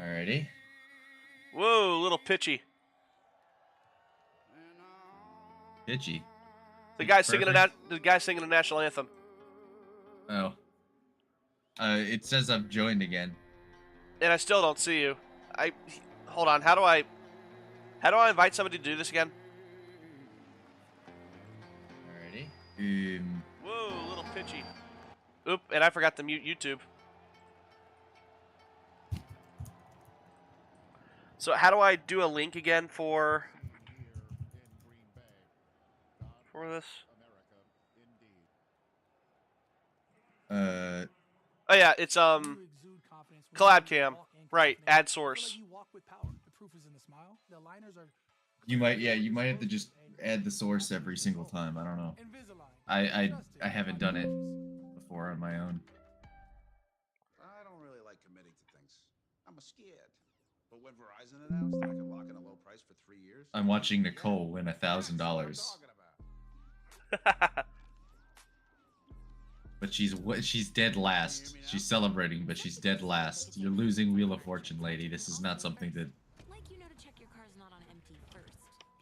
Alrighty. Whoa, little pitchy. Pitchy. The guy singing the national anthem. Oh. It says I've joined again. And I still don't see you. Hold on. How do I invite somebody to do this again? Alrighty. Whoa, little pitchy. Oop, and I forgot to mute YouTube. So how do I do a link again for this? Oh yeah, it's collab cam. Right, add source. You might have to just add the source every single time. I don't know. I haven't done it before on my own. I don't really like committing to things. I'm scared. But when Verizon announced that I could lock in a low price for 3 years, I'm watching Nicole win $1,000. But she's dead last. She's celebrating, but she's dead last. You're losing Wheel of Fortune, lady. This is not something that. Like you know to check your car's not on empty first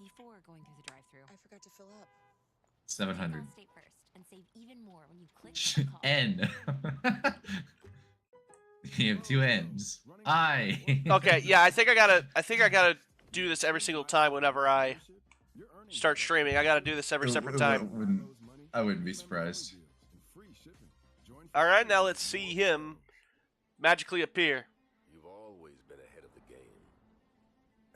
before going through the drive-through. I forgot to fill up. 700. State first and save even more when you click N. You have two N's. I. Okay, yeah, I think I gotta do this every single time whenever I start streaming. I gotta do this every separate time. I wouldn't be surprised. All right, now let's see him magically appear. You've always been ahead of the game.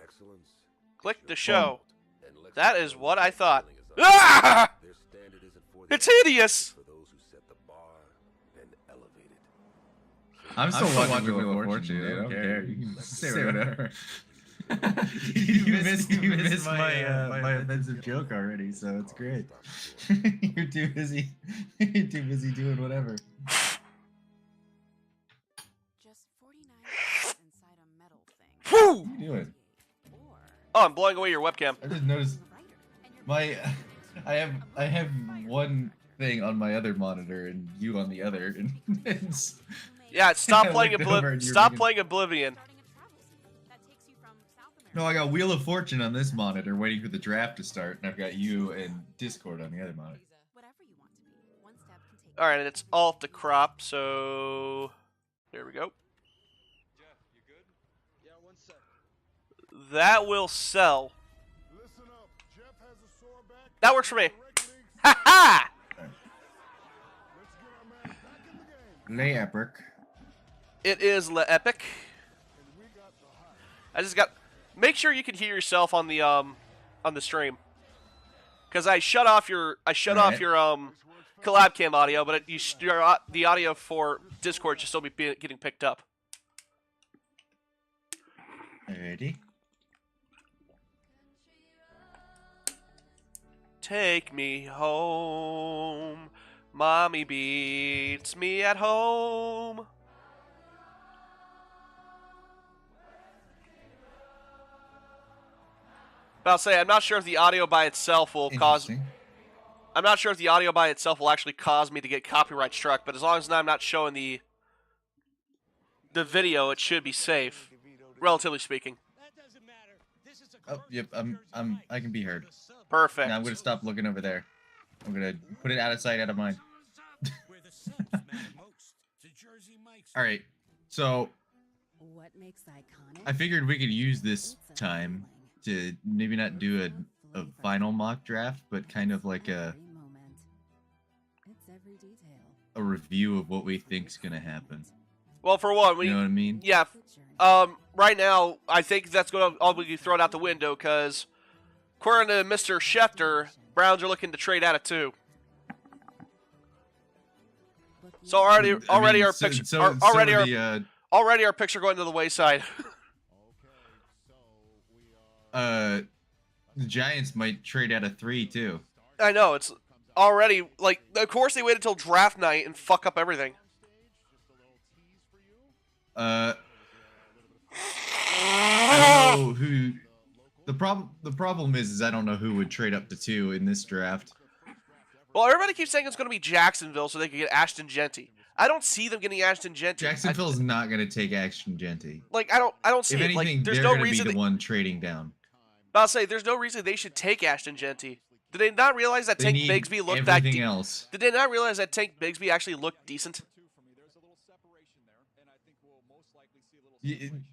Excellence. Click the show. And let's That is what I thought. feeling is up. Ah! Their standard isn't for the It's hideous. for those who set the bar and elevate it. I'm still watching Wheel of Fortune, dude. I don't care. You can say whatever. you missed my offensive joke already, so it's great. You're too busy. You're too busy doing whatever. Just 49 inside a metal thing. Whew! What are you doing? Oh, I'm blowing away your webcam. I just noticed my. I have one thing on my other monitor and you on the other, and it's. Yeah, stop I playing looked over and you were Stop making- playing Oblivion. No, I got Wheel of Fortune on this monitor, waiting for the draft to start, and I've got you and Discord on the other monitor. All right, and it's alt to crop. So there we go. That will sell. That works for me. Ha ha! Lay Epic. It is Le Epic. I just got. Make sure you can hear yourself on the stream, because I shut off your collab cam audio, but the audio for Discord should still be getting picked up. Ready? Take me home, mommy beats me at home. But I'll say I'm not sure if the audio by itself will cause. I'm not sure if the audio by itself will actually cause me to get copyright struck. But as long as I'm not showing the video, it should be safe, relatively speaking. Oh, yep. I can be heard. Perfect. Now I'm gonna stop looking over there. I'm gonna put it out of sight, out of mind. All right. So I figured we could use this time to maybe not do a final mock draft, but kind of like a review of what we think's gonna happen. Well, for one, You know what I mean? yeah. Right now, I think that's going to all be thrown out the window because, according to Mr. Schefter, Browns are looking to trade out of 2. So already our picks are going to the wayside. The Giants might trade out of 3 too. I know, it's already like. Of course, they waited until draft night and fuck up everything. I don't know who. The problem is I don't know who would trade up to 2 in this draft. Well, everybody keeps saying it's going to be Jacksonville so they could get Ashton Genty. I don't see them getting Ashton Genty. Jacksonville's not going to take Ashton Genty. Like I don't see If it. anything, Like there's they're no going to reason. be the one trading down. I'll say there's no reason they should take Ashton Genty. Did they not realize that They Tank need Bigsby looked that? everything else. Did they not realize that Tank Bigsby actually looked decent?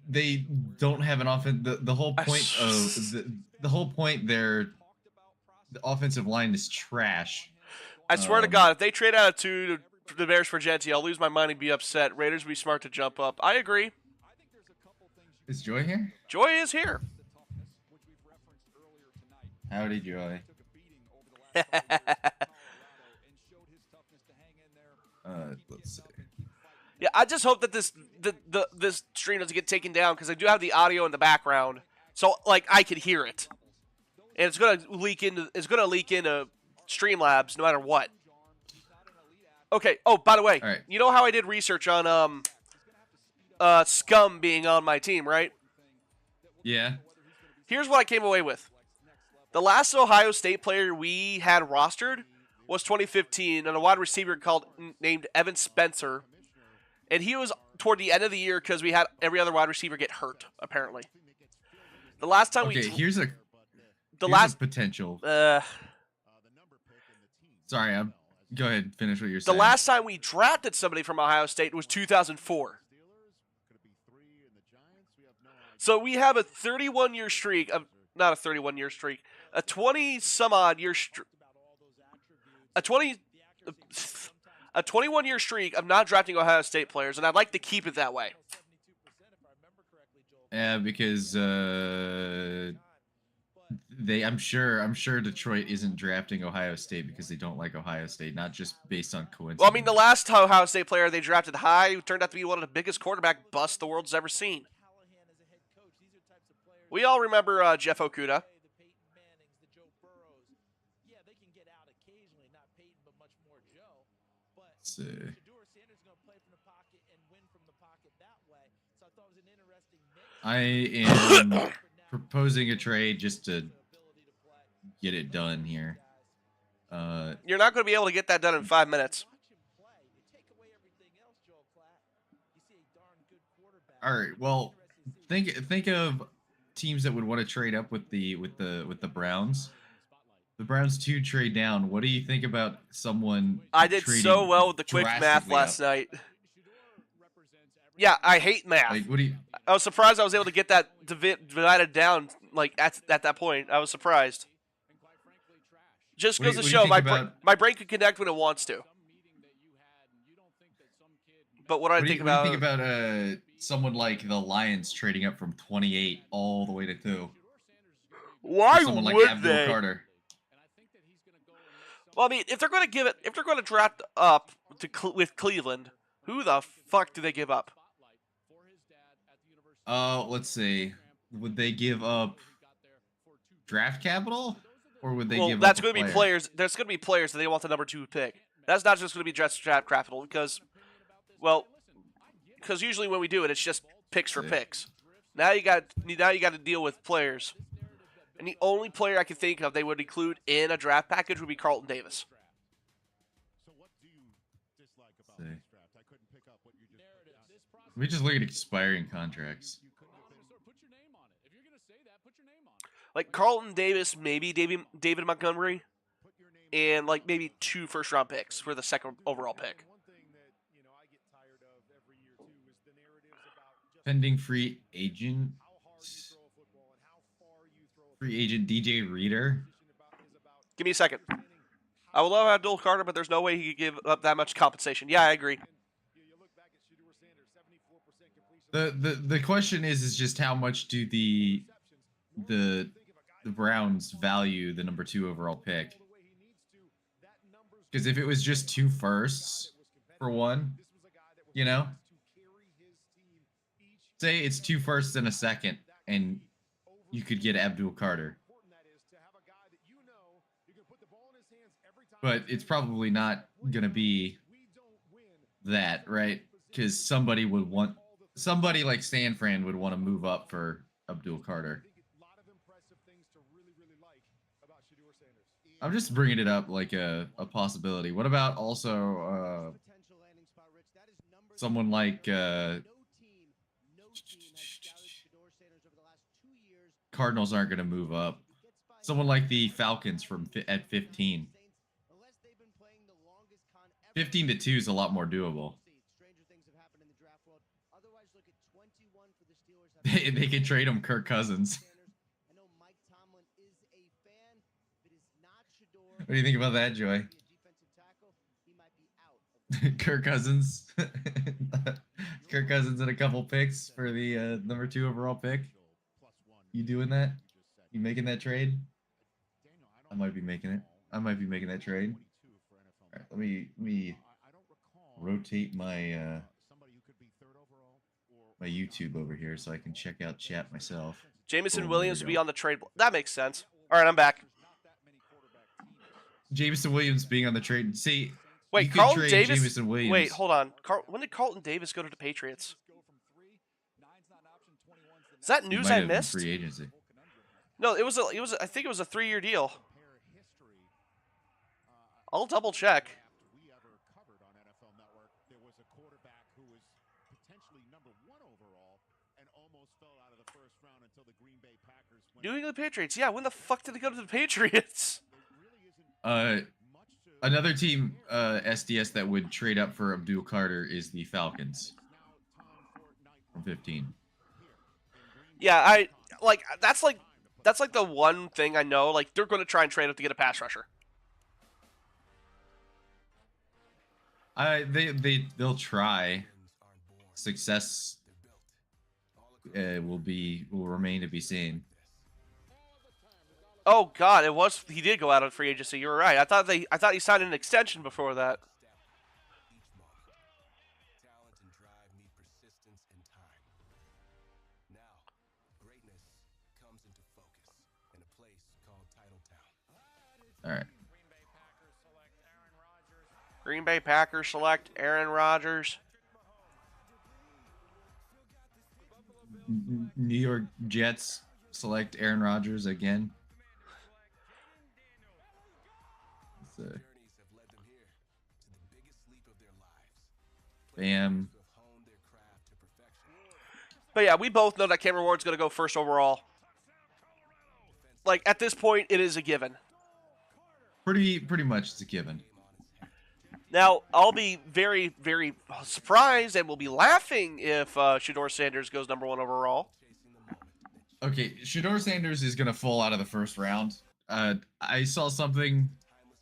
They don't have an offense. The whole point of the whole point the offensive line is trash. I swear to God, if they trade out of 2 to the Bears for Genty, I'll lose my mind and be upset. Raiders would be smart to jump up. I agree. Is Joy here? Joy is here. Howdy, Joy. Let's see. Yeah, I just hope that this stream doesn't get taken down because I do have the audio in the background, so like I can hear it, and it's gonna leak into Streamlabs no matter what. Okay. Oh, by the way, All right. You know how I did research on Scum being on my team, right? Yeah. Here's what I came away with. The last Ohio State player we had rostered was 2015, and a wide receiver named Evan Spencer. And he was toward the end of the year because we had every other wide receiver get hurt, apparently. The last time here's a potential. Sorry, go ahead, finish what you're saying. The last time we drafted somebody from Ohio State was 2004. So we have a 31-year streak of not a 31-year streak, a 20-some-odd year streak, a 21-year streak of not drafting Ohio State players, and I'd like to keep it that way. Yeah, because I'm sure Detroit isn't drafting Ohio State because they don't like Ohio State, not just based on coincidence. Well, I mean, the last Ohio State player they drafted high turned out to be one of the biggest quarterback busts the world's ever seen. We all remember Jeff Okuda. Let's see. I am proposing a trade just to get it done here. You're not going to be able to get that done in 5 minutes. All right. Well, think of teams that would want to trade up with the Browns. The Browns too trade down. What do you think about someone? I did so well with the quick math last night. Yeah, I hate math. Like, what do you? I was surprised I was able to get that divided down like at that point. I was surprised. Just goes to show my brain can connect when it wants to. But what do I think about? What do you think about someone like the Lions trading up from 28 all the way to 2? Why someone like would Abdul they? Carter. Well, I mean, if they're going to draft up with Cleveland, who the fuck do they give up? Let's see. Would they give up draft capital, or would they give? That's up going to be players. There's going to be players that they want the number 2 pick. That's not just going to be draft capital because usually when we do it, it's just picks for picks. Now you got to deal with players. And the only player I can think of they would include in a draft package would be Carlton Davis. Let me just look at expiring contracts. Like Carlton Davis, maybe David Montgomery, and like maybe 2 first-round picks for the second overall pick. Pending free agent DJ Reader. Give me a second. I would love Abdul Carter, but there's no way he could give up that much compensation. Yeah, I agree. The question is just how much do the Browns value the number 2 overall pick? Because if it was just 2 firsts for one, say it's 2 firsts and a second, and you could get Abdul Carter. But it's probably not going to be that, right? Because somebody like San Fran would want to move up for Abdul Carter. I'm just bringing it up like a possibility. What about also someone like Cardinals aren't going to move up. Someone like the Falcons at 15. 15-2 is a lot more doable. They could trade him Kirk Cousins. What do you think about that, Joy? Kirk Cousins. Kirk Cousins and a couple picks for the number 2 overall pick. You doing that? You making that trade? I might be making it. I might be making that trade. All right, let me rotate my my YouTube over here so I can check out chat myself. Jameson Williams would be on the trade. That makes sense. All right, I'm back. Jameson Williams being on the trade. See, wait, Carlton Davis. Jameson Williams. Wait, hold on. When did Carlton Davis go to the Patriots? Is that news I missed? Free agency. No, it was. I think it was a 3-year deal. I'll double check. New England Patriots. Yeah, when the fuck did they go to the Patriots? Another team, SDS, that would trade up for Abdul Carter is the Falcons. From 15. Yeah, that's like the one thing I know. Like, they're going to try and trade up to get a pass rusher. They'll try. Success will remain to be seen. Oh God, he did go out on free agency. You were right. I thought he signed an extension before that. All right. Green Bay Packers select Aaron Rodgers. New York Jets select Aaron Rodgers again. Bam. But yeah, we both know that Cameron Ward's going to go first overall. Like, at this point, it is a given. Pretty much it's a given. Now, I'll be very, very surprised and will be laughing if Shedeur Sanders goes number 1 overall. Okay, Shedeur Sanders is going to fall out of the first round. I saw something,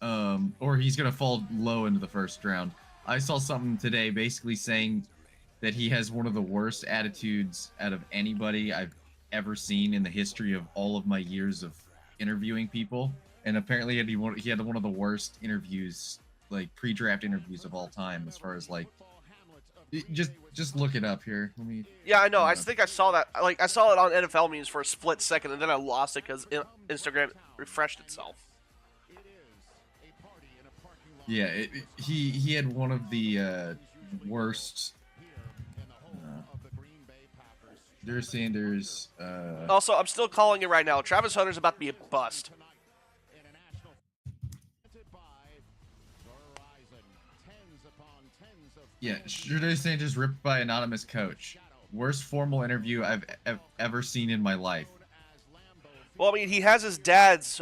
or he's going to fall low into the first round. I saw something today basically saying that he has one of the worst attitudes out of anybody I've ever seen in the history of all of my years of interviewing people. And apparently he had one of the worst interviews, like pre-draft interviews of all time, as far as like, just look it up here. Let me. Yeah, I know. I think I saw that. Like, I saw it on NFL Memes for a split second, and then I lost it because Instagram refreshed itself. Yeah, he had one of the worst. Shedeur Sanders. Also, I'm still calling it right now. Travis Hunter's about to be a bust. Yeah, Shedeur Sanders ripped by anonymous coach. Worst formal interview I've ever seen in my life. Well, I mean, he has his dad's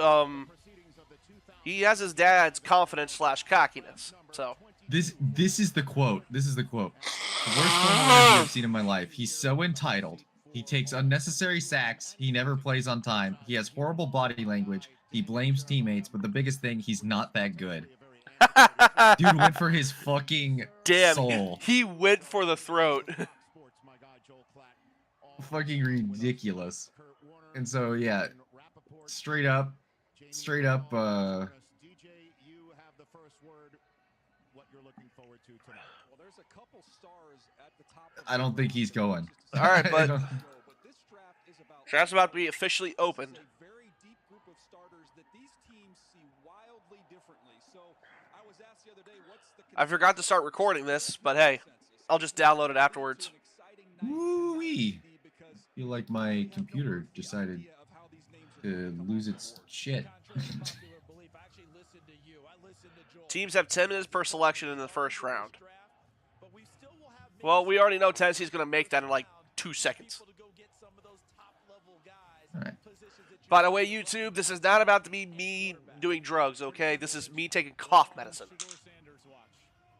confidence / cockiness. So this is the quote. This is the quote. The worst formal interview I've seen in my life. He's so entitled. He takes unnecessary sacks. He never plays on time. He has horrible body language. He blames teammates, but the biggest thing, he's not that good. Dude went for his fucking soul. He went for the throat. Fucking ridiculous. And so yeah, straight up. I don't think he's going. All right, but draft's about to be officially opened. I forgot to start recording this, but hey, I'll just download it afterwards. Woo-wee. I feel like my computer decided to lose its shit. Teams have 10 minutes per selection in the first round. Well, we already know Tennessee's going to make that in like 2 seconds. All right. By the way, YouTube, this is not about to be me doing drugs, okay? This is me taking cough medicine.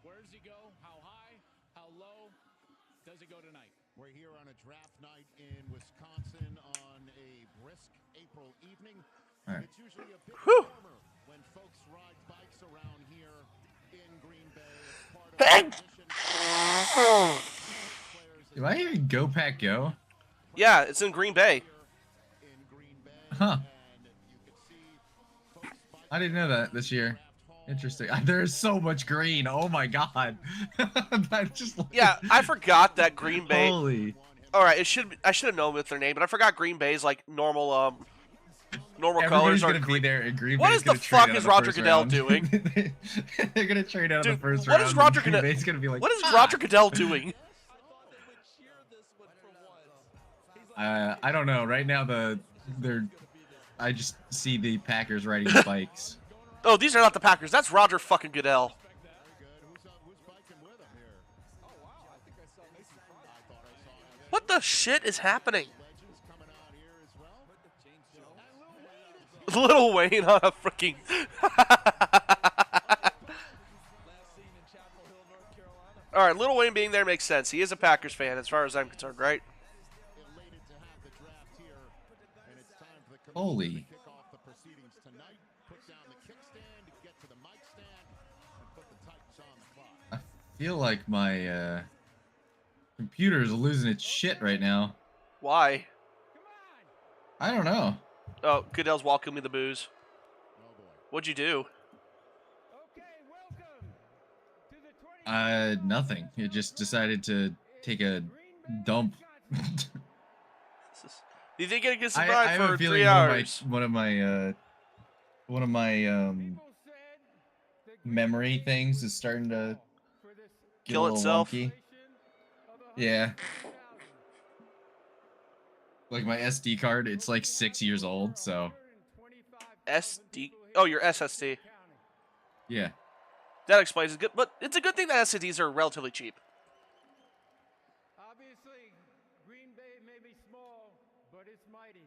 Where does he go? How high? How low? Does he go tonight? We're here on a draft night in Wisconsin on a brisk April evening. All right. It's usually a bit Whew. warmer when folks ride bikes around here in Green Bay. It's part of the tradition. Do I hear Go Pack Go? Yeah, it's in Green Bay. In Green Bay, Huh. and you could see folks bike I didn't know that this year. Interesting. There's so much green. Oh my god. That just Yeah, I forgot that Green Bay. Holy. All right, I should have known with their name, but I forgot Green Bay's like normal colors Everybody's are gonna be there in Green What Bay's is the gonna trade fuck out is of the Roger first Goodell round. doing? They're gonna trade out of Dude, the first what round. is Roger and Green Goodell- Bay's gonna be like, What is Roger Goodell doing? I don't know. Right now I just see the Packers riding bikes. Oh, these are not the Packers. That's Roger fucking Goodell. who's biking with him here? Oh wow, I think I saw Mason Fry. I thought I saw him. What the shit is happening? Legends coming out here as well. Little Wayne on a freaking. All right, Little Wayne being there makes sense. He is a Packers fan, as far as I'm concerned, right? Elated to have the draft here, and it's time for the Holy. committee to kick off the proceedings tonight. Put down the kickstand, get to the mic stand, and put the Titans on the clock. I feel like my computer is losing its shit right now. Why? I don't know. Oh, Goodell's walking me the booze. Oh boy. What'd you do? Nothing. It just decided to take a dump. Do you think it gets I survived have a for feeling 3 hours? one of my memory things is starting to get Kill a little itself? wonky. Yeah. Like my SD card, it's like 6 years old, so SD. Oh, your SSD. yeah. That explains it. Good, but it's a good thing that SSDs are relatively cheap. Obviously, Green Bay may be small, but it's mighty.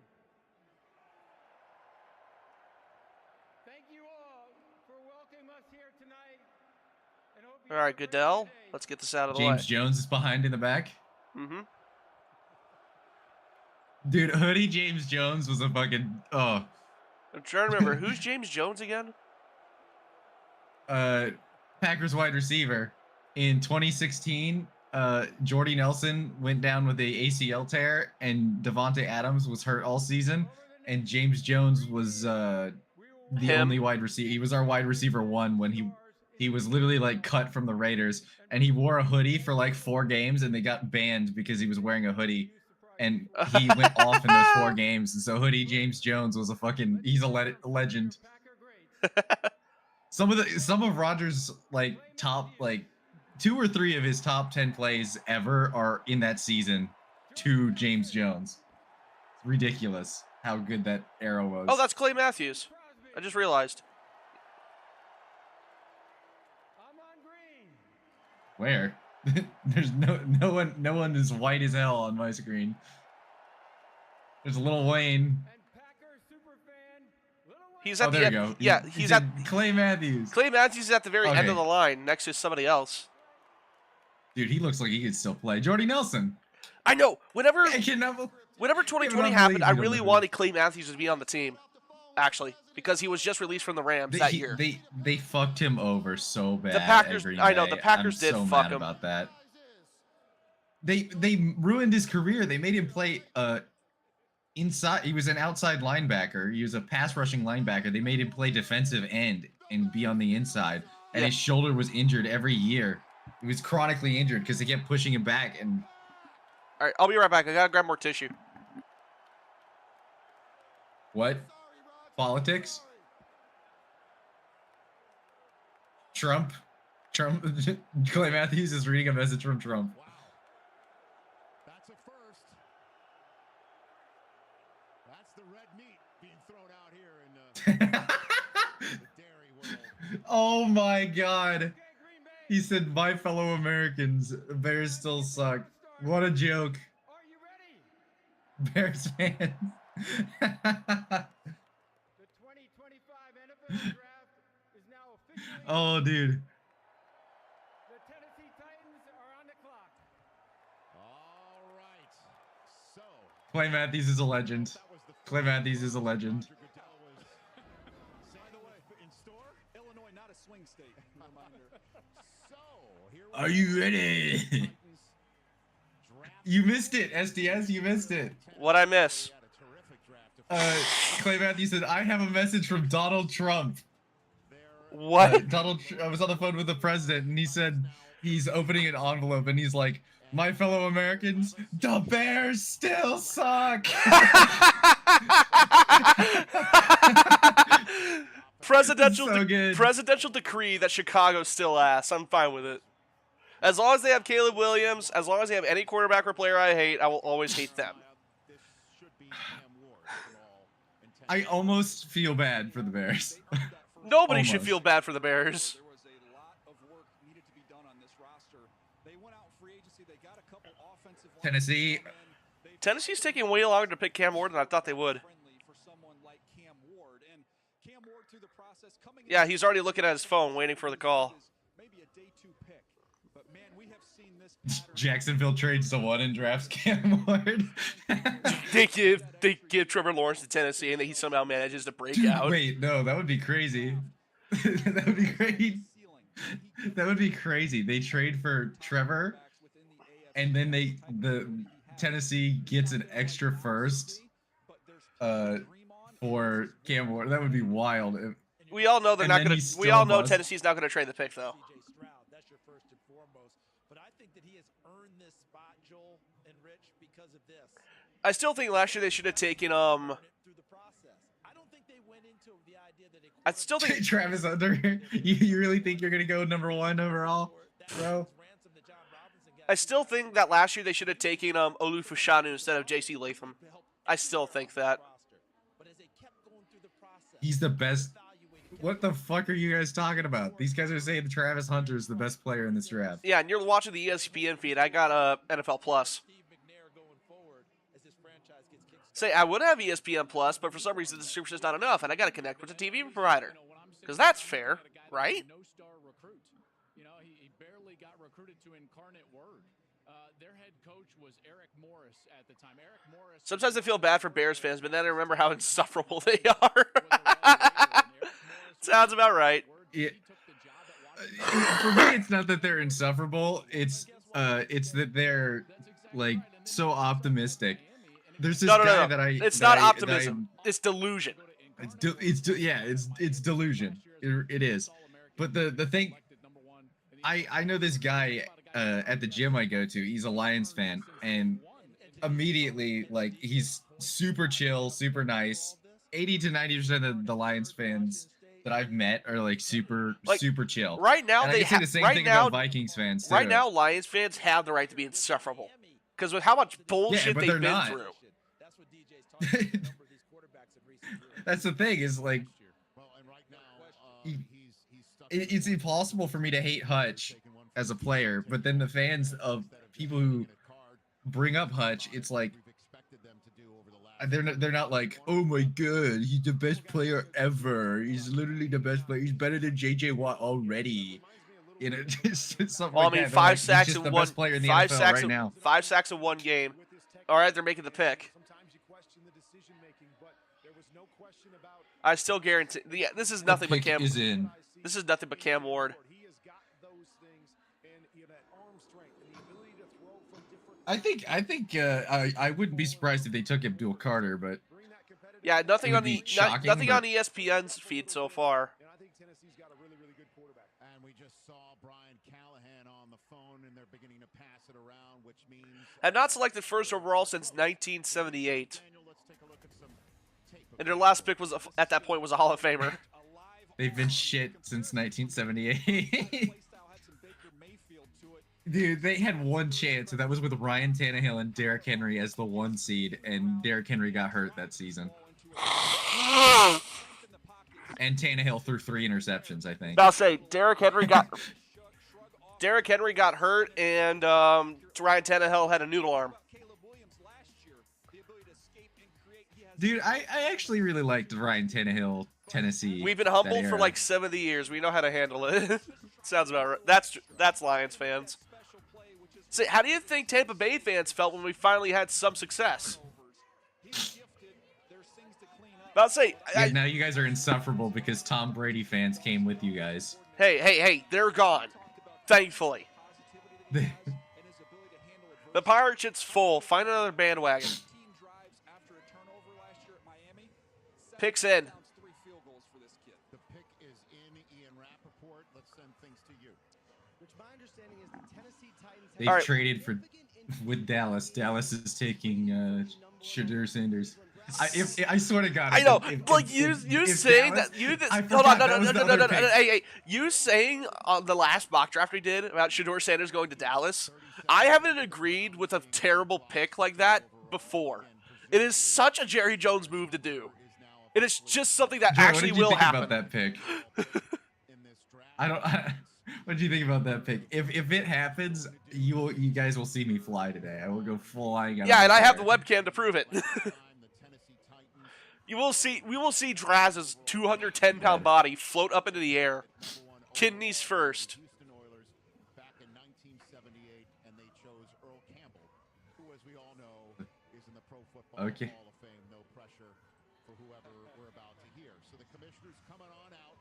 Thank you all for welcoming us here tonight. And hope you All have right, a great Goodell. day. Let's get this out of the James way. Jones is behind in the back. Mm-hmm. Dude, Hoodie James Jones was a fucking I'm trying to remember who's James Jones again. Packers wide receiver. In 2016, Jordy Nelson went down with a ACL tear, and Devontae Adams was hurt all season, and James Jones was the Him. only wide receiver. He was our wide receiver one when he was literally like cut from the Raiders, and he wore a hoodie for like 4 games, and they got banned because he was wearing a hoodie, and he went off in those 4 games. And so Hoodie James Jones was he's a legend. Some of Rodgers like top like 2 or 3 of his top 10 plays ever are in that season to James Jones. It's ridiculous how good that arrow was. Oh, that's Clay Matthews. I just realized. I'm on green. Where? There's no one is white as hell on my screen. There's Lil Wayne. And Packer superfan, Little Wayne. He's Oh, at the there end. you go. Yeah, He he's said at Clay Matthews. Clay Matthews is at the very end Okay. of the line next to somebody else. Dude, he looks like he could still play. Jordy Nelson. I know. Whenever I cannot. whenever 2020 Yeah, happened, I unbelievable. really wanted Clay Matthews to be on the team. Actually, because he was just released from the Rams that year. They fucked him over so bad. Packers- at Green I know, Bay. the Packers I'm did so fuck mad him. about that. They ruined his career. They made him play inside. He was an outside linebacker. He was a pass rushing linebacker. They made him play defensive end and be on the inside. And Yeah. his shoulder was injured every year. He was chronically injured because they kept pushing him back. And All right, I'll be right back. I gotta grab more tissue. what? Politics? Trump? Clay Matthews is reading a message from Trump. Wow. That's a first. That's the red meat being thrown out here in the dairy world. Oh my god. He said, "My fellow Americans, Bears still suck." What a joke. Are you ready? Bears fans. The 2025 NFL Draft is now officially. Oh, dude. The Tennessee Titans are on the clock. All right. So Clay Matthews is a legend. that was the Clay Matthews is a legend. Roger Goodell was. By the way, in store, Illinois not a swing state. Reminder. So here we Are go. you ready? Titans draft You missed it, SDS. You missed it. What I miss? had a terrific draft. Clay Matthews said, "I have a message from Donald Trump." What? I was on the phone with the president, and he said he's opening an envelope, and he's like, "My fellow Americans, the Bears still suck." Presidential So good. presidential decree that Chicago still ass. I'm fine with it. As long as they have Caleb Williams, as long as they have any quarterback or player I hate, I will always hate them. This should be Cam Ward for all intents. I almost feel bad for the Bears. Nobody should Almost. feel bad for the Bears. There was a lot of work needed to be done on this roster. They went out in free agency. They got a couple offensive linemen, Tennessee. and they Tennessee's taking way longer to pick Cam Ward than I thought they would. friendly for someone like Cam Ward. And Cam Ward through the process coming Yeah, into he's the already season, looking at his phone, waiting for the call. is maybe a day 2 pick. But man, we have seen this pattern. Jacksonville trades someone and drafts Cam Ward. They give Trevor Lawrence to Tennessee, and he somehow manages to break Dude, out. wait, no, that would be crazy. That would be great. Ceiling. That would be crazy. They trade for Trevor, and then the Tennessee gets an extra first for Cam Ward. That would be wild. We all know they're And not then gonna. he's We still all know bust. Tennessee's not gonna trade the pick though. CJ Stroud, that's your first and foremost. But I think that he has earned this spot, Joel and Rich, because of this. I still think last year they should have taken Through the process. I don't think they went into the idea that I still think Travis Hunter, you really think you're gonna go #1 overall, bro? I still think that last year they should have taken Olufushanu instead of J.C. Latham. I still think that. But as they kept going through the process, He's the best. What the fuck are you guys talking about? These guys are saying Travis Hunter is the best player in this draft. Yeah, and you're watching the ESPN feed. I got NFL Plus. Steve McNair going forward as this franchise gets kickstarted. Say I would have ESPN Plus, but for some reason the subscription's not enough, and I got to connect with the TV provider. Because that's fair, right? No-star recruit. You know, he barely got recruited to Incarnate Word. Their head coach was Eric Morris at the time. Eric Morris. Sometimes I feel bad for Bears fans, but then I remember how insufferable they are. Sounds about right. Yeah. For me, it's not that they're insufferable. It's that they're like so optimistic. There's this No. guy that I. It's that not I- optimism. It's delusion. It's delusion. It is. But the thing, I know this guy at the gym I go to. He's a Lions fan, and immediately like he's super chill, super nice. 80 to 90% of the Lions fans that I've met are like super chill. Right now And I they can say have. the same Right thing now, about Vikings fans too. right now, Lions fans have the right to be insufferable because with how much bullshit but they've they're been not. through. That's what DJ's talking about. A number of these quarterbacks in recent years. That's the thing is like Well, and right now, He- he's stuck it's impossible for me to hate Hutch as a player, but then the fans of people who bring up Hutch, it's like we've expected them to do over the last they're not like, oh my god, he's the best player ever. He's literally the best player. He's better than JJ Watt already. You know, just something Well, I like mean, that. They're 5 like, he's sacks just in the one. best player in the 5 NFL sacks right in, now. 5 sacks in one game. All right, they're making the pick. Sometimes you question the decision making, but there was no question about. I still guarantee. Yeah, this is nothing but Cam. Is in. This is nothing but Cam Ward. He has got those things and that arm strength and the ability to throw from different. I wouldn't be surprised if they took Abdul Carter, but Bring that competitive. Yeah, nothing It would on be the shocking, nothing but- on ESPN's feed so far. And I think Tennessee's got a really, really good quarterback. And we just saw Brian Callahan on the phone, and they're beginning to pass it around, which means Had not selected first overall since 1978, Daniel, let's take a look at some tape of and their last pick was at that point was a Hall of Famer. they've been shit since 1978. Playstyle had some Baker Mayfield to it. Dude, they had one chance, and that was with Ryan Tannehill and Derrick Henry as the 1 seed, and Derrick Henry got hurt that season. And Tannehill threw 3 interceptions, I think. I'll say Derrick Henry got Derrick Henry got hurt, and Ryan Tannehill had a noodle arm. Caleb Williams last year, the ability to escape and create. He has Dude, I actually really liked Ryan Tannehill, Tennessee. We've been that humbled for era. like 70 years. We know how to handle it. Sounds about right. That's Lions fans. special play, which is See, how do you think Tampa Bay fans felt when we finally had some success? he's gifted. There's things to clean up. About to say, Yeah, now you guys are insufferable because Tom Brady fans came with you guys. hey, they're gone. Thankfully. The pirate shit's full. Find another bandwagon. 15 drives after a turnover last year at Miami. Picks Seven in. touchdowns, 3 field goals for this kid. The pick is in. Ian Rappaport, let's send things to you. Which my understanding is the Tennessee Titans They've All right. traded for with Dallas. Dallas is taking Shadur Sanders. I swear to God. I know, if- like if- you if saying Dallas- that you. I Hold on, forgot that was the other pick. hey, you saying on the last mock draft we did about Shador Sanders going to Dallas. I haven't agreed with a terrible pick like that before. It is such a Jerry Jones move to do. It is just something that Joe, actually what did you will think happen. about that pick? In this draft, I don't. What do you think about that pick? If it happens, you guys will see me fly today. I will go flying out. Yeah, of and I have the chair. webcam to prove it. time, the Tennessee Titans, We will see Draz's 210-pound body float up into the air. Kidneys first. Houston Oilers back in 1978, and they chose Earl Campbell, who, as we all know, is in the Pro Football Okay. Hall of Fame. No pressure for whoever we're about to hear. So the commissioners coming on out.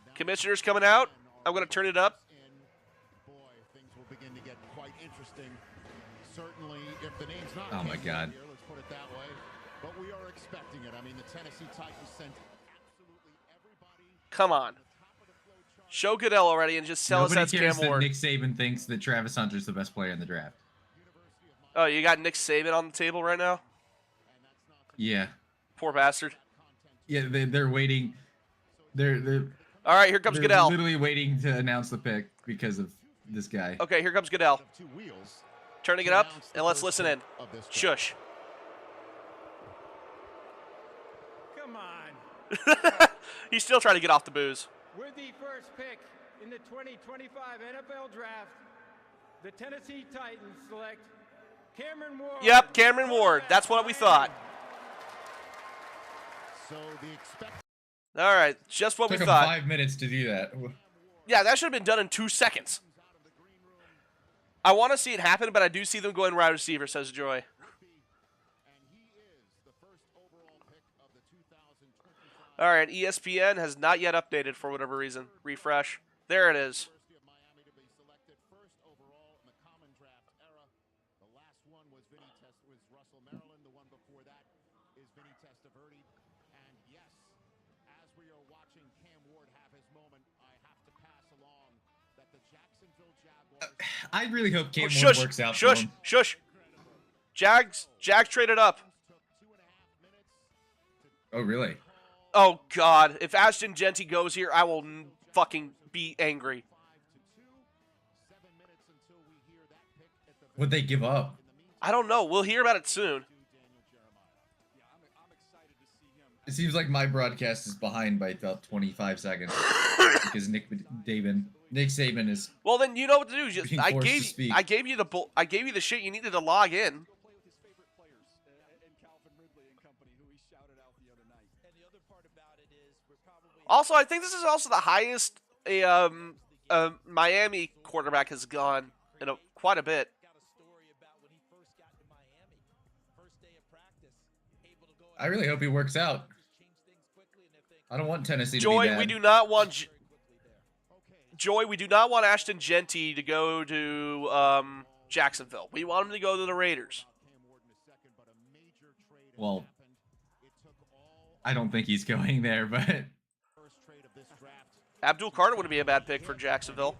Now Commissioners coming out. I'm going to turn it up. in. Boy, things will begin to get quite interesting. Certainly, if the name's not Oh my Campbell God. here, let's put it that way. But we are expecting it. I mean, the Tennessee Titans sent absolutely everybody Come on. top of the flow chart. Show Goodell already and just sell Nobody us that cares Cam that Ward. Nick Saban thinks that Travis Hunter's the best player in the draft. Oh, you got Nick Saban on the table right now? Yeah, Poor bastard. yeah. They're waiting. They're All right, here comes they're Goodell. literally waiting to announce the pick because of this guy. Okay, here comes Goodell. Of two wheels. Turning it up, and let's listen in. Of this draft. Shush. Come on. He's still trying to get off the booze. With the first pick in the 2025 NFL Draft, the Tennessee Titans select Cameron Ward. Yep, Cameron Ward. That's what we thought. So the expected All right, just what we Took him thought. 5 minutes to do that. Yeah, that should have been done in 2 seconds. I want to see it happen, but I do see them going wide receiver, says Joy. and he is the first overall pick of the 2025 All right, ESPN has not yet updated for whatever reason. Refresh. There it is. University of Miami to be selected first overall in the common draft era. The last one was Russell Maryland. The one before that is Vinny Testaverde. And yes, as we are watching Cam Ward have his moment, I have to pass along that the Jacksonville Jaguars I really hope Cam Oh, Ward shush, works out for shush, him. shush. Jags traded up. took 2.5 minutes Oh, really? Oh, God. If Ashton Genty goes here, I will fucking be angry. 5-2. 7 minutes until we hear that pick at the What'd they give up? I don't know. We'll hear about it soon. Daniel Jeremiah. Yeah, I'm excited to see him. It seems like my broadcast is behind by about 25 seconds because Nick Saban is. Well, then you know what to do. Just, Being I forced to gave speak. I gave you the shit you needed to log in. Go play with his favorite players and Calvin Ridley and company, who he shouted out the other night. And the other part about it is we're probably Also, I think this is also the highest a Miami quarterback has gone in quite a bit. got a story about when he first got to Miami. First day of practice, able to go I really hope he works out. just change things quickly, and if they I don't want Tennessee to be Joy, bad. we do not want quickly there. Joy. We do not want Ashton Genty to go to Jacksonville. We want him to go to the Raiders. Cam Ward in a second, but a major trade has Well, happened. It took all I don't think he's going there, but first trade of this draft. Abdul Carter would be a bad pick for Jacksonville.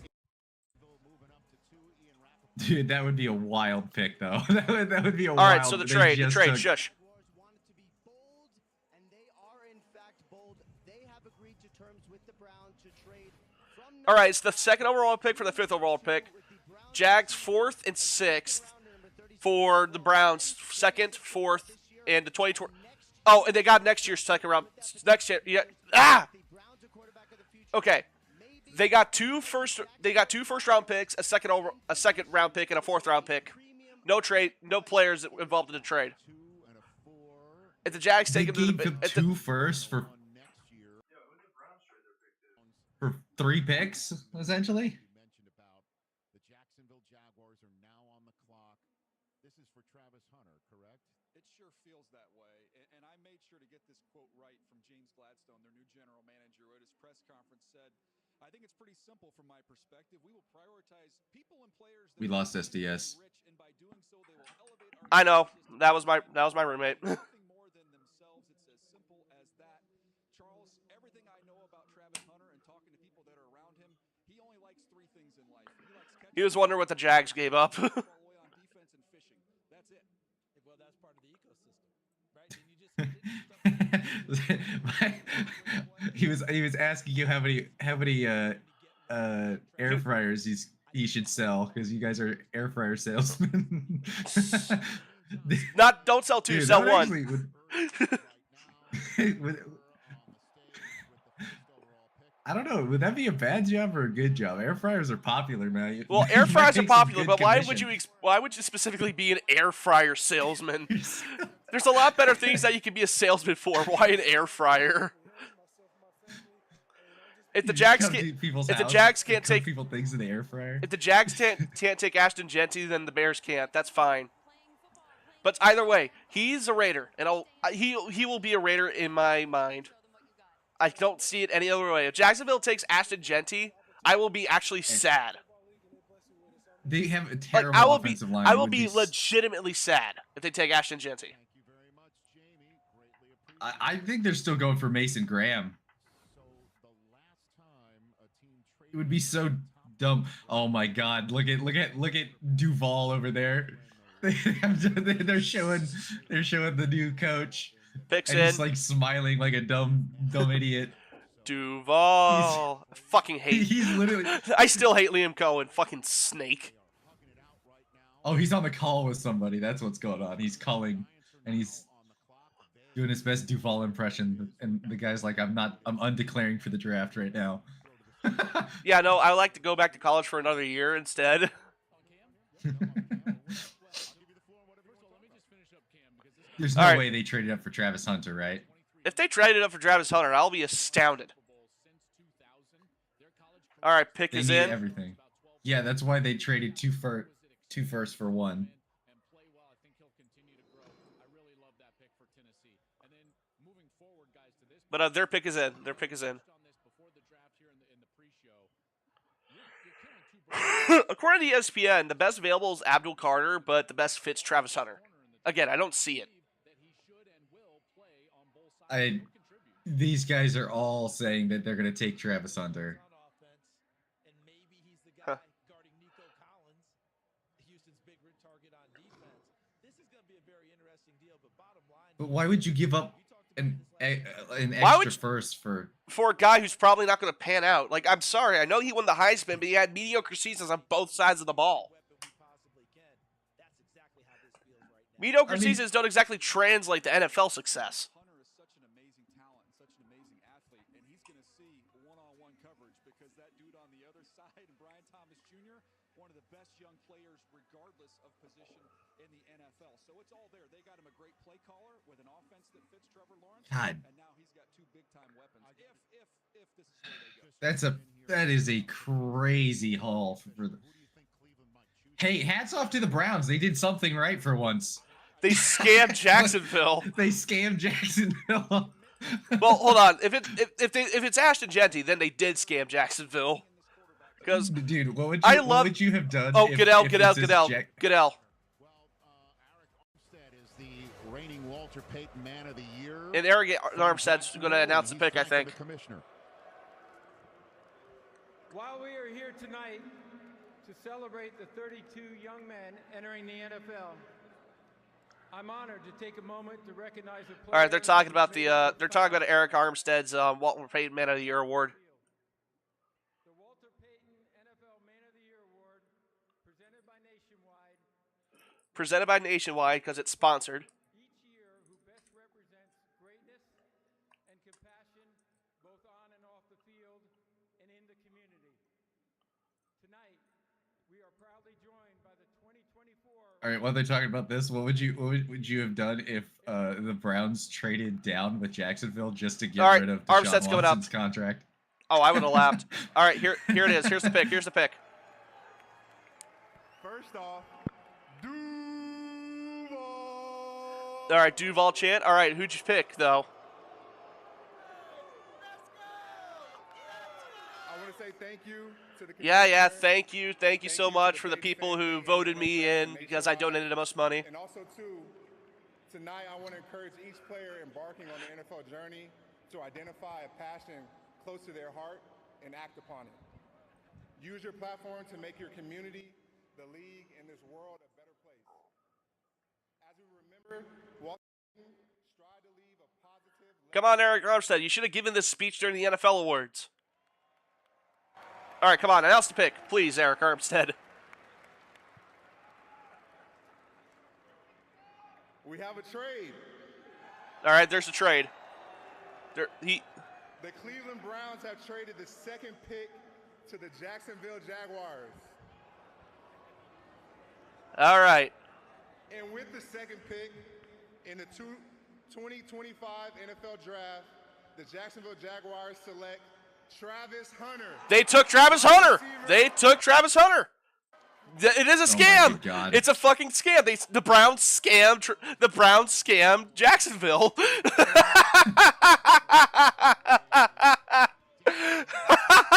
Moving up to 2, Ian Rappaport. dude, that would be a wild pick, though. that would be a All wild. right, so the they trade, just took- shush. Jaguars wanted to be bold, and they are in fact bold. They have agreed to terms with the Browns to trade from All right, it's the second overall pick for the fifth overall pick. Jags 4th and 6th for the Browns, 2nd, 4th, and the 2020. Oh, and they got next year's second round. Next year, yeah. Ah. Okay. They got two first round picks, a second round pick, and a fourth round pick. No trade, no players involved in the trade. If the Jags They take him to gave the up two firsts for 3 picks, essentially. The Jacksonville Jaguars are now on the clock. This is for Travis Hunter, correct? It sure feels that way. And I made sure to get this quote right from James Gladstone, their new general manager, who at his press conference said, I think it's pretty simple from my perspective. We will prioritize people and players that We lost SDS. rich, and by doing so, they will elevate our I know. That was my roommate. nothing more than themselves. It's as simple as that. Charles, everything I know about Travis Hunter and talking to people that are around him, he only likes 3 things in life. He likes catching He was wondering what the Jags gave up. the ball away on defense and fishing. That's it. Well, that's part of the ecosystem, right? And you just he was asking you how many air fryers he should sell because you guys are air fryer salesmen. Don't sell 2, Dude, sell that 1. I don't know. Would that be a bad job or a good job? Air fryers are popular, man. Well, air fryers are popular, but why would you specifically be an air fryer salesman? There's a lot better things that you could be a salesman for. Why an air fryer? If the Jags can't take people things in the air fryer, if the Jags can't take Ashton Genty, then the Bears can't. That's fine. But either way, he's a Raider, and he will be a Raider in my mind. I don't see it any other way. If Jacksonville takes Ashton Genty, I will be actually sad. They have a terrible offensive line. I will be legitimately sad if they take Ashton Genty. I think they're still going for Mason Graham. It would be so dumb. Oh my God! Look at Duval over there. They're showing the new coach. Picks and in. he's like smiling like a dumb idiot. Duval. I fucking hate. He's literally. I still hate Liam Cohen. Fucking snake. Oh, he's on the call with somebody. That's what's going on. He's calling, and he's doing his best Duval impression. And the guy's like, I'm undeclaring for the draft right now. Yeah, no, I like to go back to college for another year instead. There's no way they traded up for Travis Hunter, right? If they traded up for Travis Hunter, I'll be astounded. All right, pick is in. Everything. Yeah, that's why they traded two firsts for 1. But their pick is in. Their pick is in. According to ESPN, the best available is Abdul Carter, but the best fits Travis Hunter. Again, I don't see it. These guys are all saying that they're going to take Travis Hunter. Huh. But why would you give up an extra first for a guy who's probably not going to pan out? Like, I'm sorry, I know he won the Heisman, but he had mediocre seasons on both sides of the ball. Mediocre seasons don't exactly translate to NFL success. Hunter is such an amazing talent and such an amazing athlete, and he's going to see one-on-one coverage because that dude on the other side, Brian Thomas Jr., one of the best young players regardless of position in the NFL. So it's all there. They got him a great play caller with an offense that fits Trevor Lawrence, God. and now he's got 2 big-time weapons. If this is where they go. that is a crazy haul for the. Hey, hats off to the Browns. They did something right for once. They scammed Jacksonville. They scammed Jacksonville. Well, hold on. If it's Ashton Genty, then they did scam Jacksonville. Because dude, what would you have done? Oh, Goodell. And Eric Armstead's going to announce the pick, I think. While we are here tonight to celebrate the 32 young men entering the NFL, I'm honored to take a moment to recognize the players. All right, they're talking about Eric Armstead's Walter Payton Man of the Year award. The Walter Payton NFL Man of the Year award, presented by Nationwide. Presented by Nationwide because it's sponsored. Each year, who best represents greatness and compassion, both on and off the field and in the community. All right, while they're talking about this, what would you have done if the Browns traded down with Jacksonville just to get All right, rid of Armstead's Deshaun coming up. Watson's contract? Oh, I would have laughed. All right, here it is. Here's the pick. Here's the pick. First off, Duval. All right, Duval chant. All right, who'd you pick though? I want to say thank you to the Yeah. Thank you so much for the people who voted me in because I donated the most money. And also, too, tonight I want to encourage each player embarking on the NFL journey to identify a passion close to their heart and act upon it. Use your platform to make your community, the league, and this world a better place. As we remember, Washington, strive to leave a positive... Come on, Eric Armstead. You should have given this speech during the NFL awards. All right, come on. Announce the pick, please, Eric Armstead. We have a trade. All right, there's a trade. The Cleveland Browns have traded the second pick to the Jacksonville Jaguars. All right. And with the second pick in the 2025 NFL Draft, the Jacksonville Jaguars select Travis Hunter. They took Travis Hunter. It is a scam. my God. It's a fucking scam. The Browns scammed. The Browns scammed Jacksonville.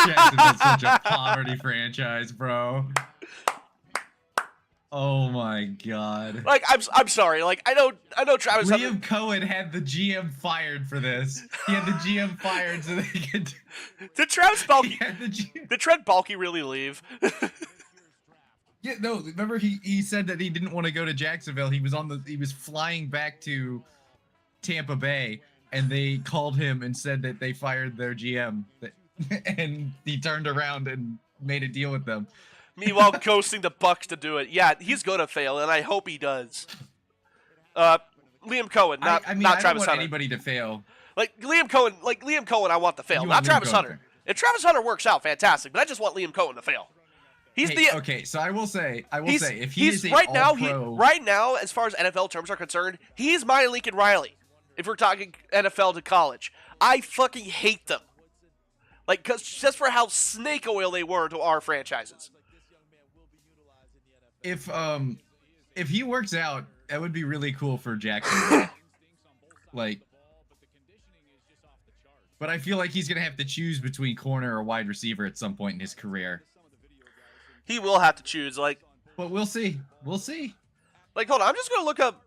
Jacksonville's such a poverty franchise, bro. Oh my God. Like I'm sorry. Like I know Travis Hunter. Liam Cohen had the GM fired for this. He had the GM fired so they could. Did Travis Balky? Did Trent Balky really leave? Yeah, no. Remember, he said that he didn't want to go to Jacksonville. He was flying back to Tampa Bay, and they called him and said that they fired their GM, and he turned around and made a deal with them. Meanwhile, ghosting the Bucks to do it. Yeah, he's gonna fail, and I hope he does. Liam Cohen, not I don't Travis want Hunter. anybody to fail. Like Liam Cohen, I want to fail, You not want Liam Travis Cohen Hunter. to fail. If Travis Hunter works out, fantastic. But I just want Liam Cohen to fail. Okay, so I will say, if he is a right now, all-pro, as far as NFL terms are concerned, he's my Lincoln Riley. If we're talking NFL to college, I fucking hate them. Like, just for how snake oil they were to our franchises. if he works out, that would be really cool for Jacksonville. But I feel like he's gonna have to choose between corner or wide receiver at some point in his career. He will have to choose, but we'll see. We'll see. Like, hold on, I'm just gonna look up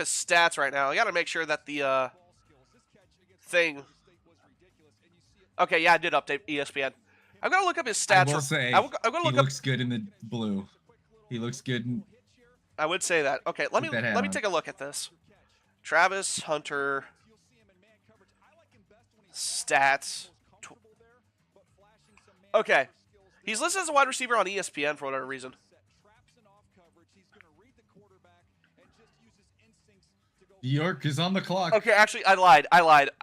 his stats right now. I gotta make sure that the thing. Okay, yeah, I did update ESPN. I'm gonna look up his stats. I will say, I'm gonna look he looks good in the blue. He looks good. I would say that. Okay, let me take a look at this. Travis Hunter stats. Okay. He's listed as a wide receiver on ESPN for whatever reason. York is on the clock. Okay, actually, I lied.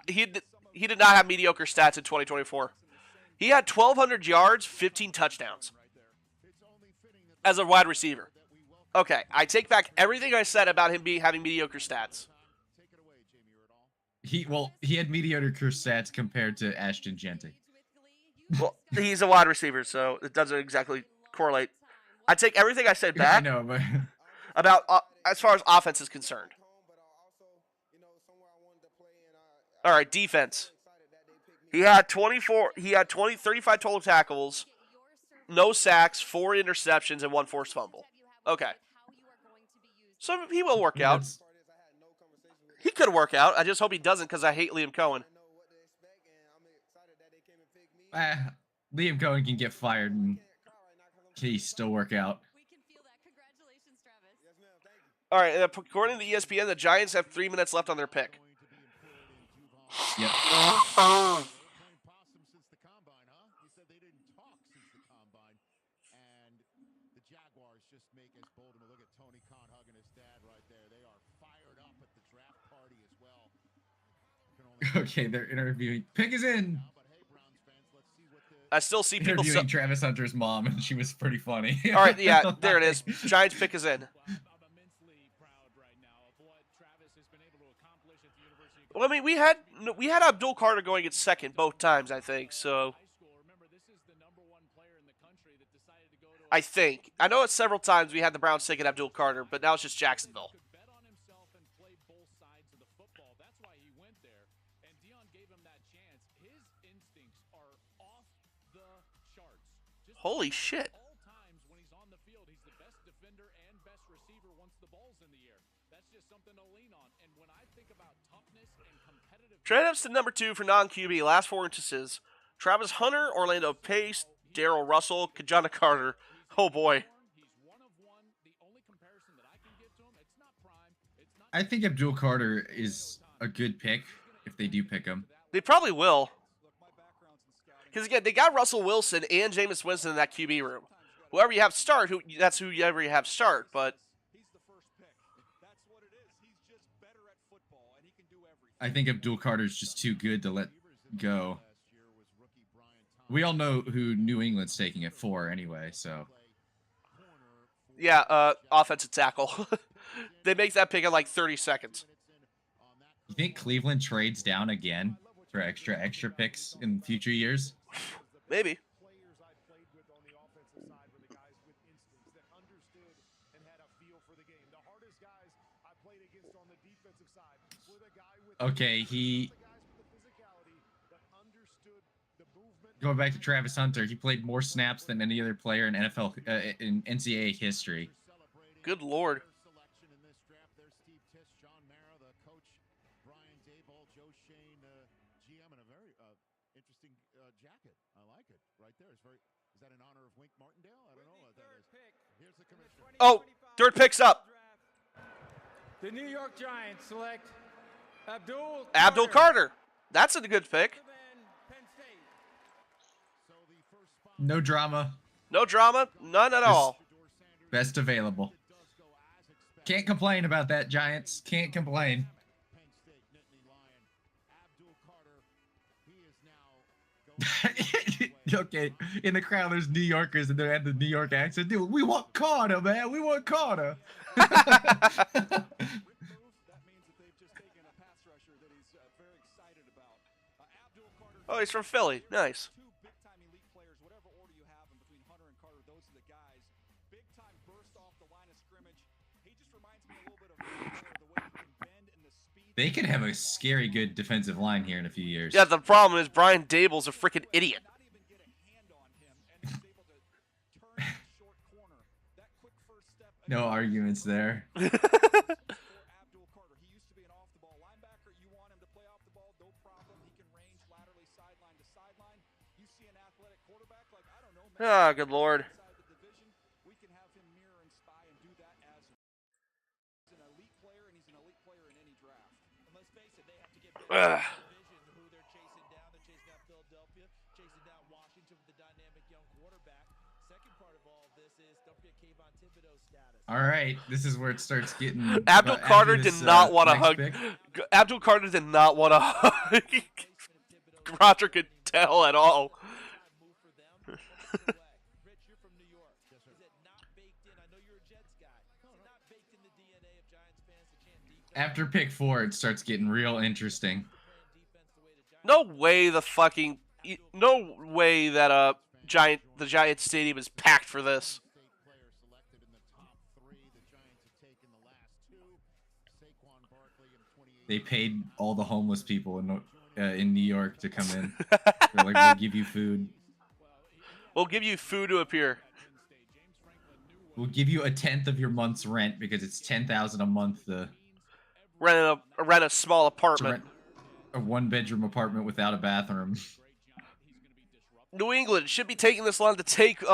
He did not have mediocre stats in 2024. He had 1,200 yards, 15 touchdowns as a wide receiver. Okay, I take back everything I said about him having mediocre stats. He had mediocre stats compared to Ashton Genty. Well, he's a wide receiver, so it doesn't exactly correlate. I take everything I said back. I know, but about as far as offense is concerned. All right, defense. He had 35 total tackles, no sacks, 4 interceptions, and 1 forced fumble. Okay. So he will work out. He could work out. I just hope he doesn't because I hate Liam Cohen. Liam Cohen can get fired and he still work out. All right, according to ESPN, the Giants have 3 minutes left on their pick. Yep. Okay, they're interviewing. Pick is in. I still see people. Interviewing Travis Hunter's mom, and she was pretty funny. All right, yeah, there it is. Giants pick is in. Well, I mean, we had Abdul Carter going at second both times, I think. So, I think I know it's several times we had the Browns taking Abdul Carter, but now it's just Jacksonville. Holy shit. Trade ups to number 2 for non-QB. Last 4 instances. Travis Hunter, Orlando Pace, Darrell Russell, Kajana Carter. Oh boy. I think Abdul Carter is a good pick if they do pick him. They probably will. Because again, they got Russell Wilson and Jameis Winston in that QB room. Whoever you have start, that's whoever you have start. But I think Abdul Carter's just too good to let go. We all know who New England's taking at 4 anyway, so. Yeah, offensive tackle. They make that pick in like 30 seconds. You think Cleveland trades down again for extra picks in future years? Maybe. Okay, going back to Travis Hunter, he played more snaps than any other player in NFL in NCAA history. Good lord. Oh, third pick's up. The New York Giants select Abdul Carter. That's a good pick. No drama. No drama. None at all. Best available. Can't complain about that, Giants. Can't complain. Okay, in the crowd there's New Yorkers and they have the New York accent. Dude, we want Carter, man. We want Carter. Oh, he's from Philly. Nice. They could have a scary good defensive line here in a few years. Yeah, the problem is Brian Dable's a freaking idiot. No arguments there. Ah, good lord. Ugh. All right, this is where it starts getting. Abdul Carter did not want to hug. Abdul Carter did not want to hug. Roger could tell at all. After pick 4, it starts getting real interesting. No way the that the Giant Stadium is packed for this. They paid all the homeless people in New York to come in. They're like, we'll give you food. We'll give you food to appear. We'll give you 1/10 of your month's rent because it's $10,000 a month to rent a small apartment. A 1-bedroom apartment without a bathroom. New England should be taking this long to take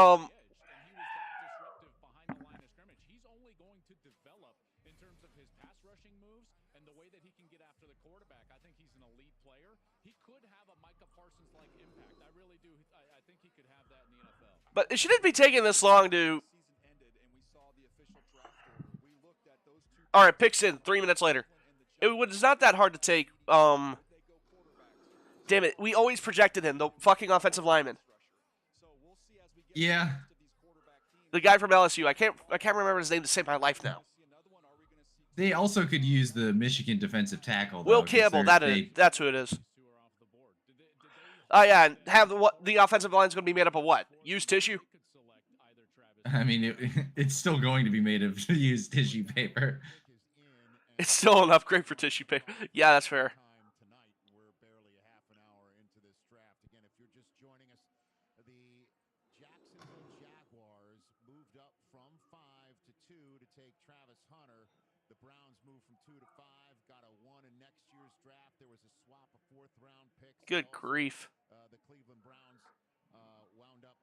But it shouldn't be taking this long to. All right, picks in 3 minutes later. It was not that hard to take. Damn it, we always projected him, the fucking offensive lineman. Yeah. The guy from LSU. I can't remember his name to save my life now. They also could use the Michigan defensive tackle. Will though, 'cause Campbell. they- That's who it is. Oh yeah, and have the offensive line is going to be made up of what? Used tissue. I mean, it's still going to be made of used tissue paper. It's still an upgrade for tissue paper. Yeah, that's fair. Tonight, we're barely a half an hour into this draft. Again, if you're just joining us, the Jacksonville Jaguars moved up from 5 to 2 to take Travis Hunter. The Browns moved from 2 to 5, got a 1 in next year's draft. There was a swap of 4th-round picks. Good grief. The Cleveland Browns wound up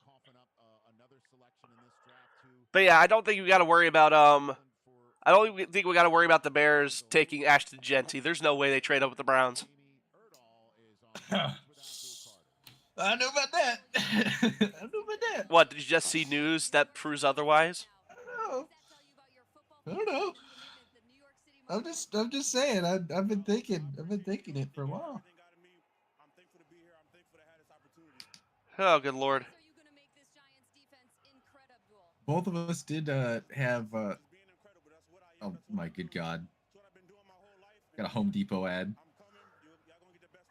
coughing up another selection in this draft too. But yeah, I don't think we got to worry about I don't think we got to worry about the Bears taking Ashton Genty. There's no way they trade up with the Browns. I know about that. I know about that. What, did you just see news that proves otherwise? I don't know. I'm just saying. I've been thinking it for a while. Oh, good lord. Both of us did have. Oh my good god! Got a Home Depot ad.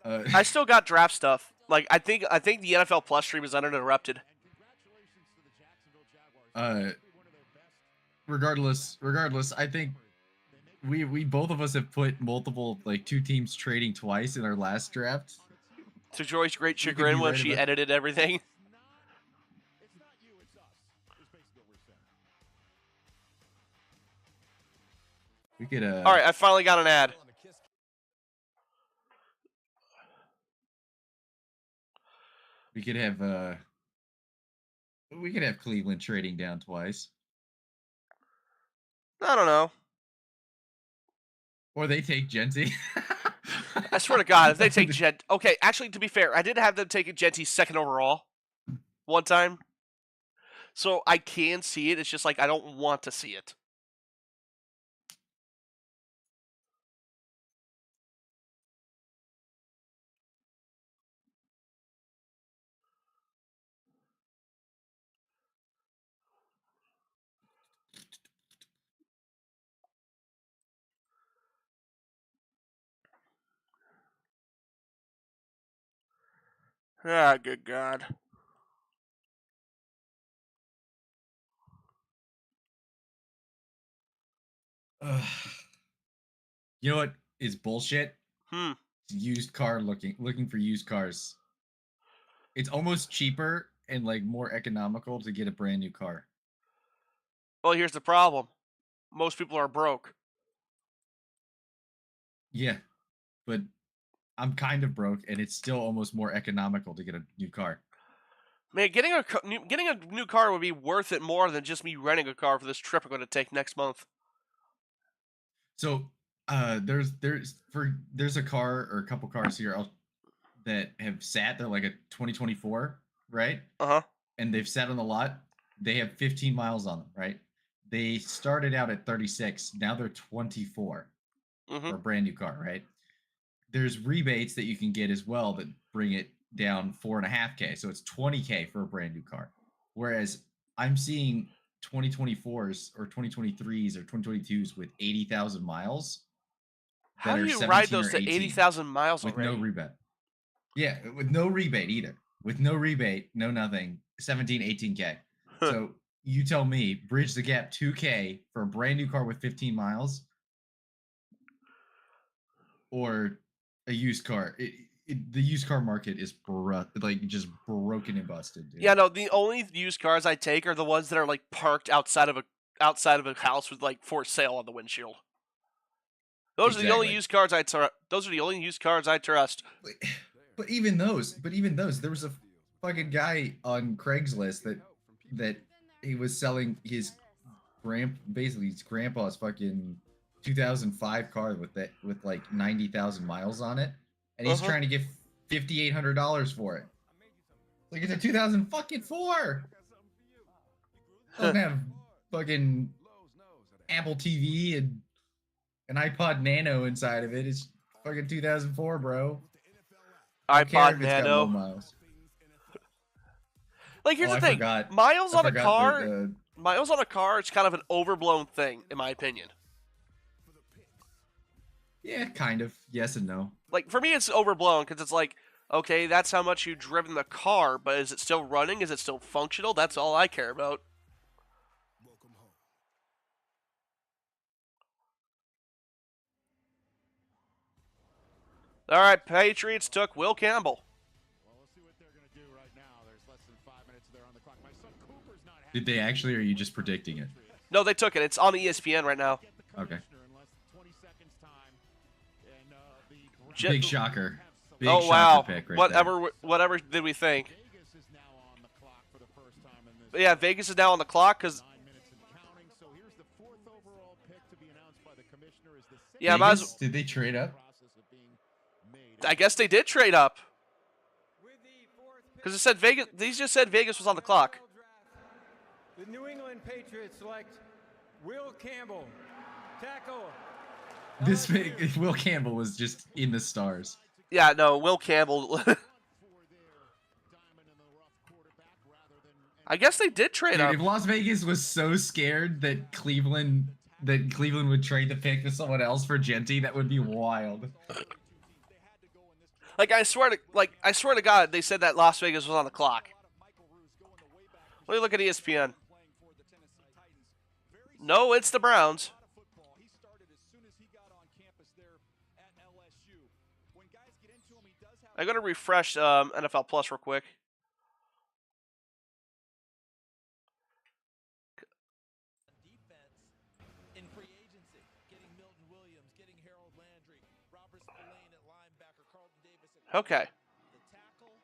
I still got draft stuff. Like I think the NFL Plus stream is uninterrupted. Regardless, I think we both of us have put multiple like 2 teams trading twice in our last draft. To Joy's great chagrin when she edited everything. We could. All right, I finally got an ad. We could have. We could have Cleveland trading down twice. I don't know. Or they take Genty. I swear to God, if they take Gent... Okay, actually, to be fair, I did have them taking Genty 2nd overall one time. So I can see it. It's just like I don't want to see it. Ah, good God. You know what is bullshit? Hmm. Used car looking for used cars. It's almost cheaper and like more economical to get a brand new car. Well, here's the problem. Most people are broke. Yeah, but I'm kind of broke, and it's still almost more economical to get a new car. Man, getting a new car would be worth it more than just me renting a car for this trip I'm going to take next month. So, there's a car or a couple cars here that have sat. They're like a 2024, right? And they've sat on the lot. They have 15 miles on them, right? They started out at 36. Now they're 24 for a brand new car, right? There's rebates that you can get as well that bring it down $4.5K. So it's $20K for a brand new car. Whereas I'm seeing 2024s or 2023s or 2022s with 80,000 miles. How do you ride those to 80,000 miles with already? no rebate? Yeah, with no rebate either. With no rebate, no nothing. 17, 18K. So you tell me, bridge the gap 2K for a brand new car with 15 miles, or a used car. The used car market is just broken and busted, dude. Yeah, no. The only used cars I take are the ones that are like parked outside of a house with like for sale on the windshield. Those are the only used cars I trust. Those are the only used cars I trust. But even those, there was a fucking guy on Craigslist that he was selling his grandpa's fucking 2005 car with like 90,000 miles on it, and he's trying to get $5,800 for it. Like, it's a 2004. Doesn't have fucking Apple TV and an iPod Nano inside of it. It's fucking 2004, bro. iPod Nano. Like, here's Oh, the I thing. forgot. Miles I on a forgot car, the- miles on a car, it's kind of an overblown thing, in my opinion. Yeah, kind of. Yes and no. Like, for me, it's overblown because it's like, okay, that's how much you've driven the car, but is it still running? Is it still functional? That's all I care about. All right, Patriots took Will Campbell. Well, let's see what they're going to do right now. There's less than 5 minutes there on the clock. My son Cooper's not happy. Did they actually, or are you just predicting it? No, they took it. It's on ESPN right now. Okay. In less than 20 seconds time. And the J- Big shocker. Big Oh shocker wow! pick right Whatever did we think? Vegas is now on the clock for the first time in this But yeah, Vegas is now on the clock because 9 minutes and counting. So here's the 4th overall pick to be announced by the commissioner. Is the yeah, Vegas? Did they trade up? process of being made. I guess they did trade up because it said Vegas. These just said Vegas was on the clock. The New England Patriots select Will Campbell, tackle. This Will Campbell was just in the stars. Yeah, no, Will Campbell. I guess they did trade Dude, up. if Las Vegas was so scared that Cleveland would trade the pick to someone else for Genty, that would be wild. Like I swear to God, they said that Las Vegas was on the clock. Let me look at ESPN. No, it's the Browns. He started as soon as he got on campus there at LSU. When guys get into him, he does have I'm gonna refresh NFL Plus real quick. defense in free agency, getting Milton Williams, getting Harold Landry, Robert Spillane at linebacker, Carlton Davis at Okay. The tackle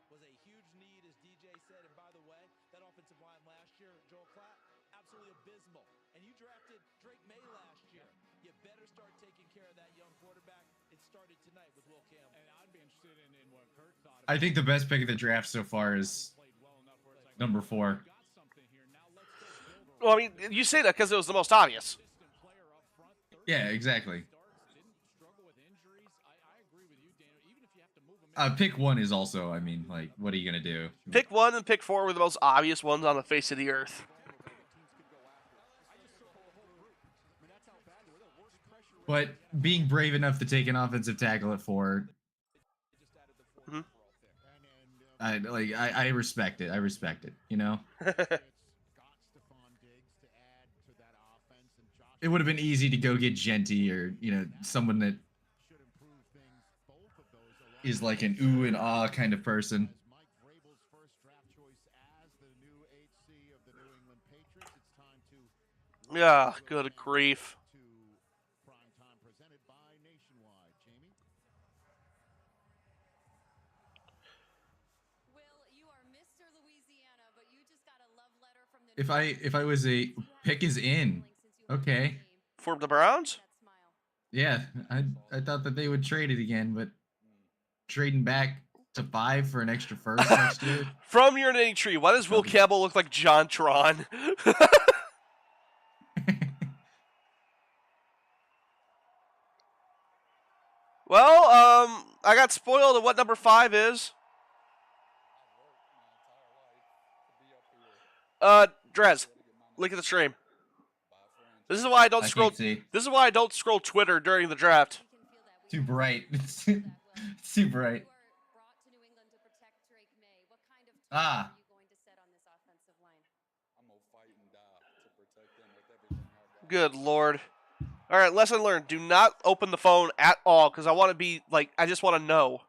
was a huge need, as DJ said. And by the way, that offensive line last year, Joel Klatt, absolutely abysmal. And you drafted Drake May last year. You better start taking care of that young quarterback. It started tonight with Will Campbell. And I'd be interested in what Kurt thought. I think the best pick of the draft so far is number 4. Well, I mean, you say that because it was the most obvious. Yeah, exactly. Struggle with injuries. I agree with you, Daniel. Even if you have to move him Pick 1 is also, I mean, like, what are you gonna do? Pick 1 and pick 4 were the most obvious ones on the face of the earth. But being brave enough to take an offensive tackle at 4, Mhm. I respect it. I respect it. You know, it would have been easy to go get Genty or someone that is like an ooh and ah kind of person. Mike Vrabel's first draft choice as the new HC of the New England Patriots. It's time to Yeah, good grief. to prime time presented by Nationwide. Jamie? Will, you are Mr. Louisiana, but you just got a love letter from the If I was a pick is in, okay, For the Browns? yeah, I thought that they would trade it again, but trading back to 5 for an extra first next year. From your knitting tree, why does Will Campbell look like John Tron? Well, I got spoiled at what number 5 is. Drez, look at the stream. This is why I don't I scroll. can't see. This is why I don't scroll Twitter during the draft. Too bright. It's too bright. Ah. Good lord. All right, lesson learned. Do not open the phone at all because I want to be like I just want to know.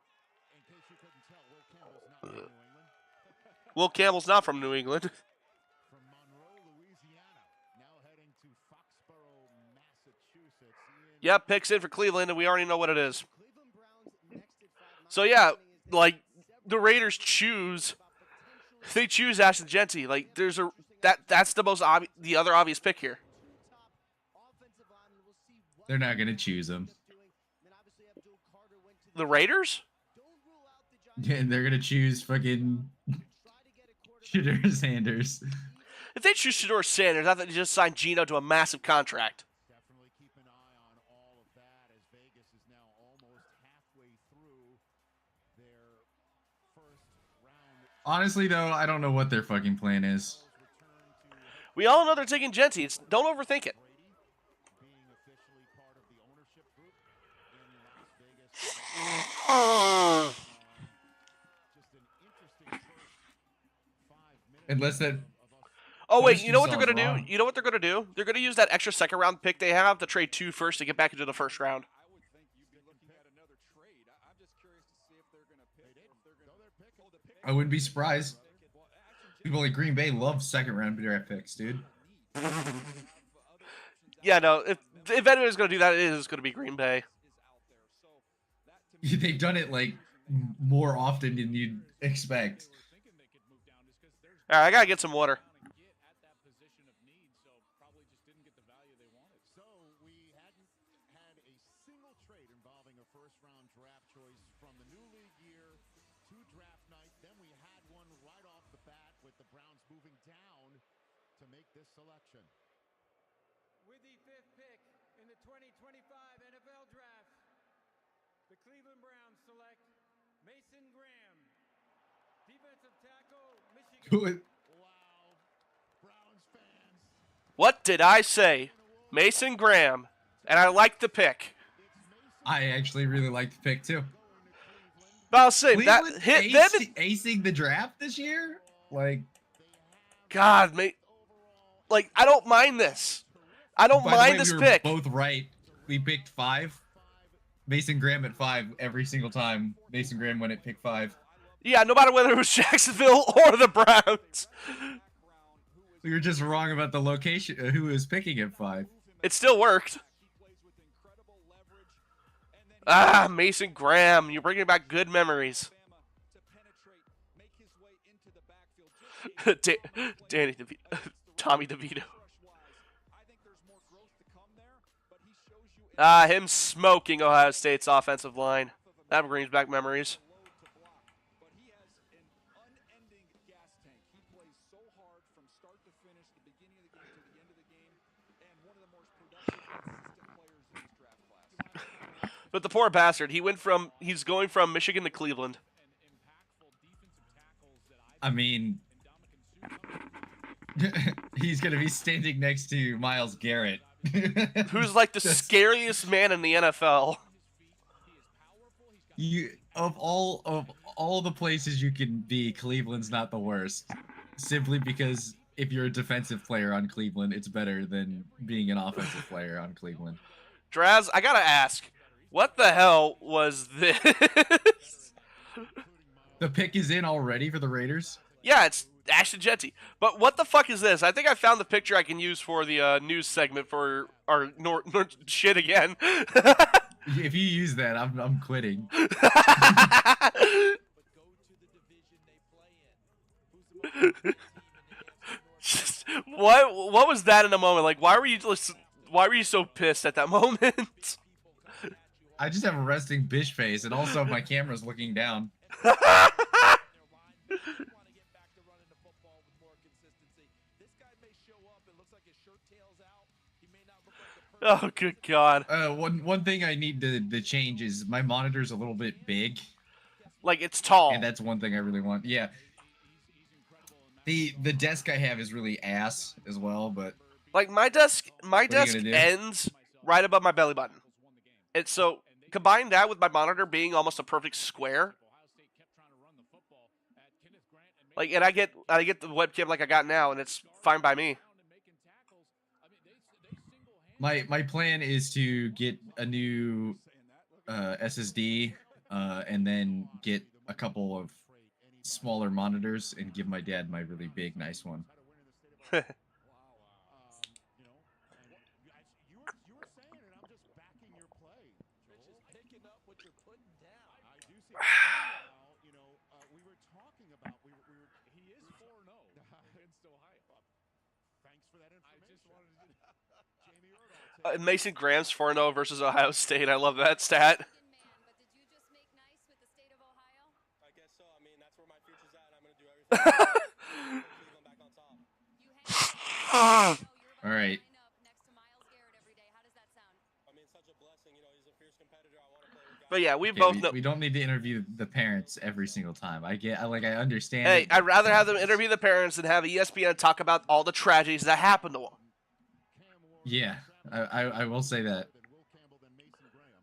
Will Campbell's not from New England. From Monroe, Louisiana, now heading to Foxborough, Massachusetts. Yep, picks in for Cleveland, and we already know what it is. So yeah, like the Raiders choose. They choose Ashton Genty. Like there's a that's the most obvious. The other obvious pick here. They're not gonna choose him. The Raiders? Yeah, they're gonna choose fucking Shedeur Sanders. If they choose Shedeur Sanders, I thought they just signed Geno to a massive contract. Definitely keep an eye on all of that as Vegas is now almost halfway through their first round Honestly, though, I don't know what their fucking plan is. We all know they're taking Genty. Don't overthink it. Unless that. Oh wait, Push you know what they're themselves gonna do? wrong. You know what they're gonna do? They're gonna use that extra second round pick they have to trade 2 first to get back into the first round. I wouldn't be surprised. People like Green Bay love second round draft picks, dude. Yeah, no. If anyone's gonna do that, it is gonna be Green Bay. They've done it like more often than you'd expect. All right, I gotta get some water. So we hadn't had a single trade involving a first-round draft choice from the new league year to draft night. Then we had one right off the bat with the Browns moving down to make this selection. With the 5th pick in the 2025 NFL Draft, the Cleveland Browns select Mason Graham, defensive tackle, Michigan. Wow, Browns fans. What did I say? Mason Graham, and I like the pick. I actually really like the pick too. But I'll say that Cleveland hit then. acing the draft this year. Like, God, mate. Like, I don't mind this. I don't by the way, mind this we were pick. both right. We picked 5. Mason Graham at 5 every single time. Mason Graham went at pick 5. Yeah, no matter whether it was Jacksonville or the Browns. We were just wrong about the location. Who was picking at 5? It still worked. Ah, Mason Graham, you're bringing back good memories. Danny DeVito, Tommy DeVito. Ah, him smoking Ohio State's offensive line. That brings back memories. But the poor bastard, he's going from Michigan to Cleveland. I mean, he's going to be standing next to Myles Garrett. Who's like the scariest man in the NFL. Of all the places you can be, Cleveland's not the worst. Simply because if you're a defensive player on Cleveland, it's better than being an offensive player on Cleveland. Draz, I gotta ask, what the hell was this? The pick is in already for the Raiders? Yeah, it's Ashton Genty. But what the fuck is this? I think I found the picture I can use for the news segment for our shit again. If you use that, I'm quitting. What was that in a moment? Like, why were you so pissed at that moment? I just have a resting bitch face, and also my camera's looking down. Oh, good God. One thing I need to change is my monitor's a little bit big. Like, it's tall. And that's one thing I really want. Yeah. The desk I have is really ass as well, but... Like, my desk ends right above my belly button. And so, combine that with my monitor being almost a perfect square. Like, and I get the webcam like I got now, and it's fine by me. My plan is to get a new SSD and then get a couple of smaller monitors and give my dad my really big, nice one. Mason Graham's 4-0 versus Ohio State. I love that stat. All right. But yeah, we Okay, both know. we don't need to interview the parents every single time. I understand. Hey, it, I'd but- rather have them interview the parents than have ESPN talk about all the tragedies that happened to them. Yeah, I will say that.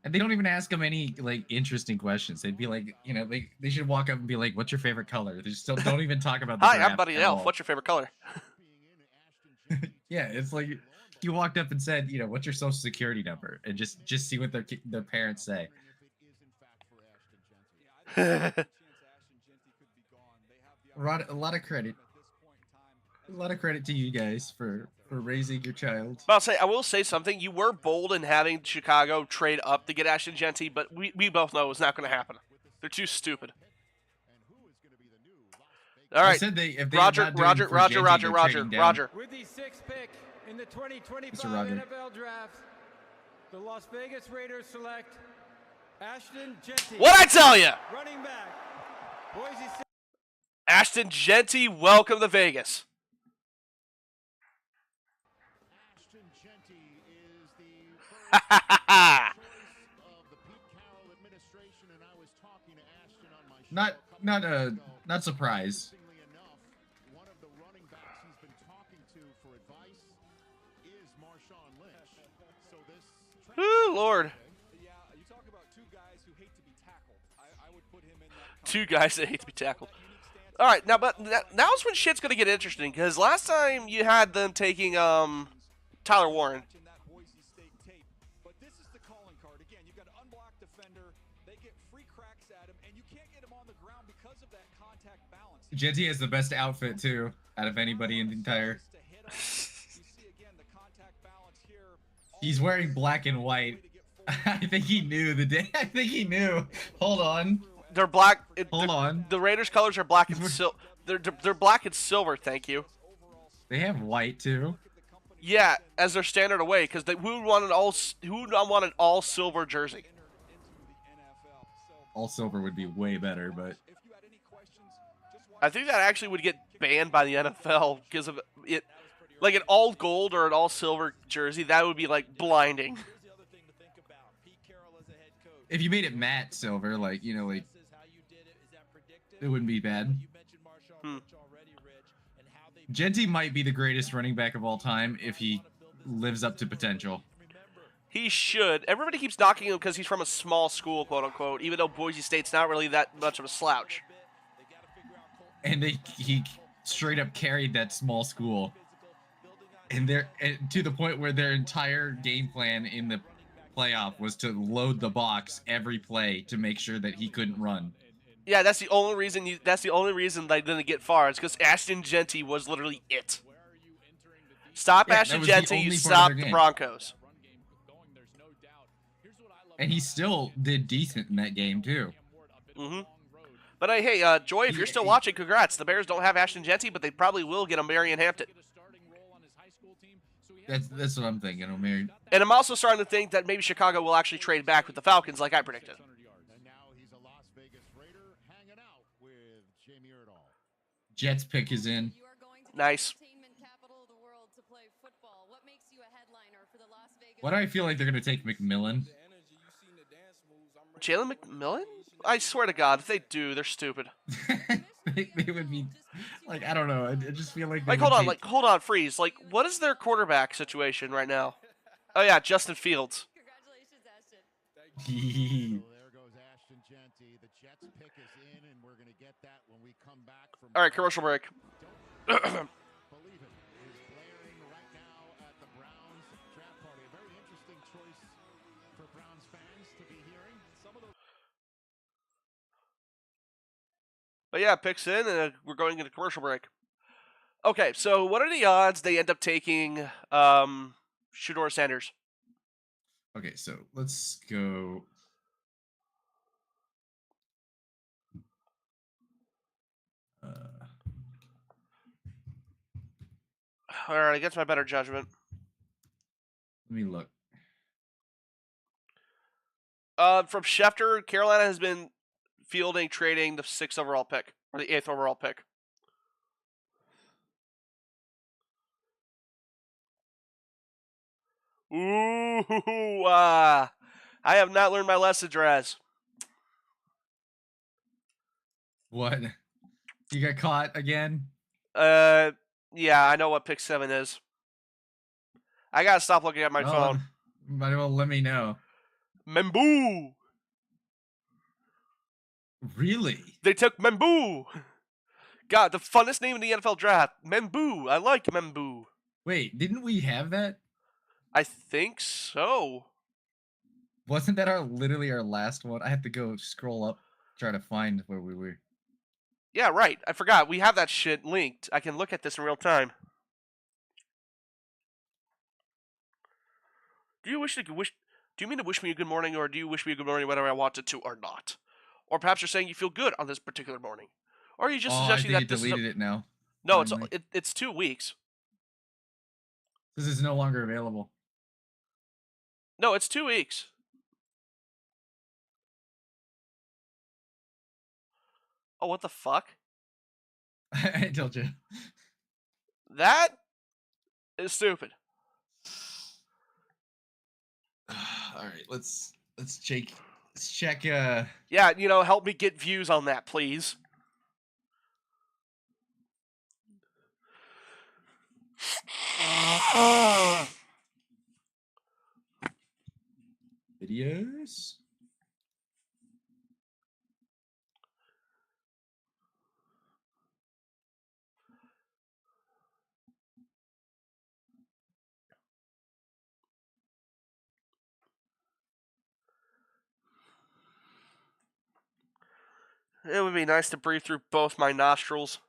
And they don't even ask them any like interesting questions. They'd be like, you know, they should walk up and be like, "What's your favorite color?" They still don't even talk about the Hi, draft I'm Buddy at Elf. all. What's your favorite color? Yeah, it's like you walked up and said, you know, "What's your social security number?" and just see what their parents say. A lot of credit. A lot of credit to you guys for raising your child. But I will say something. You were bold in having Chicago trade up to get Ashton Genty, but we both know it's not going to happen. They're too stupid. All right, I said if they Roger. With the 6th pick in the 2025 Mr. Roger. NFL Draft, the Las Vegas Raiders select Ashton Genty. What'd I tell you? Running back. Boise State. Ashton Genty, welcome to Vegas. Ashton Genty is the first choice of the Pete Carroll administration, and I was talking to Ashton on my show. Not surprise. Interestingly enough, one of the running backs he's been talking to for advice is Marshawn Lynch. So this Ooh, Lord. Yeah, you talk about two guys who hate to be tackled. I would put him in that. Two guys that hate to be tackled. All right, now's when shit's gonna get interesting because last time you had them taking Tyler Warren. That Boise State tape. But this is the calling card. Again, you've got an unblocked defender. They get free cracks at him, and you can't get him on the ground because of that contact balance. Genty has the best outfit too, out of anybody in the entire. He's wearing black and white. I think he knew the day. I think he knew. Hold on. They're black. Hold on. The Raiders' colors are black and silver. They're black and silver. Thank you. They have white too. Yeah, as their standard away, because who would want an all silver jersey? All silver would be way better, but I think that actually would get banned by the NFL because of it. Like an all gold or an all silver jersey, that would be like blinding. if you made it matte silver, like, you know, like, it wouldn't be bad. Genty might be the greatest running back of all time if he lives up to potential. He should. Everybody keeps knocking him because he's from a small school, quote unquote, even though Boise State's not really that much of a slouch. And he straight up carried that small school. And to the point where their entire game plan in the playoff was to load the box every play to make sure that he couldn't run. Yeah, that's the only reason. That's the only reason they didn't get far. It's because Ashton Genty was literally it. Stop Ashton Genty, you stop the Broncos. And he still did decent in that game too. Mm-hmm. But hey, Joy, if you're still watching, congrats. The Bears don't have Ashton Genty, but they probably will get a Marion Hampton. That's what I'm thinking, O'Mary. And I'm also starting to think that maybe Chicago will actually trade back with the Falcons, like I predicted. Jets pick is in. Nice. Why do I feel like they're going to take McMillan? Jalen McMillan? I swear to God, if they do, they're stupid. they would be, like, I don't know. I just feel like. Hold on, freeze. Like, what is their quarterback situation right now? Oh yeah, Justin Fields. So there goes Ashton Genty. The Jets pick is in, and we're going to get that when we come back from. All right, commercial break. Believe it is blaring right now at the Browns draft party. A very interesting choice for Browns fans to be hearing. But yeah, picks in, and we're going into commercial break. Okay, so what are the odds they end up taking Shedeur Sanders? Okay, so let's go. All right, against my better judgment. Let me look. From Schefter, Carolina has been fielding, trading the 6th overall pick, or the 8th overall pick. Ooh, I have not learned my lesson, Draz. What? You got caught again? Yeah, I know what pick 7 is. I gotta stop looking at my phone. Might as well let me know. Membu! Really? They took Membu! God, the funnest name in the NFL draft. Membu. I like Membu. Wait, didn't we have that? I think so. Wasn't that literally our last one? I have to go scroll up, try to find where we were. Yeah, right. I forgot. We have that shit linked. I can look at this in real time. Do you mean to wish me a good morning, or do you wish me a good morning whether I wanted to or not? Or perhaps you're saying you feel good on this particular morning. Or are you just suggesting I that think this deleted it now. No, finally. it's 2 weeks. This is no longer available. No, it's 2 weeks. Oh, what the fuck? I told you. That is stupid. All right, let's check. Yeah, help me get views on that, please. Videos. It would be nice to breathe through both my nostrils.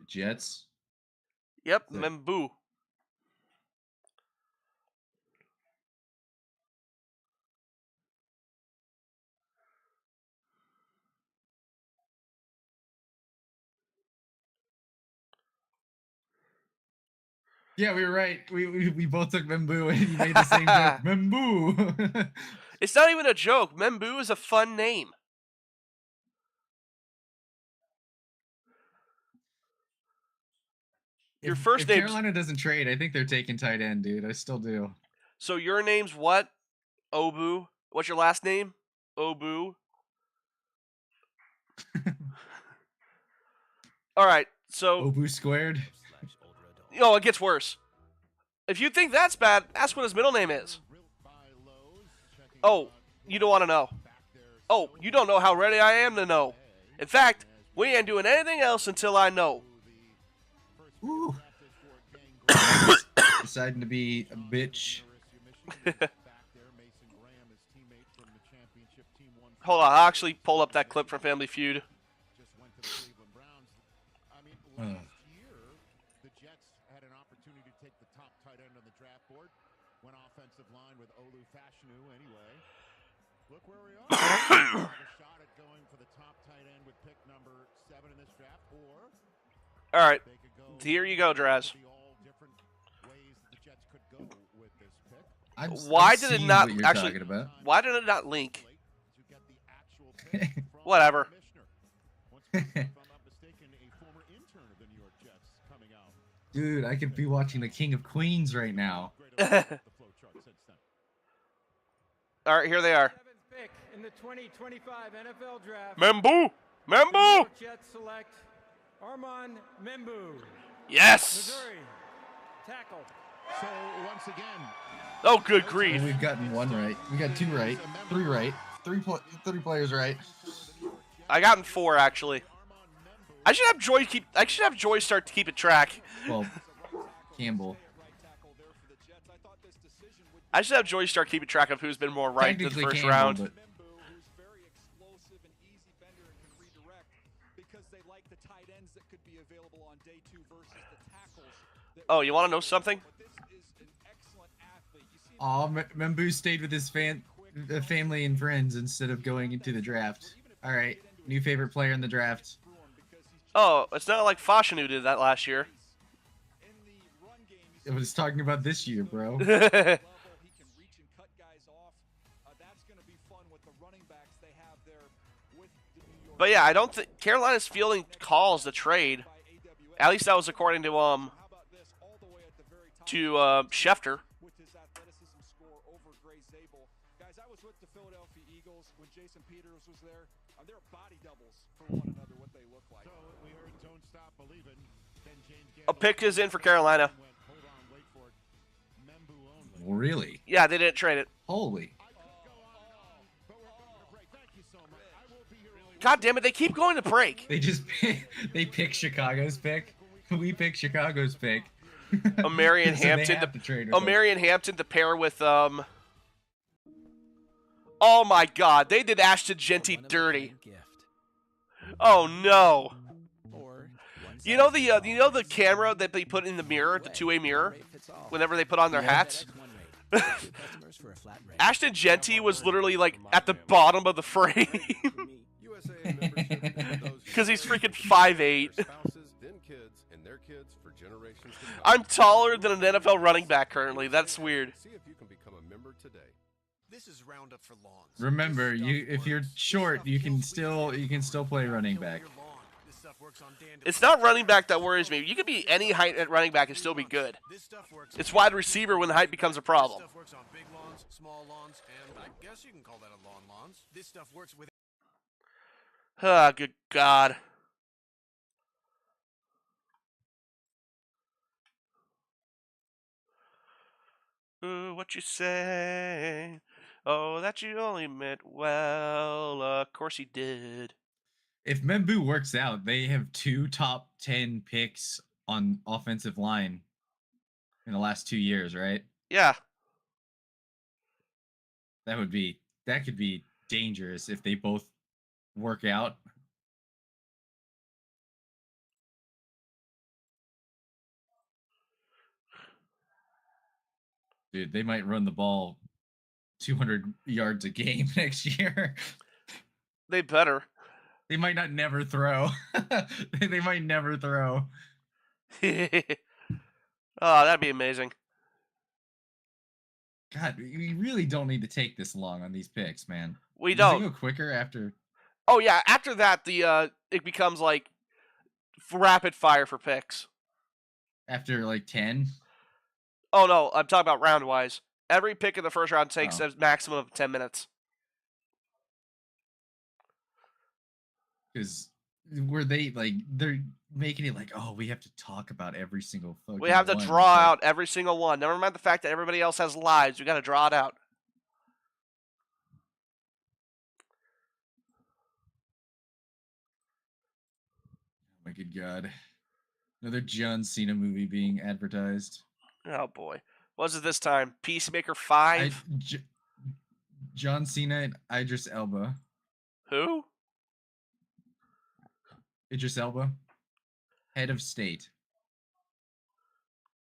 Jets. Yep, Membu. Yeah, we were right. We both took Membu and he made the same joke. Membu. It's not even a joke. Membu is a fun name. Your first name. Carolina doesn't trade, I think they're taking tight end, dude. I still do. So your name's what? Obu. What's your last name? Obu. All right. So Obu squared. It gets worse. If you think that's bad, ask what his middle name is. Oh, you don't want to know. Oh, you don't know how ready I am to know. In fact, we ain't doing anything else until I know. Ooh. Deciding to be a bitch. Hold on, I'll actually pull up that clip from Family Feud. The Jets had an opportunity to take the top tight end on the draft board. Went offensive line with Olu Fashanu anyway. Look where we are. A shot at going for the top tight end with pick number 7 in this draft. Or all right, here you go, Draz. Why did it not actually? Why did it not link? Whatever. Dude, I could be watching the King of Queens right now. All right, here they are. Pick in the 2025 NFL Draft. Membu! Membu! Jets select Armand Membu. Yes! Missouri. Tackle. So once again. Oh, good grief. We've gotten 1 right. We got 2 right. 3 right. 3 players right. I gotten 4 actually. I should have Joy start to keep a track. Well, Campbell. I should have Joy start keeping track of who's been more right in the first round. Membu is very explosive and easy bender and can redirect because they like the tight ends that could be available on day 2 versus the tackles. Oh, you want to know something? Oh, Membu stayed with his family and friends instead of going into the draft. All right, new favorite player in the draft. Oh, it's not like Fashanu did that last year. I was talking about this year, bro. But yeah, I don't think Carolina's fielding calls to trade. At least that was according to Schefter. With his athleticism score over Gray Zabel. Guys, I was with the Philadelphia Eagles when Jason Peters was there. They're body doubles for one another, what they look like. So we heard Don't Stop Believin'. Then James A pick is in for Carolina. Hold on, wait for it. Membu only. Really? Yeah, they didn't trade it. Holy. God damn it, they keep going to break. They just they pick Chicago's pick. We pick Chicago's pick. O'Marion So they Hampton, have to trade with O'Marion Hampton to pair with Oh my God, they did Ashton Genty dirty. Oh no. You know the camera that they put in the mirror, the two-way mirror, whenever they put on their hats. Ashton Genty was literally like at the bottom of the frame because he's freaking 5'8". I'm taller than an NFL running back currently. That's weird. See if you can become a member today. This is Roundup for Lawns. Remember, if you're short, you can still play running back. It's not running back that worries me. You could be any height at running back and still be good. It's wide receiver when the height becomes a problem. This stuff works on big lawns, small lawns, and I guess you can call that a lawn lawns. This stuff works with. Ah, good God. Ooh, what you say? Oh, that you only meant well. Of course he did. If Membu works out, they have 2 top 10 picks on offensive line in the last 2 years, right? Yeah. That could be dangerous if they both work out. Dude, they might run the ball 200 yards a game next year. They better. They might not never throw. They might never throw. Oh, that'd be amazing. God, we really don't need to take this long on these picks, man. We Does don't. it go quicker after? Oh yeah, after that it becomes like rapid fire for picks. After like 10? Oh no, I'm talking about round wise. Every pick in the first round takes a maximum of 10 minutes. Because were they like they're making it like, oh, we have to talk about every single fucking We have to one. draw out every single one. Never mind the fact that everybody else has lives. We got to draw it out. Oh my good God. Another John Cena movie being advertised. Oh boy. What was it this time? Peacemaker 5? John Cena and Idris Elba. Who? Idris Elba. Head of State.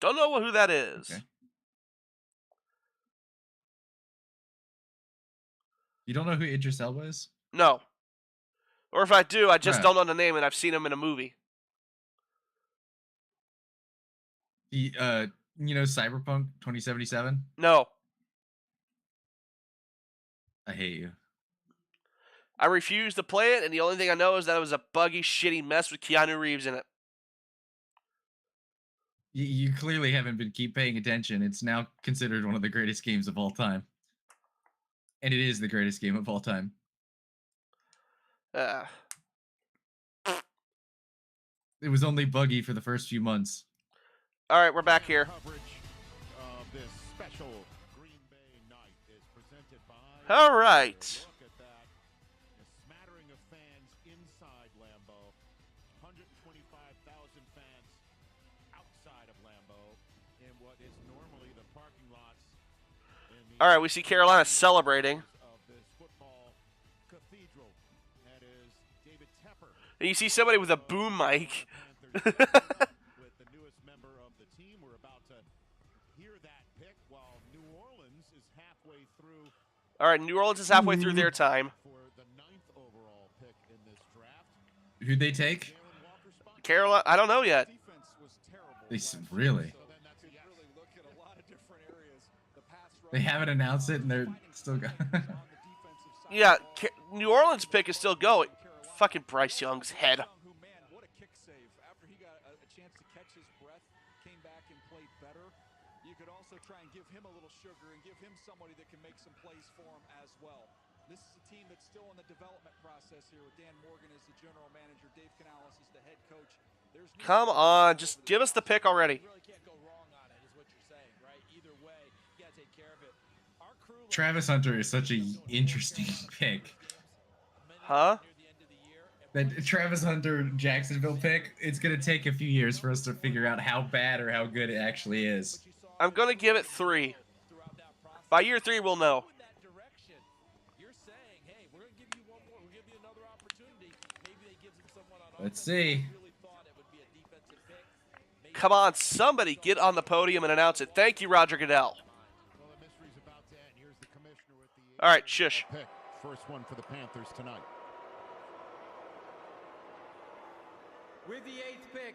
Don't know who that is. Okay. You don't know who Idris Elba is? No. Or if I do, I just Right. don't know the name and I've seen him in a movie. He, you know, Cyberpunk 2077? No. I hate you. I refuse to play it, and the only thing I know is that it was a buggy, shitty mess with Keanu Reeves in it. You clearly haven't been paying attention. It's now considered one of the greatest games of all time. And it is the greatest game of all time. It was only buggy for the first few months. All right, we're back here. This special Green Bay night is presented by. All right. Look at that. A smattering of fans inside Lambeau. 125,000 fans outside of Lambeau in what is normally the parking lots. All right, we see Carolina celebrating. Of this football cathedral. That is David Tepper. And you see somebody with a boom mic. With the newest member of the team, we're about to hear that pick while New Orleans is halfway through. All right, New Orleans is halfway through their time. For the 9th overall pick in this draft. Who'd they take? Carolina, I don't know yet. Really? They haven't announced it, and they're still going. Yeah, New Orleans pick is still going. Fucking Bryce Young's head. Who, man, what a kick save. After he got a chance to catch his breath, came back and played better. You could also try and give him a little sugar and give him somebody that can make some plays for him as well. This is a team that's still in the development process here with Dan Morgan as the general manager, Dave Canales as the head coach. Come on, just give us the pick already. You really can't go wrong on it, is what you're saying, right? Either way, you got to take care of it. Our crew Travis Hunter is such an interesting pick. Huh? That Travis Hunter Jacksonville pick, it's going to take a few years for us to figure out how bad or how good it actually is. I'm going to give it 3. By year 3, we'll know. Let's see. Come on, somebody get on the podium and announce it. Thank you, Roger Goodell. All right, shush. First one for the Panthers tonight. With the 8th pick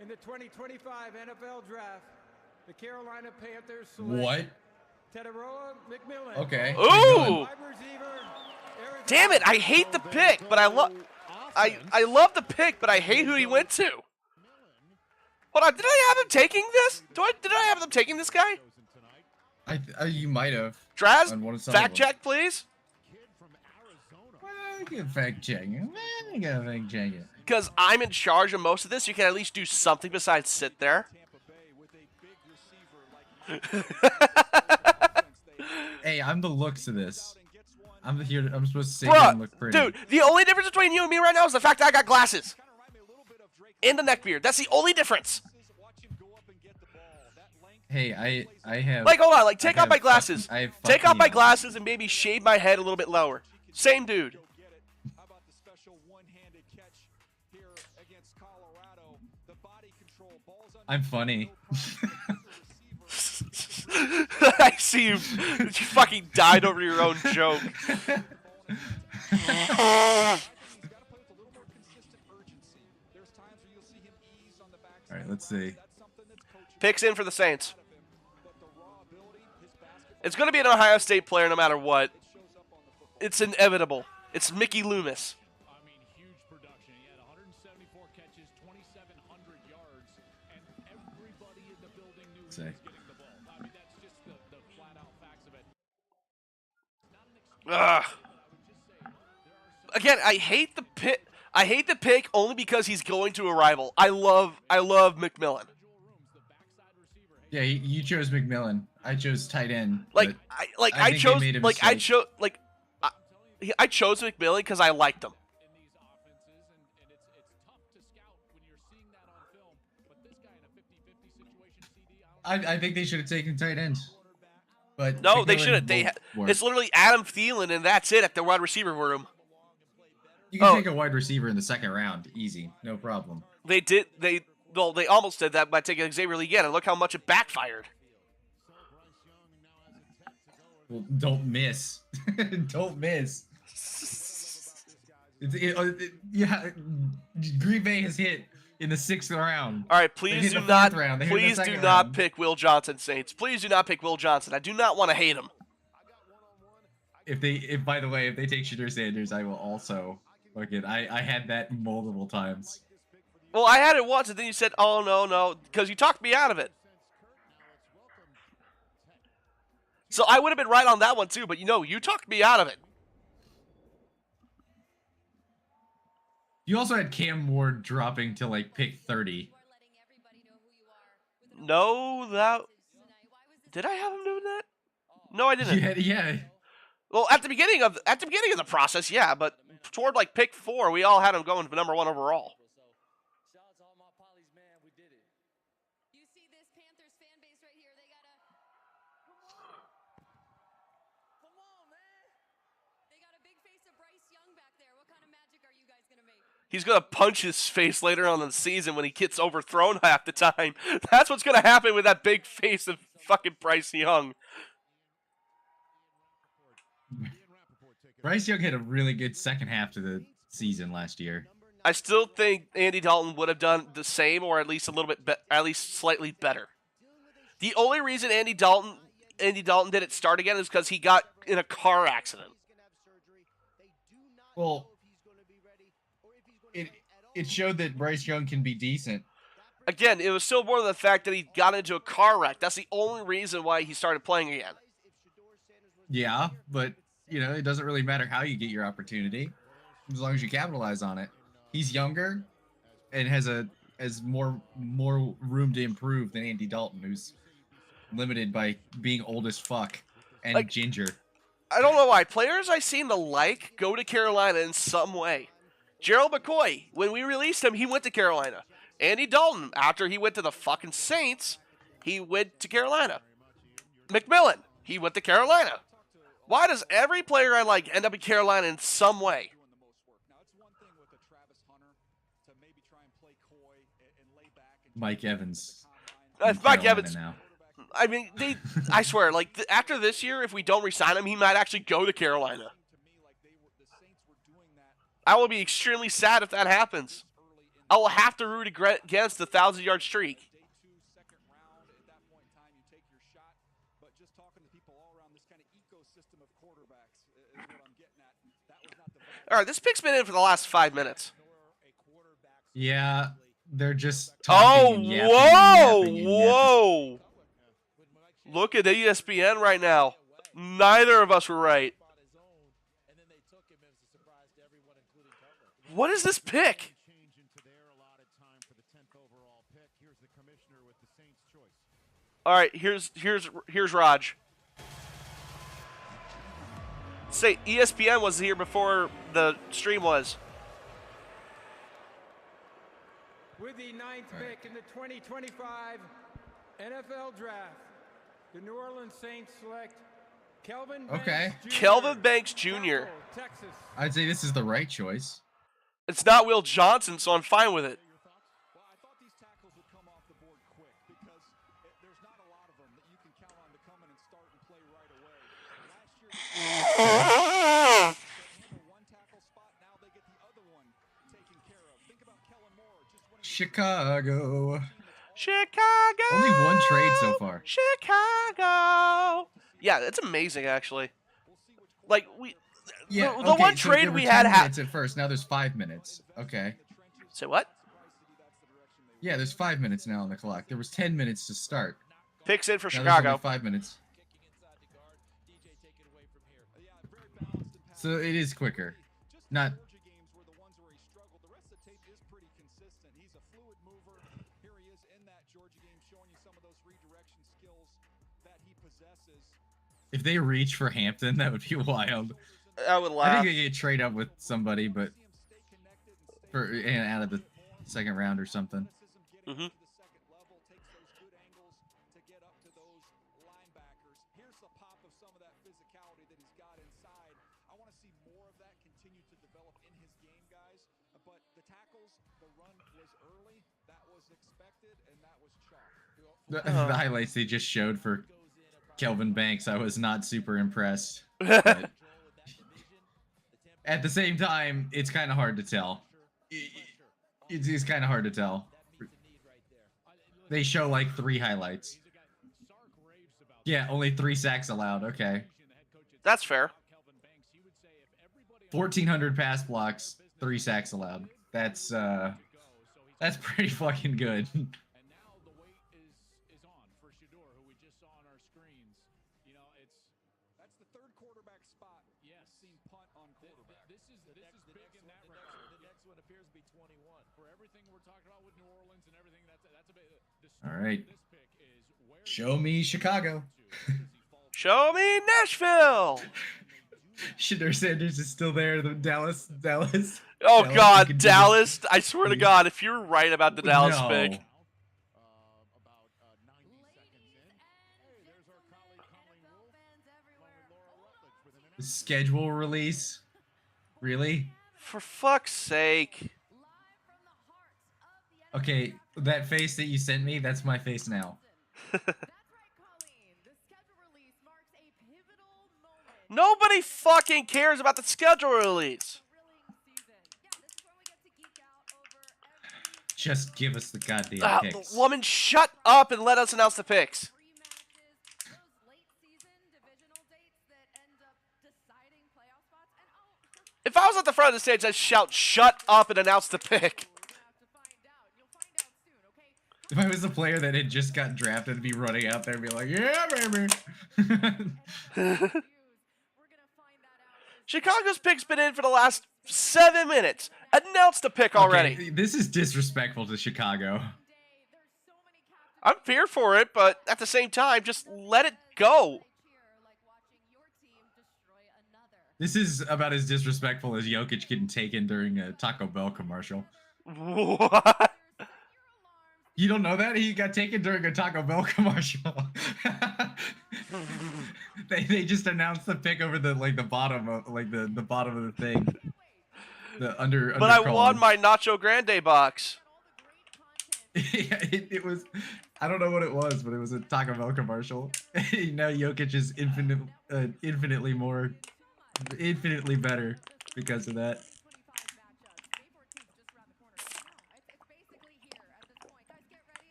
in the 2025 NFL Draft, the Carolina Panthers select What? Teteroa McMillan. Okay. Ooh! Damn it! I hate the pick, but I love the pick, but I hate who he went to. Hold on, did I have him taking this? Did I have them taking this guy? You might have. Draz, On some fact of them. check, please. I can fact check it. I gotta fact check it. Because I'm in charge of most of this, you can at least do something besides sit there. Hey, I'm the looks of this. I'm here. I'm supposed to say Bruh, and look pretty. dude, the only difference between you and me right now is the fact that I got glasses. And the neck beard. That's the only difference. Hey, I have. Like, hold on, like, take I off my have glasses. fucking- I have Take off fucking my eyes. glasses and maybe shave my head a little bit lower. Same dude. I'm funny. I see you. You fucking died over your own joke. All right, let's see. Picks in for the Saints. It's going to be an Ohio State player no matter what. It's inevitable. It's Mickey Loomis. I mean, huge production. He had 174 catches, 2,700 yards, and everybody in the building knew he was getting the ball. I mean, that's just the flat-out facts of it. Ugh. Again, I hate the pick. I hate the pick only because he's going to a rival. I love McMillan. Yeah, you chose McMillan. I chose tight end. Like but I think they chose made a like mistake. I chose McMillan because I liked him. I think they should have taken tight end. But No, they McMillan shouldn't. won't work. It's literally Adam Thielen and that's it at the wide receiver room. You can take a wide receiver in the second round, easy, no problem. They almost did that by taking Xavier Lee again, and look how much it backfired. Well, don't miss. Don't miss. Yeah, Green Bay has hit in the 6th round. All right, They please hit do the not, 4th round. They hit the please do second not round. pick Will Johnson, Saints. Please do not pick Will Johnson. I do not want to hate him. If by the way, if they take Shadur Sanders, I will also look at. I had that multiple times. Well, I had it once, and then you said, "Oh no," because you talked me out of it. So I would have been right on that one too, but you talked me out of it. You also had Cam Ward dropping to like pick 30. No, did I have him doing that? No, I didn't. Yeah. Well, at the beginning of the process, yeah, but toward like pick 4, we all had him going for number 1 overall. He's going to punch his face later on in the season when he gets overthrown half the time. That's what's going to happen with that big face of fucking Bryce Young. Bryce Young had a really good second half to the season last year. I still think Andy Dalton would have done the same, or at least a little bit, at least slightly better. The only reason Andy Dalton didn't start again is because he got in a car accident. Well, it showed that Bryce Young can be decent. Again, it was still more than the fact that he got into a car wreck. That's the only reason why he started playing again. Yeah, but it doesn't really matter how you get your opportunity, as long as you capitalize on it. He's younger and has more room to improve than Andy Dalton, who's limited by being old as fuck and ginger. I don't know why. Players I seem to like go to Carolina in some way. Gerald McCoy, when we released him, he went to Carolina. Andy Dalton, after he went to the fucking Saints, he went to Carolina. McMillan, he went to Carolina. Why does every player I like end up in Carolina in some way? Mike Evans. Mike Evans. Now. I mean, I swear, after this year, if we don't resign him, he might actually go to Carolina. I will be extremely sad if that happens. I will have to root against the 1,000-yard streak. All right, this pick's been in for the last 5 minutes. Yeah, they're just talking. Whoa! Look at ESPN right now. Neither of us were right. What is this pick? All right, here's Raj. Say ESPN was here before the stream was. With the 9th pick in the 2025 NFL Draft, the New Orleans Saints select Kelvin Banks Jr. Kelvin Banks Jr. Texas. I'd say this is the right choice. It's not Will Johnson, so I'm fine with it. Well, I thought these tackles would come off the board quick because there's not a lot of them that you can count on to come in and start and play right away. Last year, one tackle spot, now they get the other one taken care of. Think about Kellen Moore just winning Chicago. Only one trade so far. Chicago. Yeah, it's amazing actually. Like the one so trade there were we 10 had minutes at first. Now there's 5 minutes. Okay. Say what? Yeah, there's 5 minutes now on the clock. There was 10 minutes to start. Picks in for now Chicago. There's only 5 minutes. So it is quicker. Not. If they reach for Hampton, that would be wild. I would laugh. I think they could trade up with somebody, but out of the second round or something. Mm-hmm. The highlights they just showed for Kelvin Banks, I was not super impressed. But at the same time, it's kind of hard to tell. It's kind of hard to tell. They show like 3 highlights. Yeah, only 3 sacks allowed. Okay. That's fair. 1,400 pass blocks, 3 sacks allowed. That's pretty fucking good. All right. Show me Chicago. Show me Nashville. Shedeur Sanders is still there. The Dallas. Oh God, Dallas! I swear to God, if you're right about the Dallas pick. Schedule release? Really? For fuck's sake. Okay, that face that you sent me, that's my face now. Nobody fucking cares about the schedule release. Just give us the goddamn picks. Woman, shut up and let us announce the picks. If I was at the front of the stage, I'd shout, "Shut up" and announce the pick. If I was a player that had just got drafted, I'd be running out there and be like, yeah, baby. Chicago's pick's been in for the last 7 minutes. Announce the pick already. Okay, this is disrespectful to Chicago. I'm here for it, but at the same time, just let it go. This is about as disrespectful as Jokic getting taken during a Taco Bell commercial. What? You don't know that? He got taken during a Taco Bell commercial. they just announced the pick over the bottom of the bottom of the thing. The under. But I won my Nacho Grande box. Yeah, it was. I don't know what it was, but it was a Taco Bell commercial. Now Jokic is infinitely better because of that.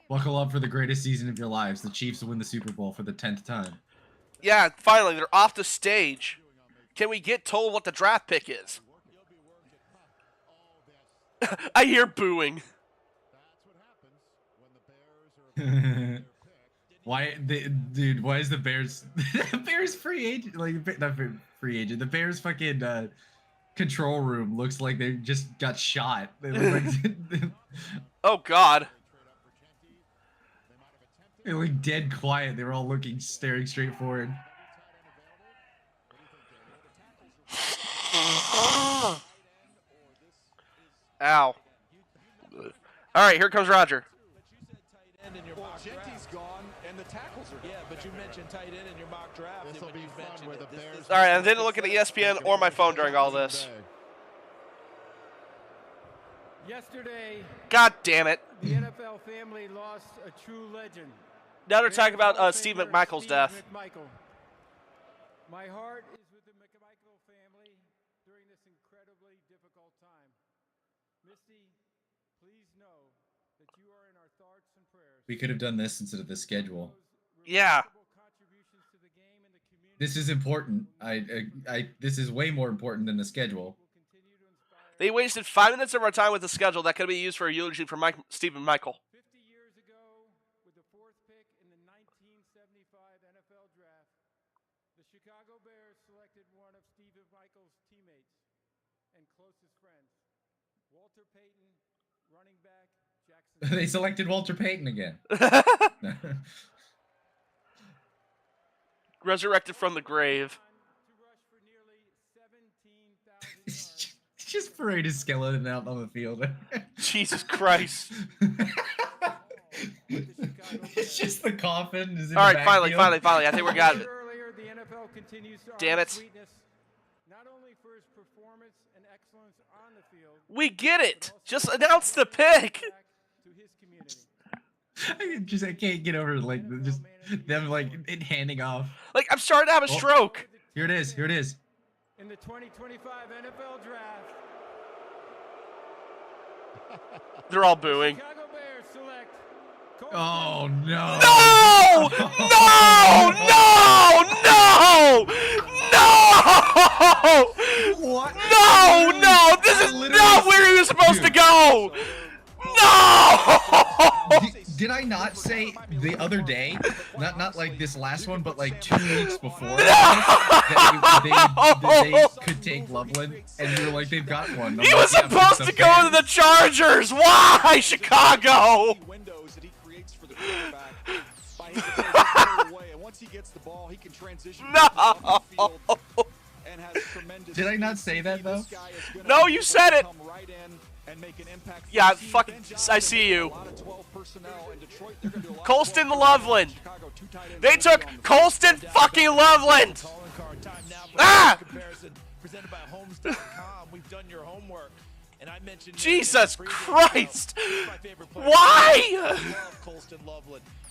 Buckle up for the greatest season of your lives. The Chiefs win the Super Bowl for the 10th time. Yeah, finally, they're off the stage. Can we get told what the draft pick is? I hear booing. Dude, why is the Bears Bears free agent, like, not free agent, the Bears fucking control room looks like they just got shot. They look like oh god. They were dead quiet. They were all staring straight forward. Ow. Alright, here comes Roger. Well, Genty's gone, and the tackles are. Yeah, but you mentioned tight end in your mock draft. This will be fun where the Bears. All right, I didn't look at the ESPN or my phone during all this. Yesterday, God damn it. the NFL family lost a true legend. Now they're talking about Steve McMichael's death. McMichael. My heart is with the McMichael family during this incredibly difficult time. Misty, please know that you are in our thoughts and prayers. We could have done this instead of the schedule. Yeah. This is important. This is way more important than the schedule. They wasted 5 minutes of our time with the schedule that could be used for a eulogy for Steve McMichael. 50 years ago, with the 4th pick in the 1975 NFL Draft, the Chicago Bears selected one of Steve McMichael's teammates and closest friends, Walter Payton, running back, Jackson. They selected Walter Payton again. Resurrected from the grave. Just parade his skeleton out on the field. Jesus Christ. It's just the coffin. All right, finally. I think we got it. Damn it. We get it. Just announce the pick. I can't get over like just them like it handing off. Like I'm starting to have a stroke. Here it is. In the 2025 NFL Draft. They're all booing. Chicago Bears select. Oh no! No! What? No! This is not where he was supposed to go. No! Did I not say the other day, not like this last one, but like 2 weeks before, that they could take Loveland, and we were like, they've got one. He was supposed to go to the Chargers. Why, Chicago? Windows that he creates for the quarterback by him to take away, and once he gets the ball, he can transition. No. And has tremendous. Did I not say that though? No, you said it. Yeah, fuck. I see you. Colston Loveland. They took Colston fucking Loveland. Ah! Jesus Christ! Why?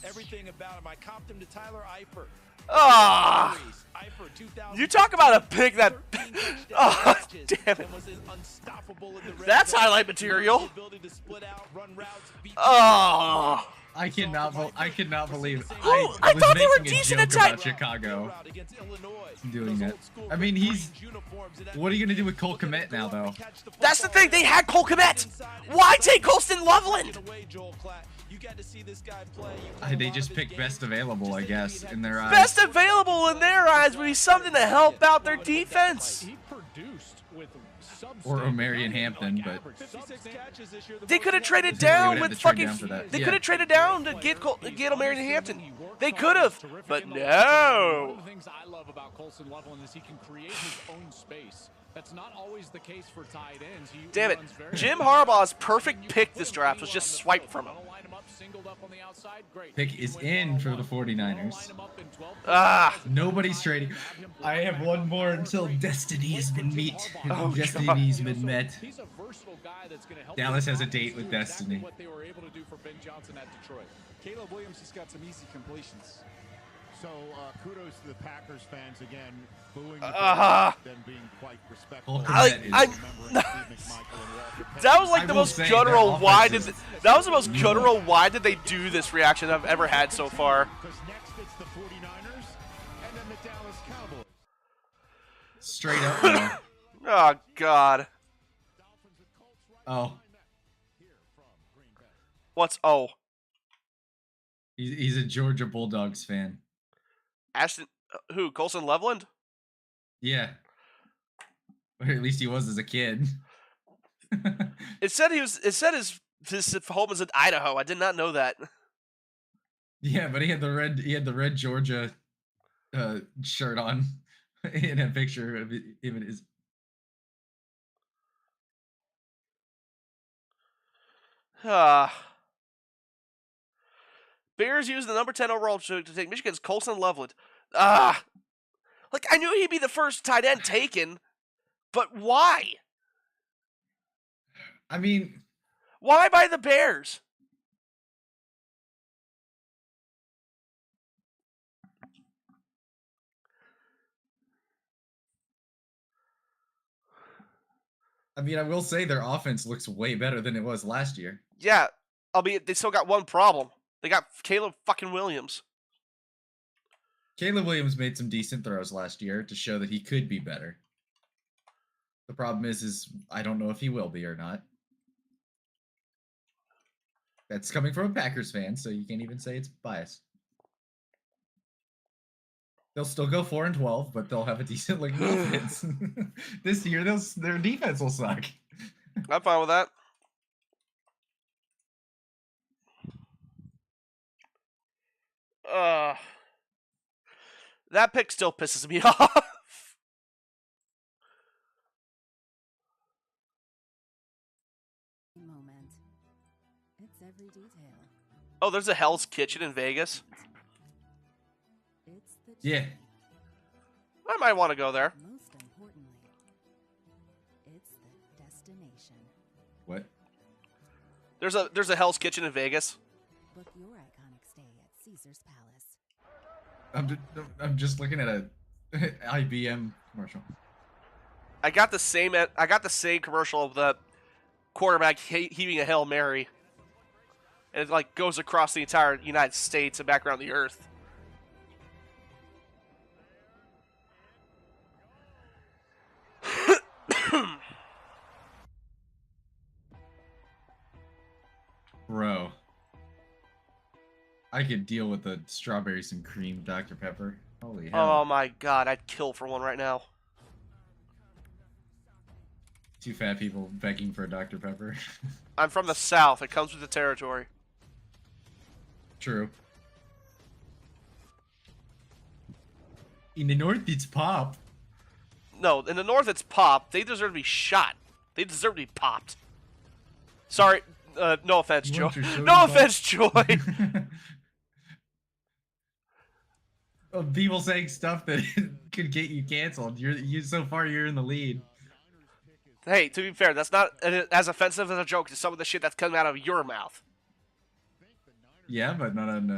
Everything about him. I comped him to Tyler Eifert. Ah! You talk about a pick that. Oh, damn it. That's highlight material. Oh. I cannot believe. I thought they were decent at tight. Chicago doing that. I mean, what are you gonna do with Cole Kmet now, though? That's the thing. They had Cole Kmet. Why take Colston Loveland? got to see this guy play. You play a They lot just of his picked games. best available, I guess, in their eyes. Best available in their eyes would be something to help out their defense. He produced with Or Omarion Hampton, but 56 catches this year. They could have traded They would down have with to trade fucking. down for that. They Yeah. could have traded down to get Omarion Hampton. They could have, but One no. of the things I love about Colson Loveland is he can create his own space. That's not always the case for tight ends. Damn it. Jim Harbaugh's perfect pick this draft was just swiped from him. Pick is in for the 49ers. Ah. Nobody's trading. I have one more until destiny has been met. Oh, Destiny's been met. He's a versatile guy that's going to help Dallas has a them date with do exactly destiny. what they were able to do for Ben Johnson at Detroit. Caleb Williams has got some easy completions. So kudos to the Packers fans again, booing the then being quite respectful. That was like the most guttural. Why did that was the most guttural? Why did they do this reaction I've ever had so far? Because next it's the 49ers and then the Dallas Cowboys. Straight up. No. Oh God. Oh. What's oh? He's a Georgia Bulldogs fan. Ashton, who? Colson Loveland? Yeah. Or at least he was as a kid. It said he was. It said his home is in Idaho. I did not know that. Yeah, but he had the red Georgia shirt on in a picture of him and his. Bears used the number 10 overall to take Michigan's Colson Loveland. Like I knew he'd be the first tight end taken, but why? I mean, why by the Bears? I mean, I will say their offense looks way better than it was last year. Yeah, albeit they still got one problem. They got Caleb fucking Williams. Caleb Williams made some decent throws last year to show that he could be better. The problem is I don't know if he will be or not. That's coming from a Packers fan, so you can't even say it's biased. They'll still go 4-12, but they'll have a decent looking offense. This year, their defense will suck. I'm fine with that. That pick still pisses me off. Moment. It's every detail. Oh, there's a Hell's Kitchen in Vegas. It's the Yeah. I might want to go there. Most importantly, it's the destination. What? There's a Hell's Kitchen in Vegas. Book your iconic stay at Caesar's Palace. I'm just looking at a IBM commercial. I got the same commercial of the quarterback heaving a Hail Mary. And it like goes across the entire United States and back around the earth. Bro. I could deal with the strawberries and cream Dr. Pepper. Holy hell. Oh my god, I'd kill for one right now. Two fat people begging for a Dr. Pepper. I'm from the South. It comes with the territory. True. In the North, it's pop. No, in the North, it's pop. They deserve to be shot. They deserve to be popped. Sorry, no offense, You Joy. want your soda No pop? offense, Joy. People saying stuff that could get you canceled. So far you're in the lead. Hey, to be fair, that's not as offensive as a joke to some of the shit that's coming out of your mouth. Yeah, but not on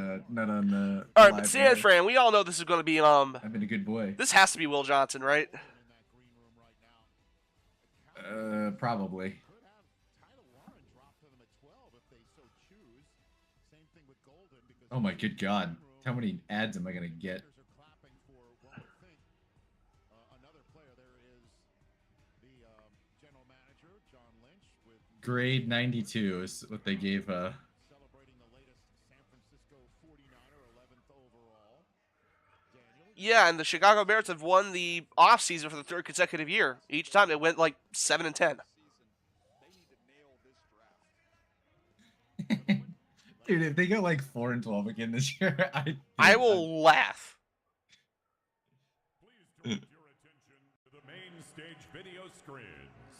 All right, live but San live. Fran, we all know this is going to be I've been a good boy. This has to be Will Johnson, right? Probably. Oh my good god. How many ads am I gonna get? Grade 92 is what they gave Yeah, and the Chicago Bears have won the offseason for the third consecutive year. Each time they went like 7-10. Dude, if they go like 4-12 again this year, I will laugh.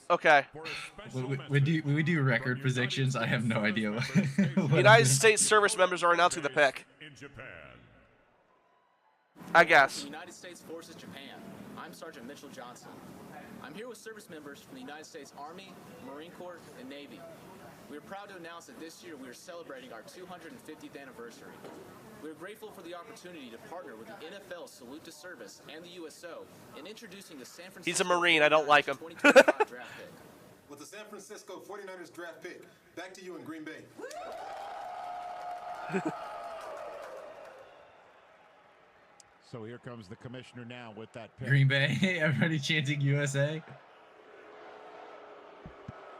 Okay. We do record predictions. I have no idea what. United States service members are announcing the pick. I guess. United States Forces Japan. I'm Sergeant Mitchell Johnson. I'm here with service members from the United States Army, Marine Corps, and Navy. We are proud to announce that this year we are celebrating our 250th anniversary. We are grateful for the opportunity to partner with the NFL Salute to Service and the USO in introducing the San Francisco. He's a Marine. I don't like him. 2025 draft pick. With the San Francisco 49ers draft pick, back to you in Green Bay. So here comes the commissioner now with that pick. Green Bay, everybody chanting USA.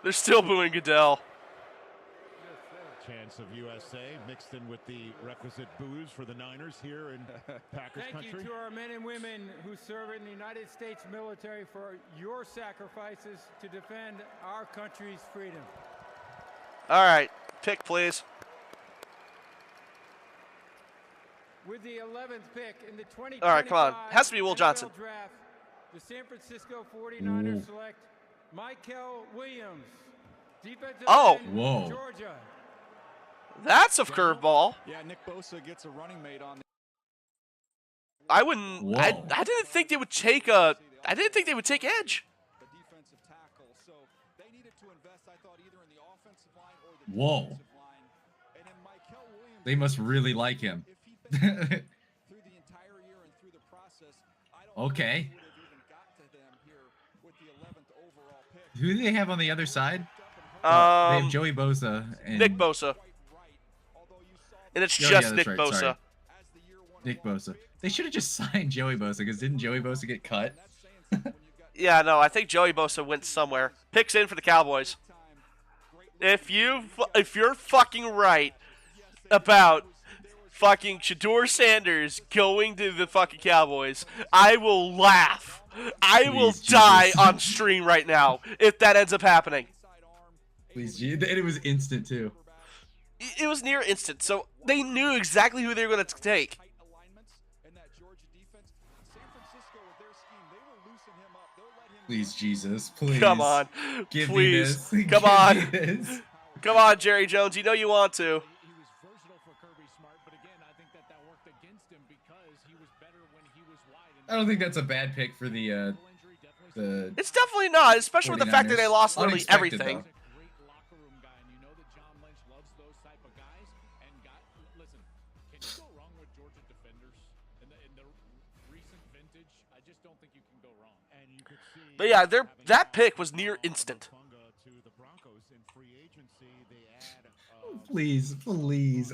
They're still booing Goodell. Chance of USA mixed in with the requisite boos for the Niners here in Packers country. Thank you to our men and women who serve in the United States military for your sacrifices to defend our country's freedom. All right, pick please. With the 11th pick in the 2025 All right, come on. Has to be Will Johnson. Draft, the San Francisco 49ers select Michael Williams, defensive end, Georgia. That's a curveball. Yeah, Nick Bosa gets a running mate on. I wouldn't. I didn't think they would take a. I didn't think they would take edge. The defensive tackle, so they needed to invest. I thought either in the offensive line or the defensive line. And then Michael Williams. They must really like him. Through the entire year and through the process, I don't okay. know if he would have even got to them here with the 11th overall pick. Who do they have on the other side? They have Joey Bosa and Nick Bosa. And it's just Nick right, Bosa. Sorry. Nick Bosa. They should have just signed Joey Bosa because didn't Joey Bosa get cut? Yeah, no, I think Joey Bosa went somewhere. Picks in for the Cowboys. If you're fucking right about fucking Shedeur Sanders going to the fucking Cowboys, I will laugh. I will die on stream right now if that ends up happening. Please, and it was instant too. It was near instant, so they knew exactly who they were going to take. Please, Jesus, please. Come on, give please. Me this. Come give on, me this. Come on, Jerry Jones. You know you want to. I don't think that's a bad pick for the. It's definitely not, especially with the fact that they lost literally everything. Though. But yeah, that pick was near instant. Please,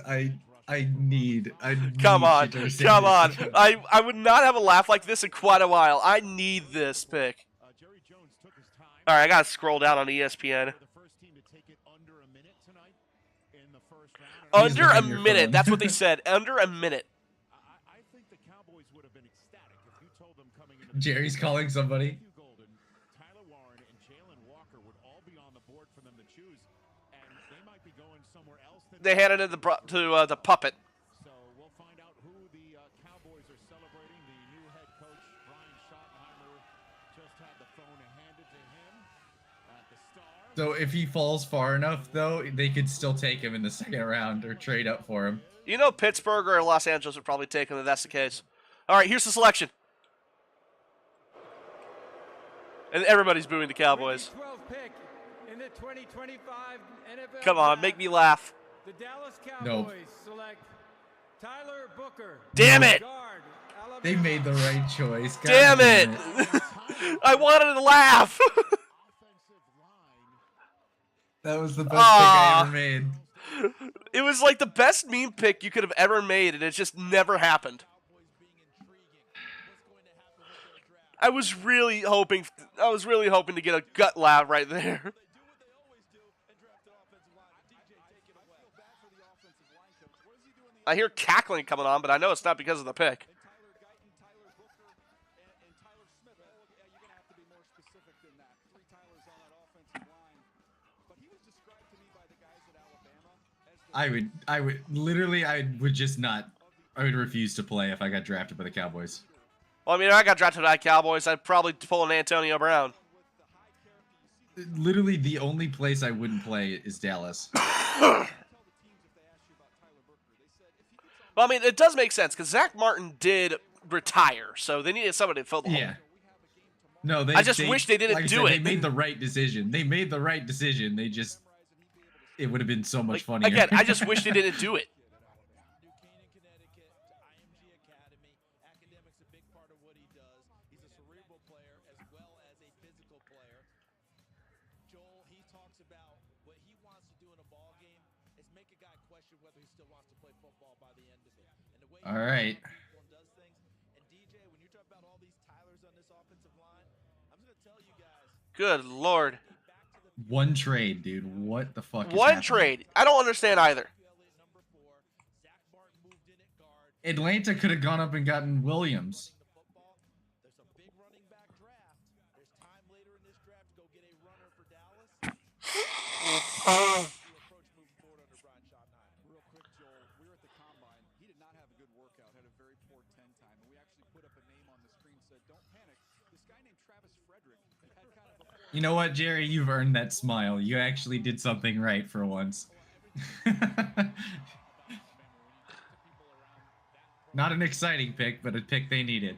I need. Come on. I would not have a laugh like this in quite a while. I need this pick. All right, I gotta scroll down on ESPN. Under a minute. That's what they said. Under a minute. Jerry's calling somebody. They handed it to the puppet. So we'll find out who the Cowboys are celebrating. The new head coach, Brian Schottenheimer, just had the phone handed to him at the start. So if he falls far enough, though, they could still take him in the second round or trade up for him. You know Pittsburgh or Los Angeles would probably take him if that's the case. All right, here's the selection. And everybody's booing the Cowboys. Pick in the 2025 NFL Come on, make me laugh. The Dallas Cowboys select Tyler Booker. Damn it! Guard, they made the right choice. God damn it! I wanted to laugh. That was the best pick I ever made. It was like the best meme pick you could have ever made, and it just never happened. I was really hoping to get a gut laugh right there. I hear cackling coming on, but I know it's not because of the pick. I would literally, I would just not. I would refuse to play if I got drafted by the Cowboys. Well, I mean, if I got drafted by the Cowboys, I'd probably pull an Antonio Brown. Literally, the only place I wouldn't play is Dallas. Well, I mean, it does make sense because Zach Martin did retire, so they needed somebody to fill the hole. Yeah. No, I just wish they didn't do it. They made the right decision. They made the right decision. They just, it would have been so much funnier. Again, I just wish they didn't do it. All right. Good Lord. One trade, dude. What the fuck is One happening? trade. I don't understand either. Atlanta could have gone up and gotten Williams. You know what, Jerry? You've earned that smile. You actually did something right for once. Not an exciting pick, but a pick they needed.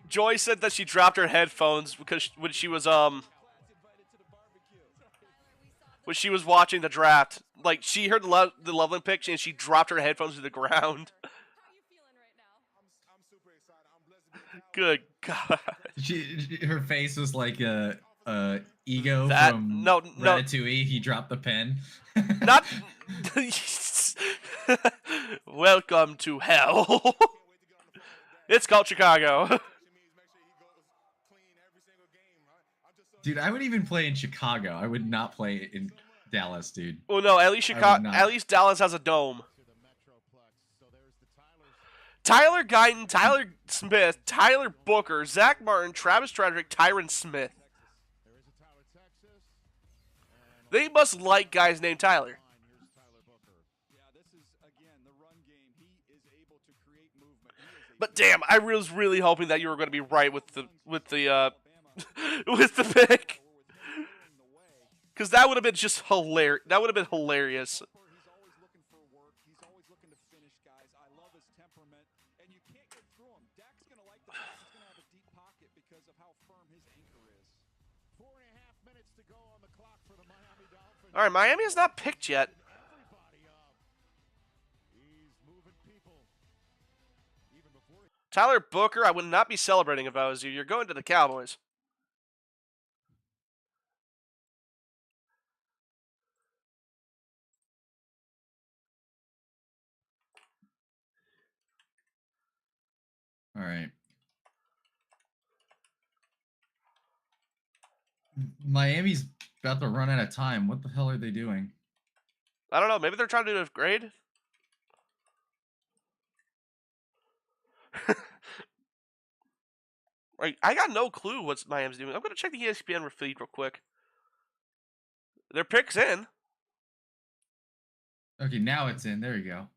Joy said that she dropped her headphones because when she was watching the draft, like she heard the Loveland pick and she dropped her headphones to the ground. Good God. Her face was like a ego from Ratatouille. He dropped the pen. Not. Welcome to hell. It's called Chicago. Dude, I would even play in Chicago. I would not play in Dallas, dude. Well, no, at least Chicago. At least Dallas has a dome. Tyler Guyton, Tyler Smith, Tyler Booker, Zach Martin, Travis Frederick, Tyron Smith. They must like guys named Tyler. But damn, I was really hoping that you were going to be right with the with the pick, because that would have been just hilarious. That would have been hilarious. All right, Miami is not picked yet. Tyler Booker, I would not be celebrating if I was you. You're going to the Cowboys. All right. Miami's about to run out of time. What the hell are they doing? I don't know. Maybe they're trying to do a grade. Right, I got no clue what Miami's doing. I'm going to check the ESPN feed real quick. Their pick's in. Okay, now it's in. There you go.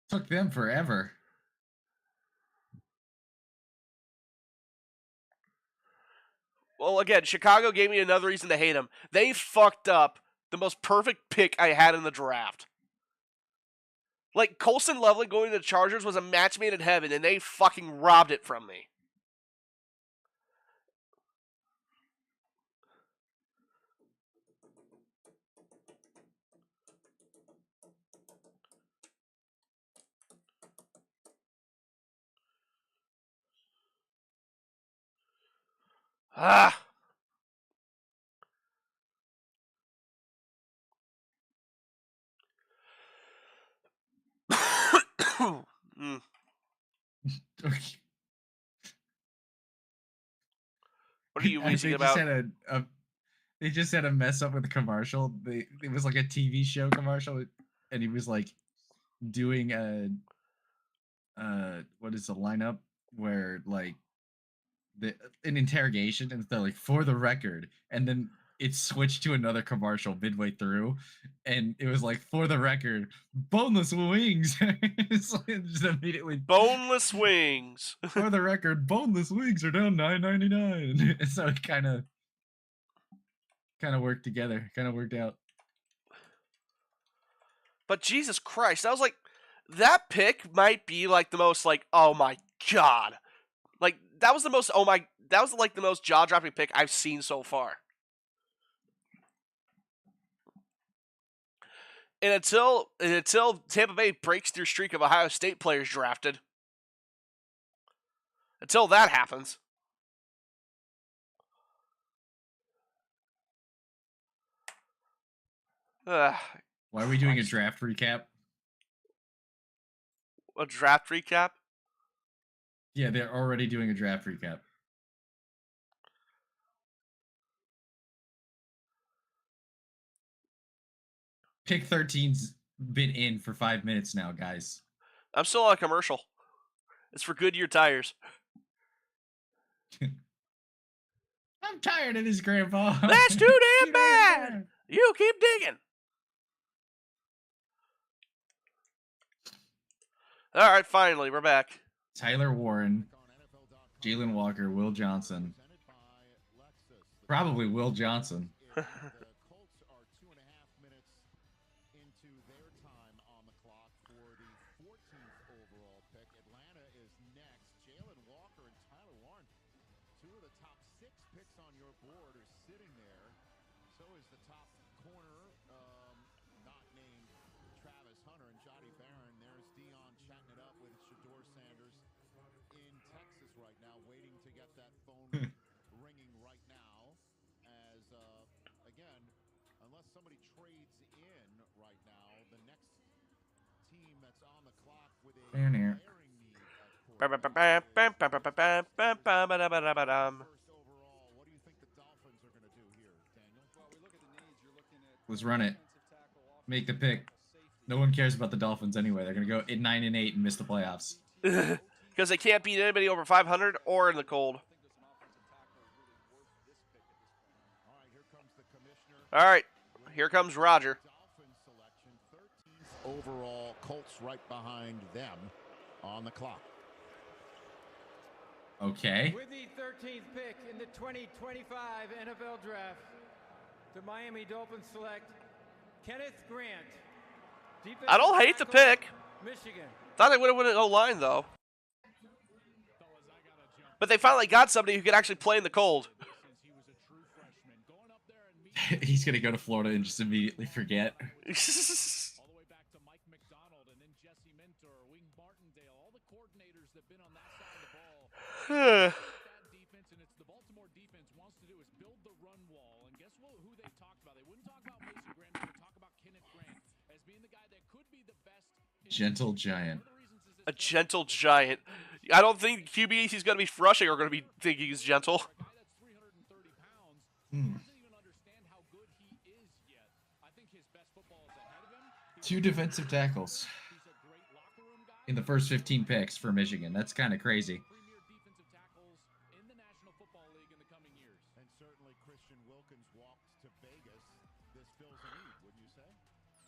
Took them forever. Well, again, Chicago gave me another reason to hate them. They fucked up the most perfect pick I had in the draft. Like, Colson Loveland going to the Chargers was a match made in heaven, and they fucking robbed it from me. Ah! Mm. What are you wheezing about? They just had a mess up with the commercial. It was like a TV show commercial, and he was like doing a what is the lineup where like an interrogation and they're like for the record, and then it switched to another commercial midway through, and it was like for the record, boneless wings. It's like just immediately boneless wings. For the record, boneless wings are down $9.99. So it kind of worked together, kind of worked out. But Jesus Christ, that was like, that pick might be like the most like, oh my god, like that was the most that was like the most jaw-dropping pick I've seen so far. And until Tampa Bay breaks their streak of Ohio State players drafted, until that happens. Why are we doing a draft recap? A draft recap? Yeah, they're already doing a draft recap. Pick 13's been in for 5 minutes now, guys. I'm still on a commercial. It's for Goodyear tires. I'm tired of this, Grandpa. That's too damn bad. You keep digging. All right, finally, we're back. Tyler Warren, Jalen Walker, Will Johnson. Probably Will Johnson. Ringing right now as again, unless somebody trades in right now, the next team that's on the clock with a Down here. first overall, what do you think the Dolphins are going to do here, Daniel? Well, we look at the needs. You're looking at Let's run it. Make the pick. No one cares about the Dolphins anyway. They're going to go 9-8 and miss the playoffs. Because they can't beat anybody over 500 or in the cold. All right, here comes Roger. Overall, Colts right behind them on the clock. Okay. With the 13th pick in the 2025 NFL Draft, the Miami Dolphins select Kenneth Grant. I don't hate the pick. Michigan. Thought they would have won an O-line, though. But they finally got somebody who could actually play in the cold. He's going to go to Florida and just immediately forget. All the way back to Mike McDonald and then Jesse Minter, Wing Martindale, all the coordinators that have been on that side of the ball. That defense, and it's the Baltimore defense wants to do is build the run wall. And guess what? Who they talked about? They wouldn't talk about Mason Graham. They would talk about Kenneth Grant as being the guy that could be the best. Gentle giant. A gentle giant. I don't think QBs he's going to be rushing are going to be thinking he's gentle. Hmm. 2 defensive tackles in the first 15 picks for Michigan. That's kind of crazy. And certainly Christian Wilkins walked to Vegas. This fills a need, wouldn't you say?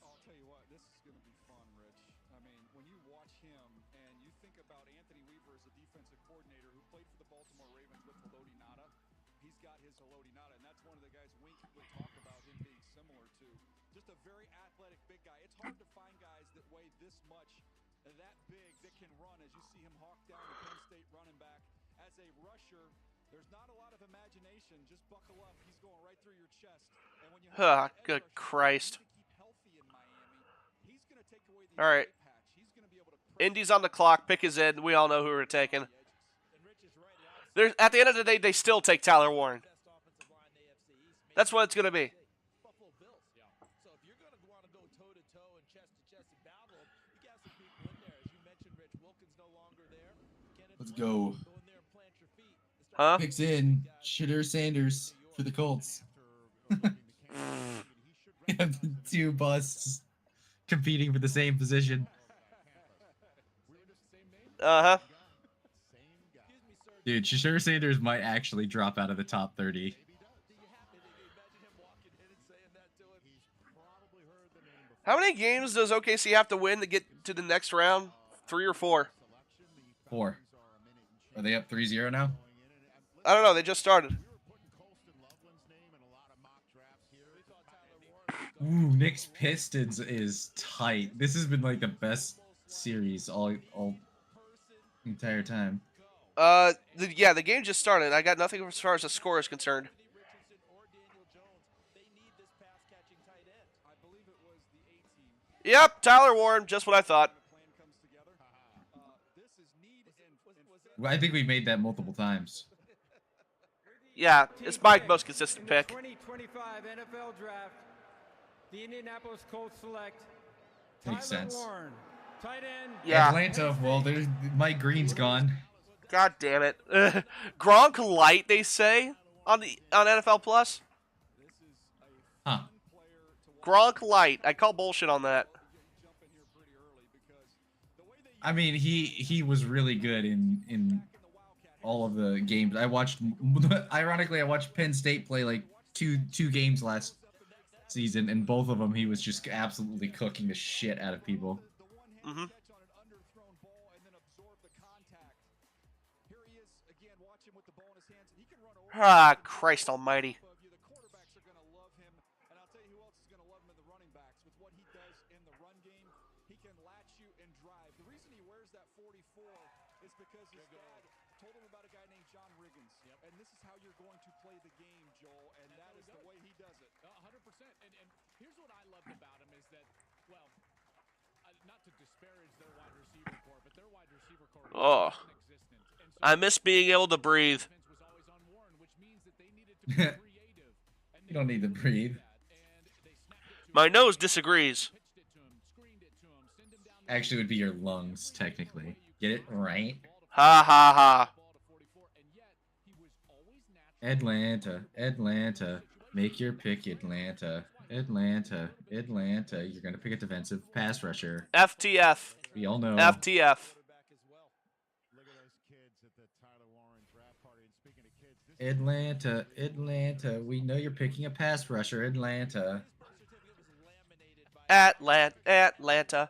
I'll tell you what, this is going to be fun, Rich. I mean, when you watch him and you think about Anthony Weaver as a defensive coordinator who played for the Baltimore Ravens with Haloti Ngata, he's got his Haloti Ngata, and that's one of the guys Wink would talk about him being similar to. Just a very athletic big guy. It's hard to find guys that weigh this much, that big, that can run, as you see him hawk down the Penn State running back. As a rusher, there's not a lot of imagination. Just buckle up. He's going right through your chest. And when you have Good Christ. healthy in Miami, he's going to take away the All right. patch. He's going to be able to Indy's on the clock. Pick is in. We all know who we're taking. There's, at the end of the day, they still take Tyler Warren. That's what it's going to be. Let's go. Huh? Picks in. Shedeur Sanders for the Colts. 2 busts competing for the same position. Uh-huh. Dude, Shashir Sanders might actually drop out of the top 30. How many games does OKC have to win to get to the next round? 3 or 4? 4. Are they up 3-0 now? I don't know. They just started. Ooh, Knicks Pistons is tight. This has been like the best series all entire time. Yeah, the game just started. I got nothing as far as the score is concerned. Yep, Tyler Warren, just what I thought. Well, I think we made that multiple times. Yeah, it's my most consistent pick. 2025 NFL Draft. The Indianapolis Colts select Makes Tyler sense. Warren, tight end. Yeah. Atlanta, well, there's Mike Green's gone. God damn it. Gronk Light, they say, on NFL Plus. Huh. Gronk Light. I call bullshit on that. I mean, he was really good in all of the games. I watched, ironically, I watched Penn State play like two games last season, and both of them he was just absolutely cooking the shit out of people. Mm-hmm. Ah, Christ almighty. Because his dad told him about a guy named John Riggins. And this is how you're going to play the game, Joel, and that is the way he does it. 100%. And here's what I loved about him is that, well, not to disparage their wide receiver core, but their wide receiver core was non-existent. I miss being able to breathe. You don't need to breathe. My nose disagrees. Actually, it would be your lungs, technically. Get it right? Ha ha ha. Atlanta. Make your pick, Atlanta. Atlanta. You're going to pick a defensive pass rusher. FTF. We all know. FTF. Atlanta. We know you're picking a pass rusher, Atlanta. Atlanta.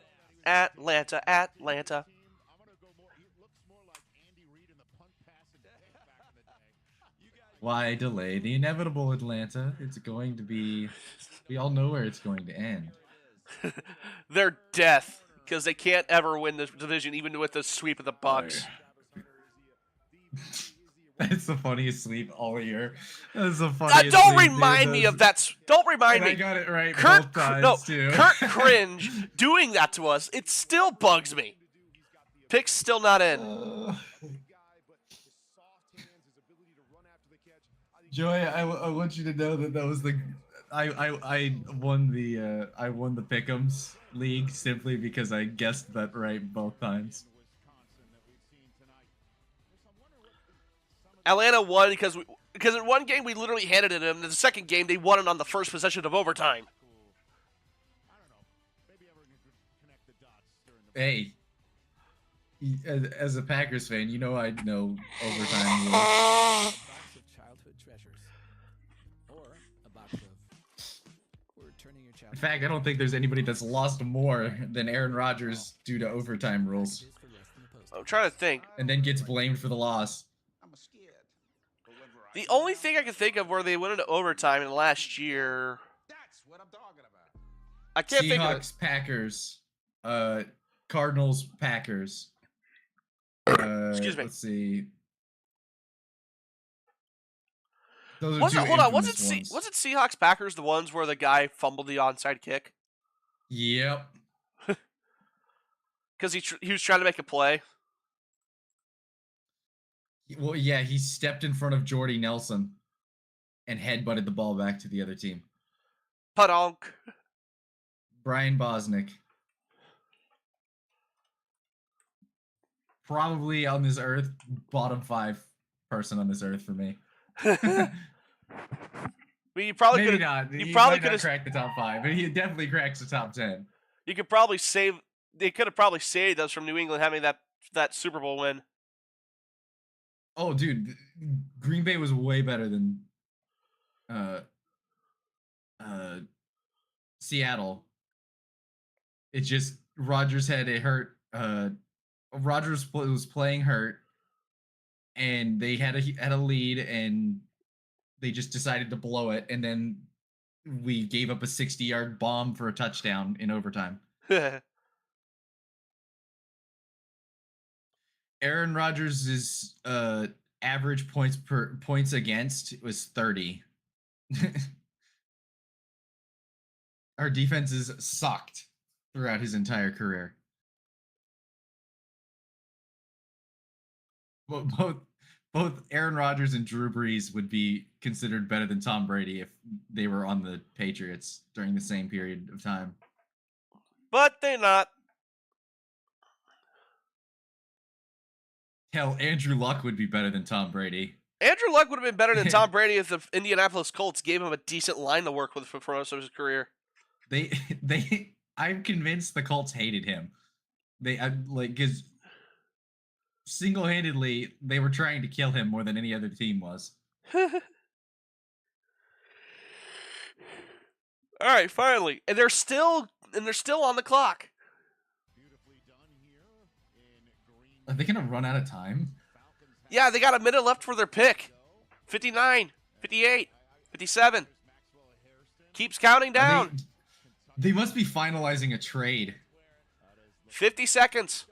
Why delay the inevitable, Atlanta? It's going to be... We all know where it's going to end. They're death, because they can't ever win this division, even with the sweep of the Bucks. That's the funniest sleep all year. That's the funniest. Don't remind me of that. Don't remind me. I got it right both times, too. Kurt Cringe doing that to us. It still bugs me. Pick's still not in. Joy, I want you to know that was the I won the Pick'ems league simply because I guessed that right both times. Atlanta won because in one game we literally handed it to them. In the second game they won it on the first possession of overtime. Hey, as a Packers fan, you know I know overtime rules. In fact, I don't think there's anybody that's lost more than Aaron Rodgers due to overtime rules. I'm trying to think. And then gets blamed for the loss. The only thing I can think of where they went into overtime in the last year. That's what I'm talking about. I can't think of it. Seahawks, Packers, Cardinals, Packers. Excuse me. Let's see. Those are Was two it, hold on, was infamous ones. it Seahawks Packers the ones where the guy fumbled the onside kick? Yep. Because he was trying to make a play. Well, yeah, he stepped in front of Jordy Nelson and headbutted the ball back to the other team. Padonk. Brian Bosnick. Probably on this earth, bottom 5 person on this earth for me. I mean, you probably Maybe could not. You He probably might could not crack the top 5, but he definitely cracks the top 10. You could probably save. They could have probably saved us from New England having that that Super Bowl win. Oh, dude, Green Bay was way better than Seattle. It just Rodgers had a hurt. Rodgers was playing hurt, and they had a lead, and they just decided to blow it, and then we gave up a 60-yard bomb for a touchdown in overtime. Aaron Rodgers' average points against was 30. Our defenses sucked throughout his entire career. Both Aaron Rodgers and Drew Brees would be considered better than Tom Brady if they were on the Patriots during the same period of time. But they're not. Hell, Andrew Luck would be better than Tom Brady. Andrew Luck would have been better than Tom Brady if the Indianapolis Colts gave him a decent line to work with for most of his career. I'm convinced the Colts hated him. Because single-handedly, they were trying to kill him more than any other team was. All right, finally, and they're still on the clock. Are they gonna run out of time? Yeah, they got a minute left for their pick. 59, 58, 57. Keeps counting down. They must be finalizing a trade. 50 seconds.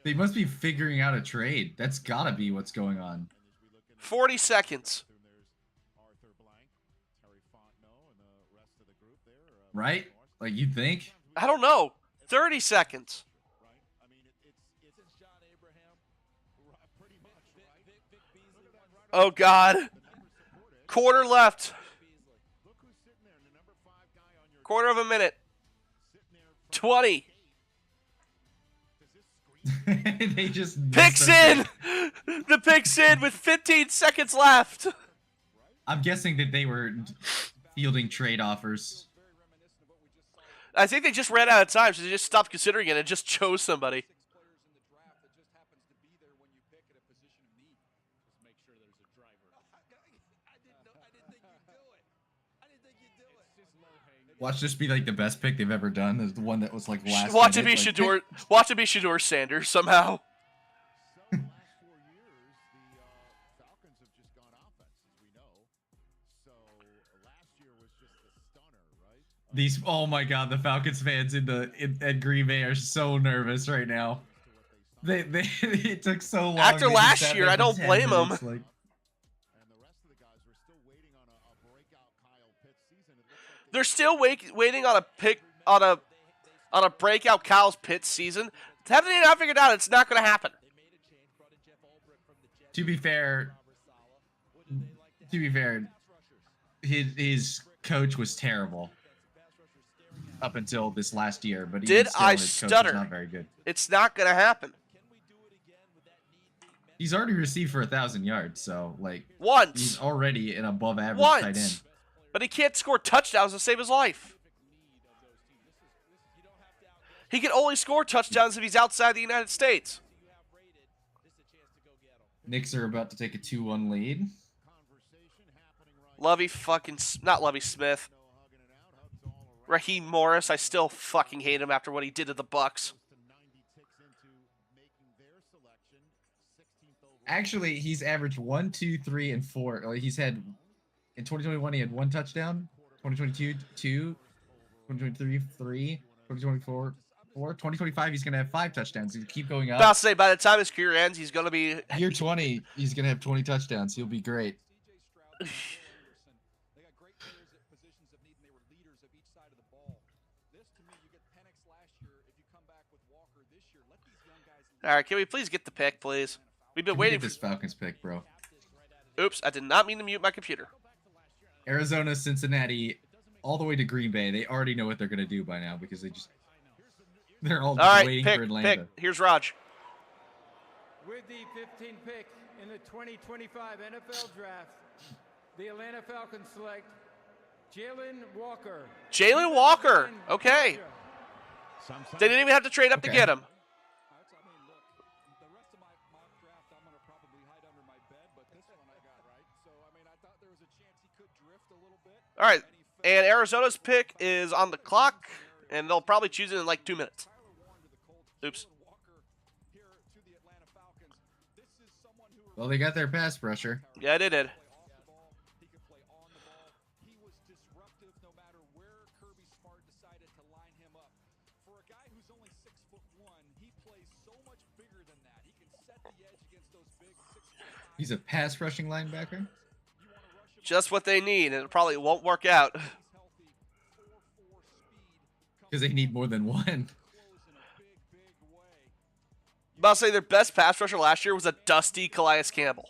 They must be figuring out a trade. That's gotta be what's going on. 40 seconds. Right? Like, you'd think? I don't know. 30 seconds. Oh, God. Quarter left. Quarter of a minute. 20. They just picks in. The picks in with 15 seconds left. I'm guessing that they were fielding trade offers. I think they just ran out of time, so they just stopped considering it and just chose somebody. Watch this be like the best pick they've ever done. Is the one that was like last. Watch it be Shador. Watch it be Shador Sanders somehow. These, oh my God, the Falcons fans at Green Bay are so nervous right now. It took so long. After last year, I don't blame them. Like, they're still waiting on a pick on a breakout Kyle's Pitts season. Haven't they not figured out it's not going to happen? To be fair, his coach was terrible up until this last year. But did still, I his coach stutter? was not very good. It's not going to happen. He's already received for 1,000 yards, so like once he's already an above average tight end. But he can't score touchdowns to save his life. He can only score touchdowns if he's outside the United States. Knicks are about to take a 2-1 lead. Not Lovie Smith. Raheem Morris, I still fucking hate him after what he did to the Bucks. Actually, he's averaged 1, 2, 3, and 4. Like he's had in 2021, he had 1 touchdown. 2022, 2. 2023, 3. 2024, 4. 2025, he's gonna have 5 touchdowns. He'll keep going up. About to say, by the time his career ends, he's gonna be year 20. He's gonna have 20 touchdowns. He'll be great. All right, can we please get the pick, please? We've been waiting for this Falcons pick, bro. Oops, I did not mean to mute my computer. Arizona, Cincinnati, all the way to Green Bay. They already know what they're gonna do by now because they're all waiting for Atlanta. Pick. Here's Raj. With the 15th pick in the 2025 NFL Draft, the Atlanta Falcons select Jalen Walker. Jalen Walker. Okay. They didn't even have to trade up to get him. All right, and Arizona's pick is on the clock, and they'll probably choose it in like 2 minutes. Oops. Well, they got their pass rusher. Yeah, they did. He's a pass rushing linebacker. Just what they need, and it probably won't work out. Because they need more than one. About to say their best pass rusher last year was a dusty Calais Campbell.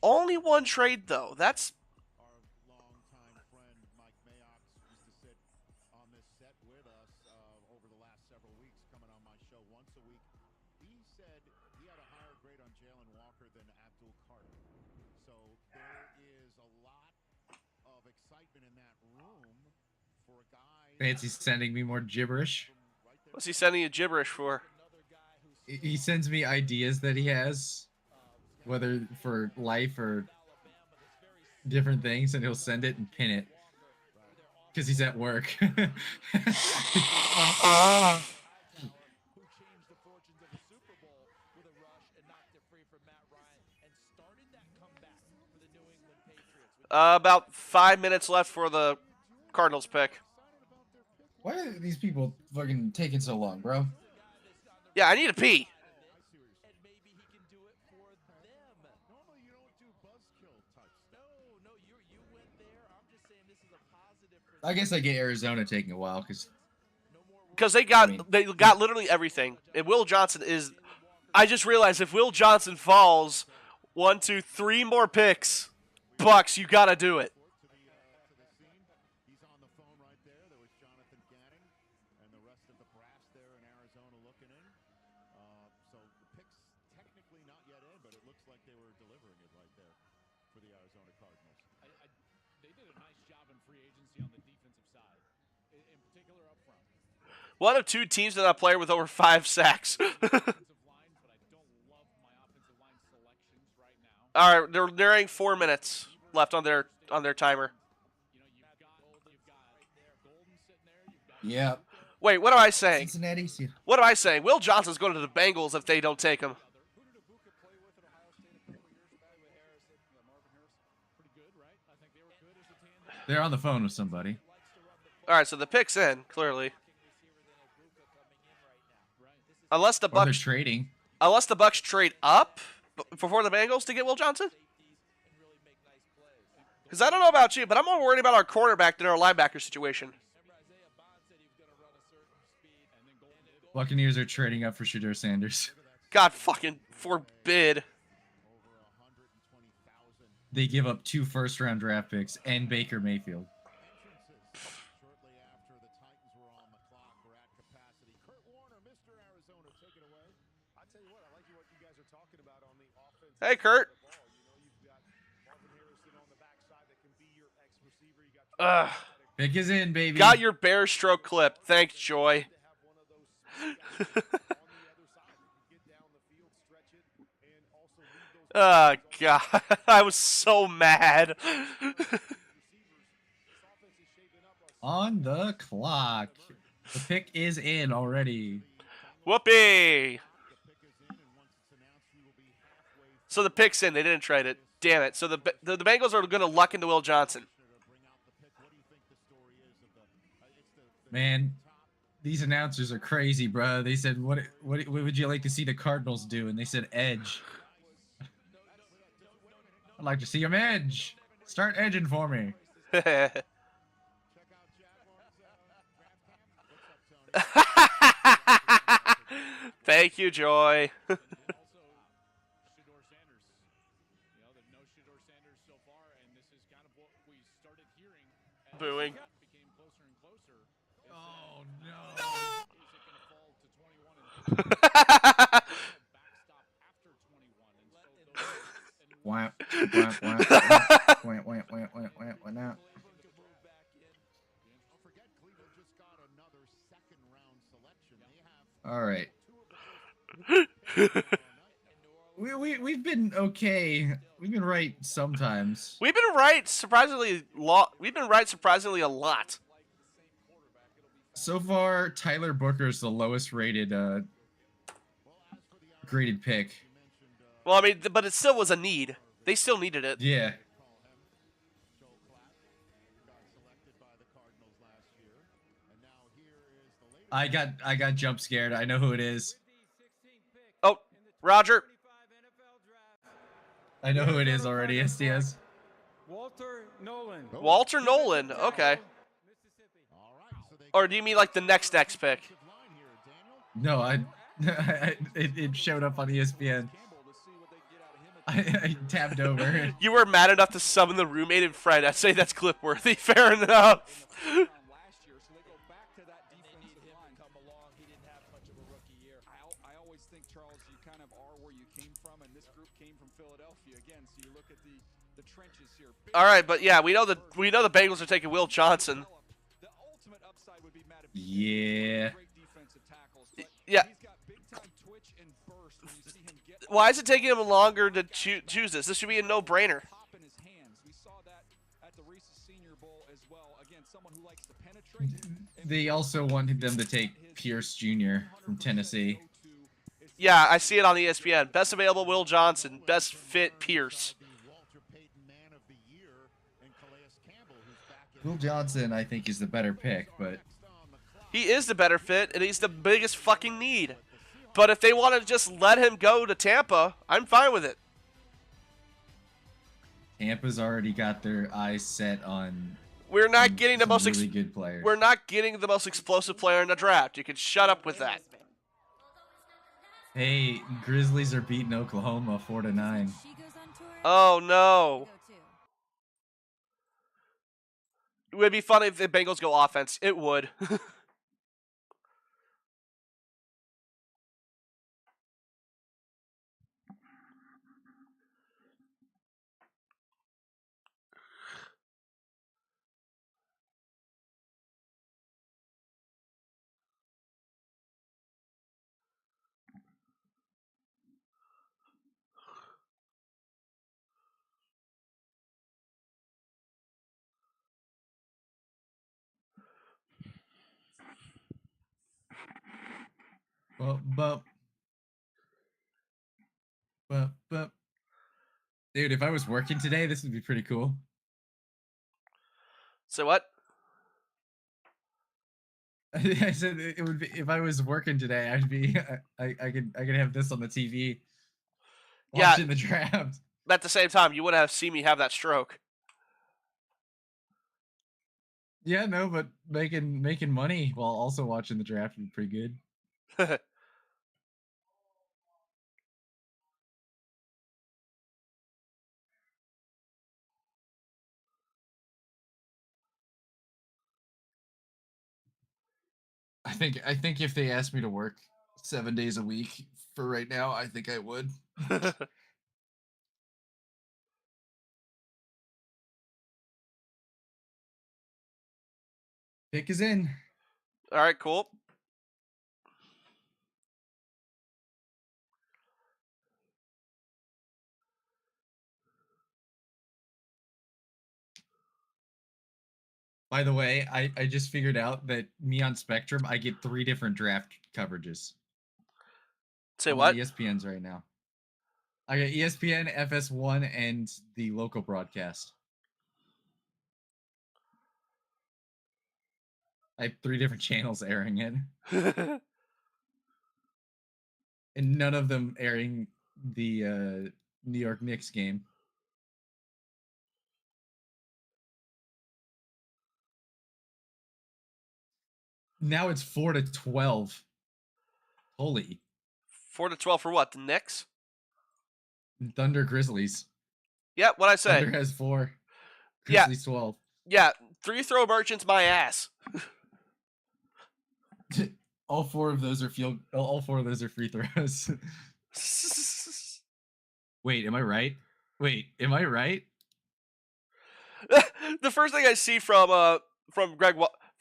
Only one trade though. That's Fancy's sending me more gibberish. What's he sending you gibberish for? He sends me ideas that he has, whether for life or different things, and he'll send it and pin it because he's at work. About 5 minutes left for the Cardinals pick. Why are these people fucking taking so long, bro? Yeah, I need to pee. I guess I get Arizona taking a while because they got literally everything. And Will Johnson is. I just realized if Will Johnson falls, 1, 2, 3 more picks, Bucks, you gotta do it. One of 2 teams that have a player with over 5 sacks. All right, they're nearing 4 minutes left on their timer. Yeah. Wait, what am I saying? Cincinnati's. Yeah. What am I saying? Will Johnson's going to the Bengals if they don't take him. They're on the phone with somebody. All right, so the pick's in clearly. Unless the They're Bucks trading. Unless the Bucks trade up before the Bengals to get Will Johnson. Because I don't know about you, but I'm more worried about our cornerback than our linebacker situation. Buccaneers are trading up for Shedeur Sanders. God fucking forbid. They give up 2 first-round draft picks and Baker Mayfield. Hey, Kurt. Pick is in, baby. Got your bear stroke clip. Thanks, Joy. Oh, God. I was so mad. On the clock. The pick is in already. Whoopee. So the pick's in. They didn't trade it. Damn it. So the Bengals are going to luck into Will Johnson. Man, these announcers are crazy, bro. They said, what would you like to see the Cardinals do? And they said edge. I'd like to see them edge. Start edging for me. Thank you, Joy. Booing. Oh, no. Whap, whap, whap, whap, whap, whap, whap, now. All right. We've been okay. We've been right sometimes. We've been right surprisingly We've been right surprisingly a lot. So far, Tyler Booker's the lowest rated graded pick. Well, I mean, but it still was a need. They still needed it. Yeah. I got jump scared. I know who it is. Oh, Roger. I know who it is already, SDS. Walter Nolan. Walter Nolan, okay. Or do you mean like the next pick? No, it showed up on ESPN. I tabbed over. You were mad enough to summon the roommate and friend. I'd say that's clip worthy. Fair enough. I always think, Charles, you kind of are where you came from, and this group came from Philadelphia again. So you look at the trenches here. All right, but yeah, we know the Bengals are taking Will Johnson. Yeah. Yeah. Why is it taking him longer to choose this? This should be a no-brainer. They also wanted them to take Pierce Jr. from Tennessee. Yeah, I see it on ESPN. Best available, Will Johnson. Best fit, Pierce. Will Johnson, I think, is the better pick, but... He is the better fit, and he's the biggest fucking need. But if they want to just let him go to Tampa, I'm fine with it. Tampa's already got their eyes set on... We're not getting the most really good players. We're not getting the most explosive player in the draft. You can shut up with that. Hey, Grizzlies are beating Oklahoma 4-9. Oh no. It would be funny if the Bengals go offense. It would. But. Dude, if I was working today, this would be pretty cool. So what? I said it would be if I was working today. I'd be I could have this on the TV. Watching the draft. But at the same time, you would have seen me have that stroke. Yeah, no, but making money while also watching the draft would be pretty good. I think if they asked me to work 7 days a week for right now, I think I would. Pick is in. All right, cool. By the way, I just figured out that me on Spectrum, I get 3 different draft coverages. Say what? ESPN's right now. I got ESPN, FS1, and the local broadcast. I have 3 different channels airing it. And none of them airing the New York Knicks game. Now it's 4-12. Holy. 4-12 for what? The Knicks? Thunder Grizzlies. Yeah, what'd I say? Thunder has 4. Grizzlies 12. Yeah, 3 throw merchants my ass. All 4 of those are free throws. Wait, am I right? Am I right? The first thing I see from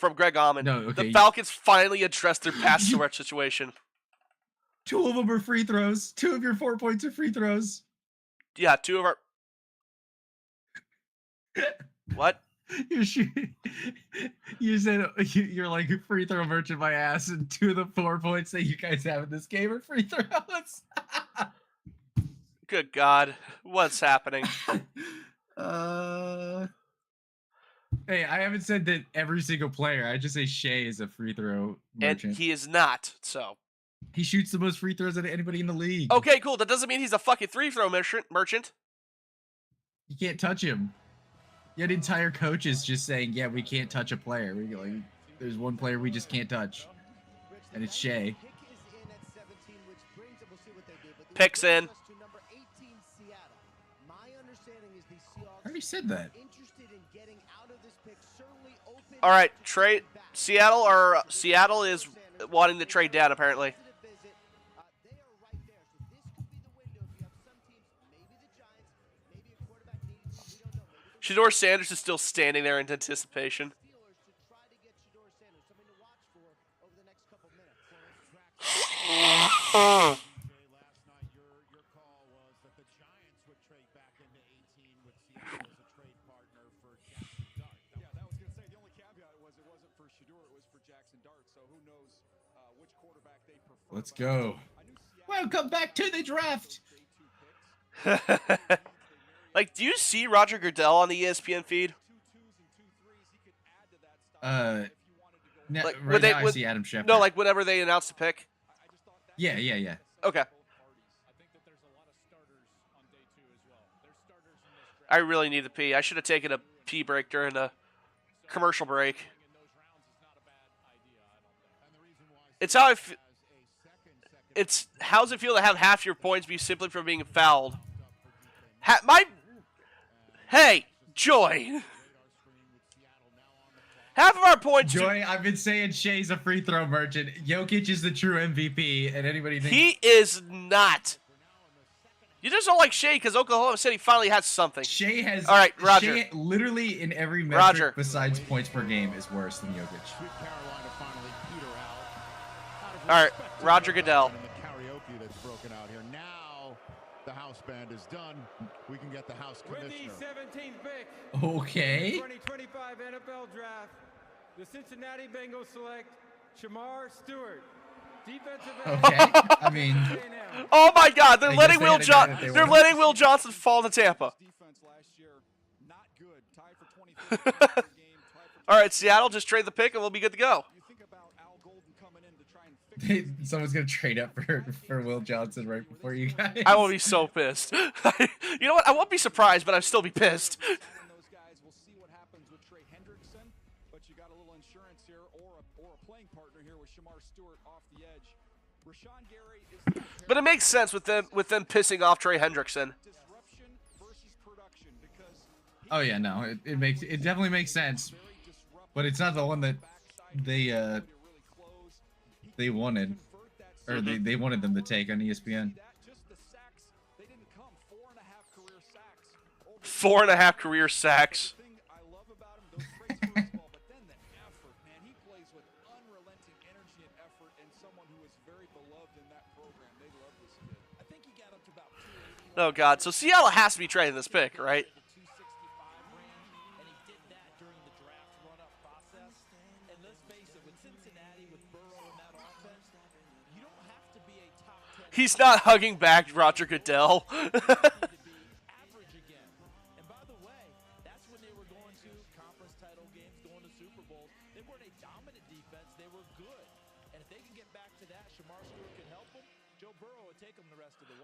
from Greg Auman. No, okay. The Falcons finally addressed their pass rush situation. 2 of them are free throws. 2 of your 4 points are free throws. Yeah, 2 of our. What? You said you're like a free throw merchant my ass, and 2 of the 4 points that you guys have in this game are free throws. Good God, what's happening? Hey, I haven't said that every single player. I just say Shea is a free throw merchant. And he is not. So he shoots the most free throws out of anybody in the league. Okay, cool. That doesn't mean he's a fucking free throw merchant. You can't touch him. You had entire coaches just saying, "Yeah, we can't touch a player. We like, there's one player we just can't touch, and it's Shea." Picks in. I already said that. All right, trade Seattle, or Seattle is wanting to trade down apparently. Shedeur Sanders is still standing there in anticipation. Let's go. Welcome back to the draft. Like, do you see Roger Goodell on the ESPN feed? Like, right now I see Adam Schefter. No, like whenever they announce the pick. Yeah. Okay. I really need to pee. I should have taken a pee break during the commercial break. It's how how's it feel to have half your points be simply from being fouled? Hey, Joy. Half of our points. Joy, I've been saying Shea's a free throw merchant. Jokic is the true MVP, and anybody thinks he is not. You just don't like Shea because Oklahoma City finally has something. Shea has. All right, Roger. Shea, literally in every metric besides points per game is worse than Jokic. All right, Roger Goodell. The house band is done. We can get the house commissioner. With the 17th pick. Okay. 2025 NFL Draft, the Cincinnati Bengals select Shamar Stewart, defensive end. Okay. I mean. Oh my God! They're letting Will Johnson fall to Tampa. All right, Seattle, just trade the pick and we'll be good to go. Someone's gonna trade up for Will Johnson right before you guys. I will be so pissed. You know what? I won't be surprised, but I'll still be pissed. We'll see what happens with Trey Hendrickson, but you got a little insurance here, or a playing partner here with Shamar Stewart off the edge. Rashawn Gary is. But it makes sense with them pissing off Trey Hendrickson. Oh yeah, no, it definitely makes sense, but it's not the one that they wanted, or they wanted them to take on ESPN. 4.5 career sacks. Oh God! So Seattle has to be trading this pick, right? He's not hugging back Roger Goodell.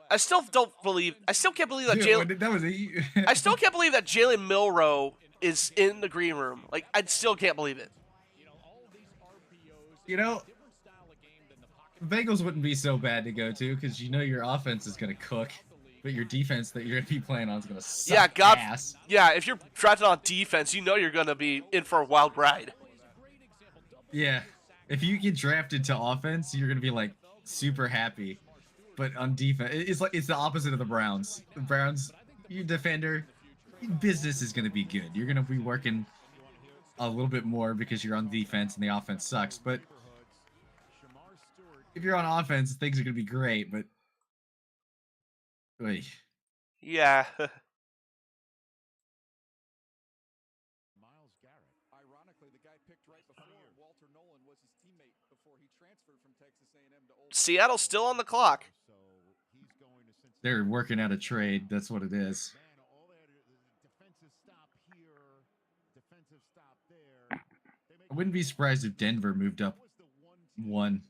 I still can't believe that Jalen. I still can't believe that Jalen Milroe is in the green room. Like, I still can't believe it. You know, Bengals wouldn't be so bad to go to because you know your offense is gonna cook, but your defense that you're gonna be playing on is gonna suck ass. Yeah, if you're drafted on defense, you know you're gonna be in for a wild ride. Yeah, if you get drafted to offense, you're gonna be like super happy. But on defense, it's the opposite of the Browns. The Browns, your defender, business is gonna be good. You're gonna be working a little bit more because you're on defense and the offense sucks. But if you're on offense, things are gonna be great. But oy. Yeah. Miles Garrett. Ironically, the guy picked right before Walter Nolan was his teammate before he transferred from Texas A&M to Old. Seattle's still on the clock. They're working out a trade. That's what it is. I wouldn't be surprised if Denver moved up 1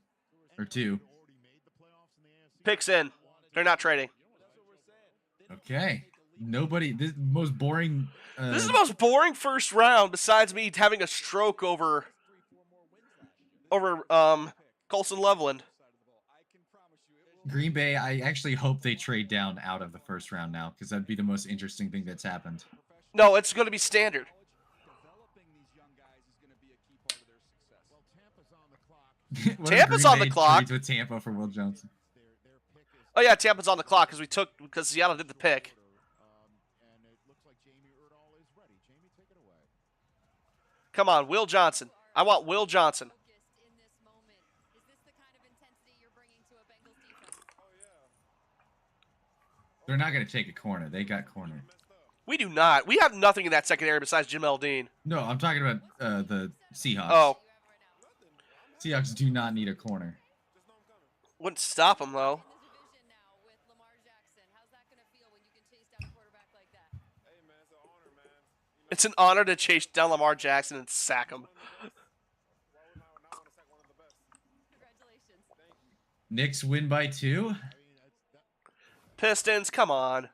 or 2. Picks in. They're not trading. Okay. Nobody. This most boring. This is the most boring first round besides me having a stroke over Colson Loveland. Green Bay, I actually hope they trade down out of the first round now, because that'd be the most interesting thing that's happened. No, it's going to be standard. Tampa's on the clock. Trades with Tampa for Will Johnson. Oh yeah, Tampa's on the clock because Seattle did the pick. Come on, Will Johnson. I want Will Johnson. They're not going to take a corner. They got corner. We do not. We have nothing in that secondary besides Jamel Dean. No, I'm talking about the Seahawks. Oh. Seahawks do not need a corner. Wouldn't stop them, though. It's an honor to chase down Lamar Jackson and sack him. Knicks win by 2. Pistons, come on.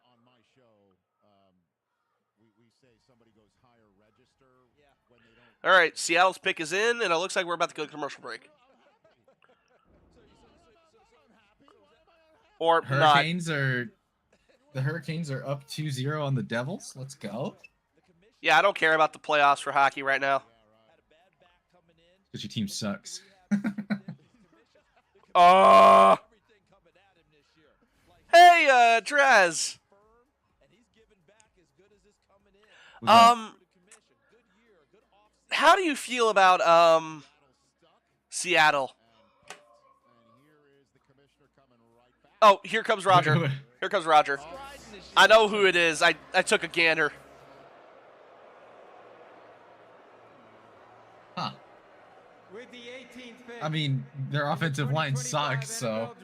All right, Seattle's pick is in, and it looks like we're about to go to commercial break. Or Hurricanes are up 2-0 on the Devils. Let's go. Yeah, I don't care about the playoffs for hockey right now. Because your team sucks. Hey, Drez. How do you feel about Seattle? Oh, here comes Roger. Here comes Roger. I know who it is. I took a gander. Huh. With the 18th pick, I mean, their offensive line sucks, so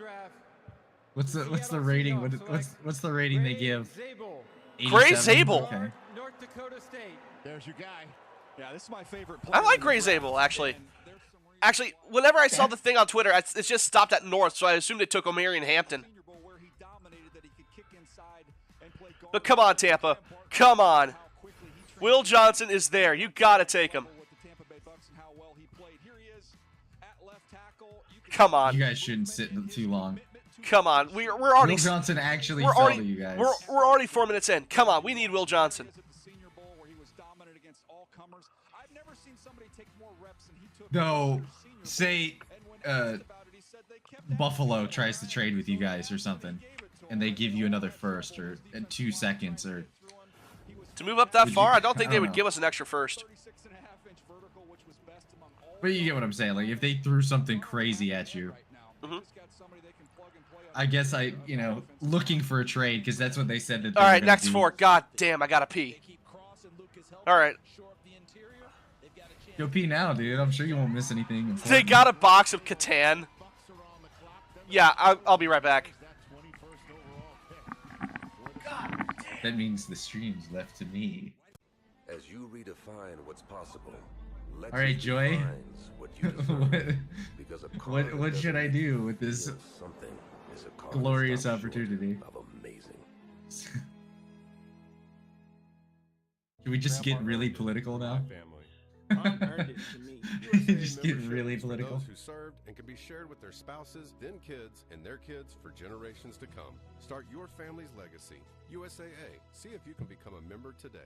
what's the rating? What's the rating they give? Gray Zabel. Okay. North Dakota State. There's your guy. Yeah, this is my favorite I like Gray Zabel, actually. Actually, whenever I saw the thing on Twitter, it just stopped at North, so I assumed it took Omarion Hampton. But come on, Tampa. Come on. Will Johnson is there. You got to take him. Come on. You guys shouldn't sit too long. Come on. We're already. Will Johnson actually fell to you guys. We're already 4 minutes in. Come on. We need Will Johnson. Though, say Buffalo tries to trade with you guys or something, and they give you another first or 2 seconds or to move up that far, I don't think they would give us an extra first. But you get what I'm saying. Like if they threw something crazy at you, I guess looking for a trade because that's what they said that. All right, next 4. God damn, I gotta pee. All right. Go pee now, dude. I'm sure you won't miss anything important. They got a box of Catan. Yeah, I'll be right back. That means the stream's left to me. As you redefine what's possible, all right, Joy. What should I do with this glorious opportunity? Of amazing. Should we just get really political now? Just get really political. Those who served and can be shared with their spouses, then kids, and their kids for generations to come. Start your family's legacy. USAA. See if you can become a member today.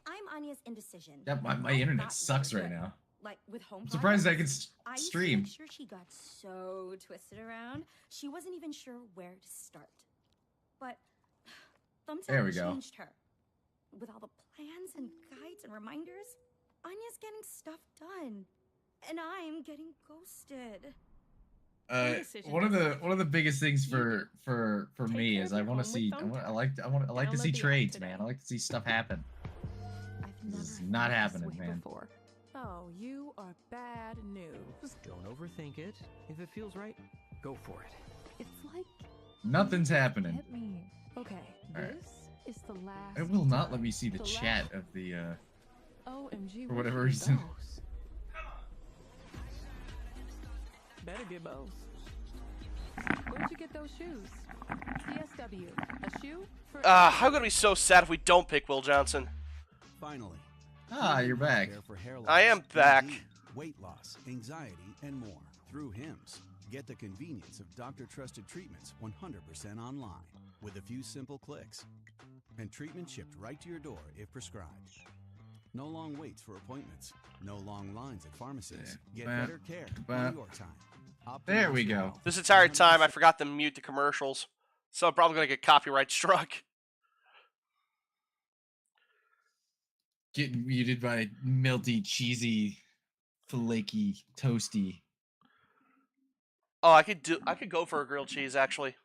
I'm Anya's indecision. Yeah, my internet sucks right now. Like with home. I'm surprised I can I stream. am sure she got so twisted around, she wasn't even sure where to start. But Thumbtack There we go. changed her. with all the plans and guides and reminders, Anya's getting stuff done. And I'm getting ghosted. One of the biggest things for me is I want to see I like to see trades, man. I like to see stuff happen. This is not happening, man. Oh, you are bad news. Don't overthink it. If it feels right, go for it. It's like Nothing's happening. hit me. Okay, All right. this is the last. It will not let me see the the chat of the OMG. for whatever which one reason. of those? Better get both. Where'd you get those shoes? CSW. A shoe for. I'm gonna be so sad if we don't pick Will Johnson. Finally. You're back. I am back. Weight loss, anxiety, and more through Hims. Get the convenience of doctor-trusted treatments 100% online with a few simple clicks. And treatment shipped right to your door if prescribed. No long waits for appointments. No long lines at pharmacies. Get better care on your time. There we go. This entire time, I forgot to mute the commercials, so I'm probably gonna get copyright struck. Getting muted by melty, cheesy, flaky, toasty. Oh, I could go for a grilled cheese actually.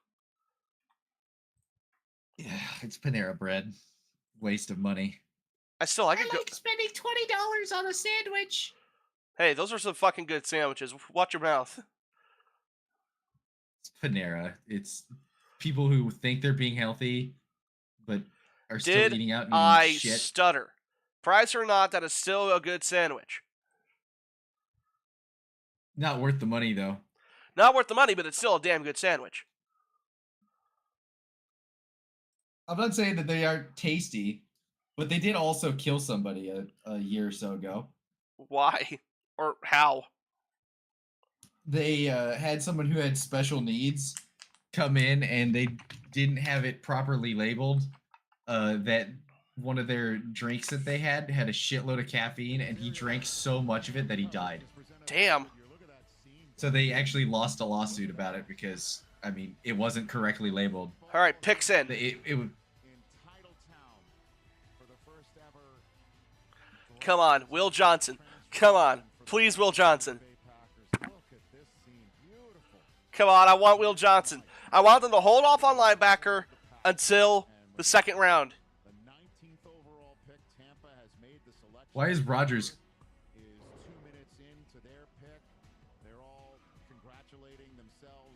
Yeah, it's Panera bread. Waste of money. I could go. Spending $20 on a sandwich. Hey, those are some fucking good sandwiches. Watch your mouth. It's Panera. It's people who think they're being healthy, but are still eating out and I eating shit. stutter? Price or not, that is still a good sandwich. Not worth the money though. Not worth the money, but it's still a damn good sandwich. I'm not saying that they aren't tasty, but they did also kill somebody a year or so ago. Why? Or how? They had someone who had special needs come in and they didn't have it properly labeled. That one of their drinks that they had a shitload of caffeine and he drank so much of it that he died. Damn. So they actually lost a lawsuit about it because, I mean, it wasn't correctly labeled. All right, picks in. It would. Come on, Will Johnson. Come on. Please, Will Johnson. Come on, I want Will Johnson. I want them to hold off on linebacker until the second round. Why is Rodgers?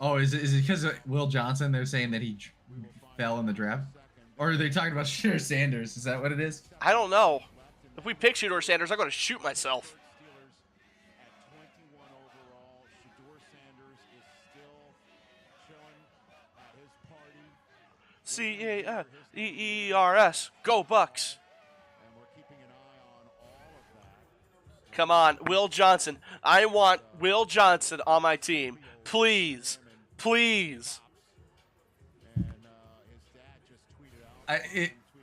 Oh, is it because of Will Johnson? They're saying that he fell in the draft, or are they talking about Shedeur Sanders? Is that what it is? I don't know. If we pick Shedeur Sanders, I'm going to shoot myself. C-A-E-R-S. Go Bucks. Come on, Will Johnson. I want Will Johnson on my team. Please. Please.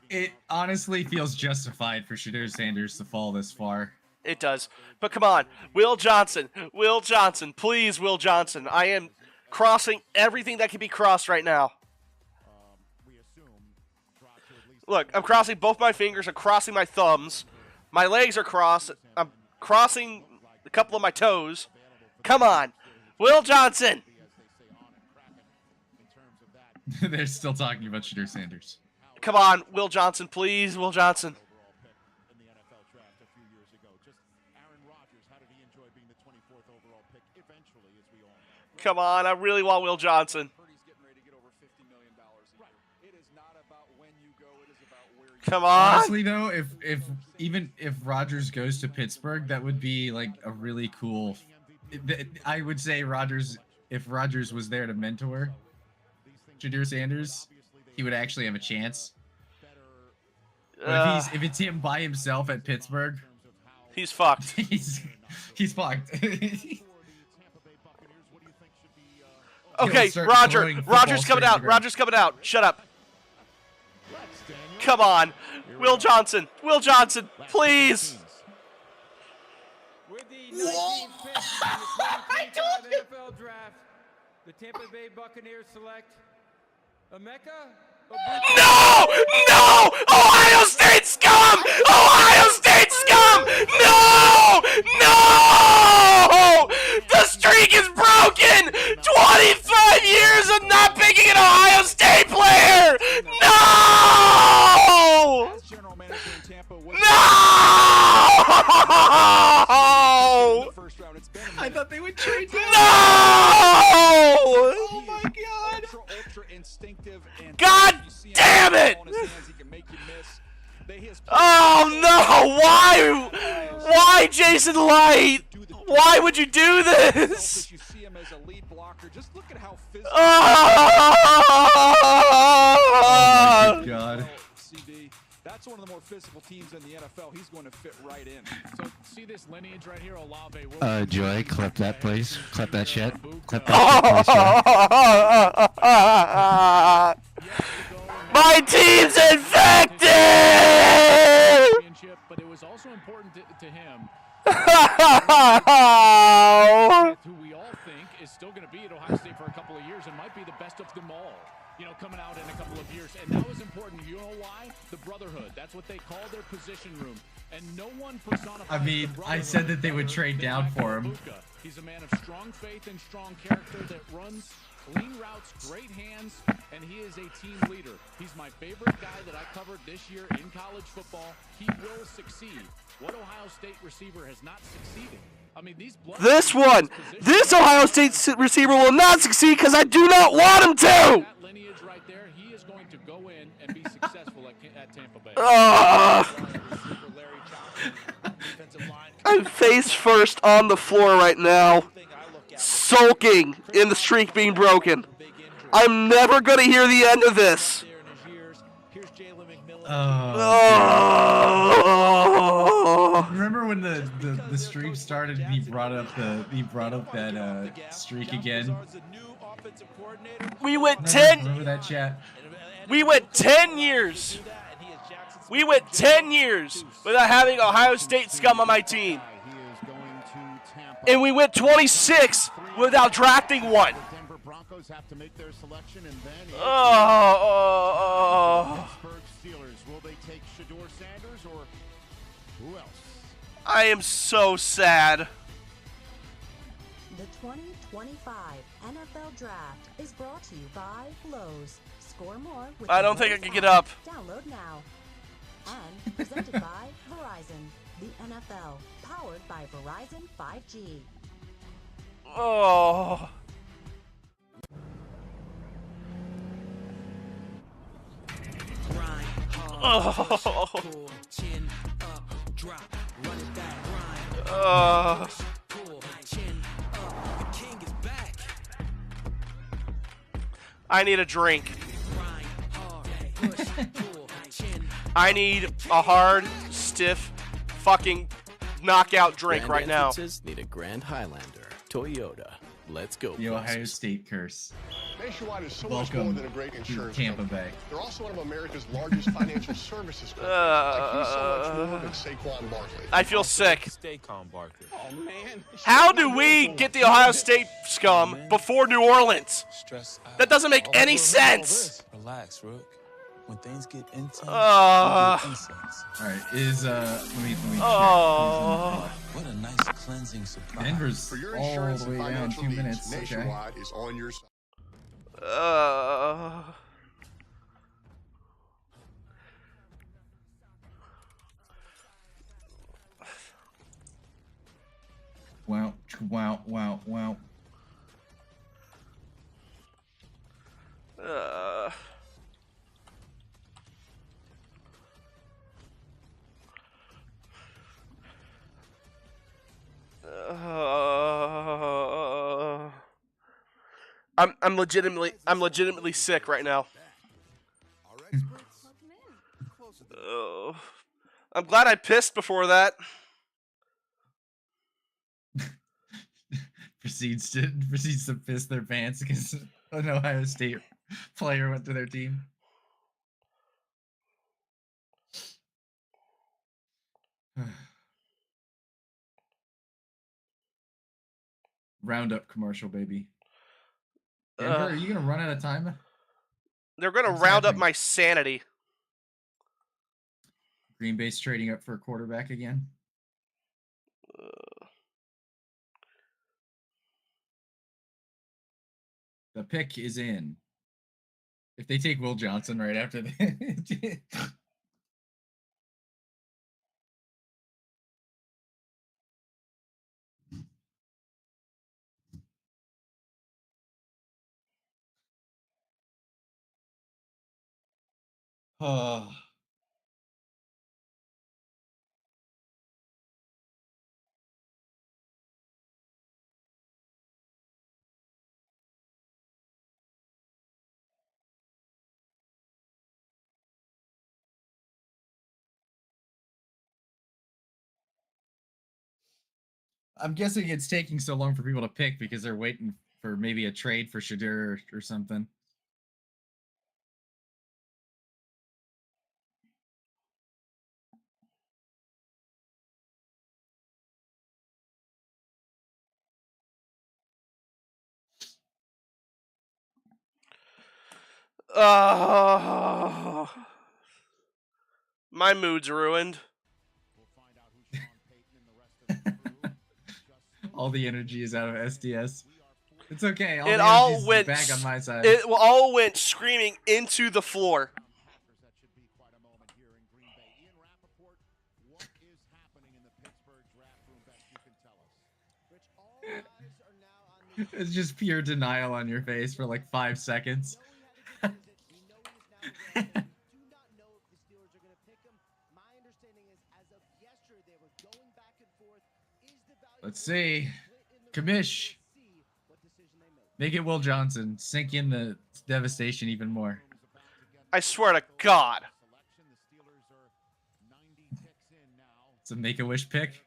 It honestly feels justified for Shedeur Sanders to fall this far. It does. But come on, Will Johnson. Will Johnson. Please, Will Johnson. I am crossing everything that can be crossed right now. Look, I'm crossing both my fingers. I'm crossing my thumbs. My legs are crossed. I'm crossing a couple of my toes. Come on. Will Johnson. They're still talking about Shedeur Sanders. Come on, Will Johnson, please, Will Johnson. Come on, I really want Will Johnson. Come on. Honestly, though, if Rodgers goes to Pittsburgh, that would be like a really cool. I would say if Rodgers was there to mentor Shedeur Sanders, he would actually have a chance. But if it's him by himself at Pittsburgh, he's fucked. he's fucked. Okay, Rodgers coming out. Rodgers coming out. Shut up. Come on. Will Johnson. Will Johnson, please. With the 19th pick in the 2025 NFL Draft, the Tampa Bay Buccaneers select Emeka. No! No! Ohio State scum! Ohio State scum! No! No! The streak is broken! 25 years of not picking an Ohio State player! No! No! I thought they would trade down. No! Oh my god! Ultra instinctive and God damn it! Oh no! Why, Jason Light? Why would you do this? Oh my god. That's one of the more physical teams in the NFL. He's going to fit right in. So see this lineage right here, Olave. Joy, clip that, please. Clip that shit. Clip that shit, My team's infected! But it was also important to him. Who we all think is still going to be at Ohio State for a couple of years and might be the best of them all. You know, coming out in a couple of years. And that was important. You know why? The brotherhood. That's what they call their position room. And no one personifies I mean, I said that they would trade down for him. He's a man of strong faith and strong character that runs clean routes, great hands, and he is a team leader. He's my favorite guy that I covered this year in college football. He will succeed. What Ohio State receiver has not succeeded? I mean, this Ohio State receiver will not succeed because I do not want him to. That lineage right there, he is going to go in and be successful at Tampa Bay. I'm face first on the floor right now, sulking in the streak being broken. I'm never going to hear the end of this. Remember when the streak started and he brought up that streak again? We went 10. Remember that, chat? We went 10 years. We went 10 years without having Ohio State scum on my team. And we went 26 without drafting one. Have to make their selection, and then Pittsburgh Steelers. Will they take Shedeur Sanders or who else? I am so sad. The 2025 NFL Draft is brought to you by Lowe's. Score more with I don't think I can get up. Download now. And presented by Verizon. The NFL, powered by Verizon 5G. Oh. I need a drink. I need a hard, stiff, fucking knockout drink Grand right now. entrances need a Grand Highlander. Toyota. Let's go. The Ohio State curse. Nationwide is so much more Welcome than a great to insurance Tampa company. Bay. They're also one of America's largest financial services companies. Like he's so much more than Saquon Barkley. I feel sick. Saquon Barkley. Oh man. How do we get the Ohio State scum before New Orleans? That doesn't make any sense. Relax, Rook. When things get intense, All right, is let me check. what a nice cleansing surprise. Denver's For your all insurance the way and down financial 2 needs, minutes. Okay. Nationwide is on your side. Wow! Wow! Wow! Wow! I'm legitimately sick right now. I'm glad I pissed before that. proceeds to piss their pants because an Ohio State player went to their team. Roundup commercial, baby. Denver, are you gonna run out of time? They're gonna round up my sanity. Green Bay's trading up for a quarterback again. The pick is in. If they take Will Johnson right after that. Oh. I'm guessing it's taking so long for people to pick because they're waiting for maybe a trade for Shadur or something. My mood's ruined. All the energy is out of SDS. It's okay. It all went back on my side. It all went screaming into the floor. It's just pure denial on your face for like 5 seconds. Let's see. Kamish. Make it Will Johnson. Sink in the devastation even more. I swear to God. It's a Make-A-Wish pick.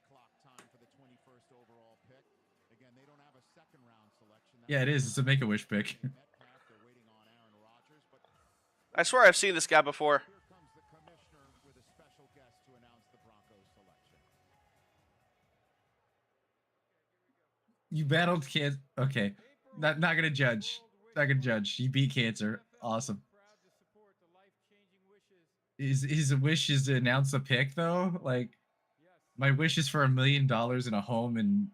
Yeah, it is. It's a Make-A-Wish pick. I swear I've seen this guy before. You battled cancer. Okay. Not gonna judge. Not gonna judge. You beat cancer. Awesome. His wish is to announce a pick though? Like, my wish is for $1 million in a home in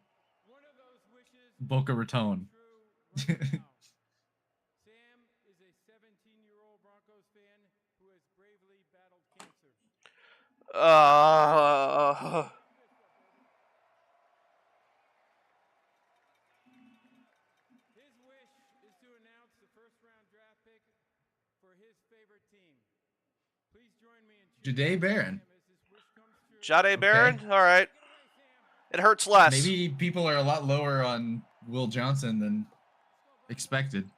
Boca Raton. Sam is a 17-year-old Broncos fan who has bravely battled cancer. His wish is to announce the first-round draft pick for his favorite team. Please join me in Jahdae Barron. Jahdae Barron? All right. It hurts less. Maybe people are a lot lower on Will Johnson than expected.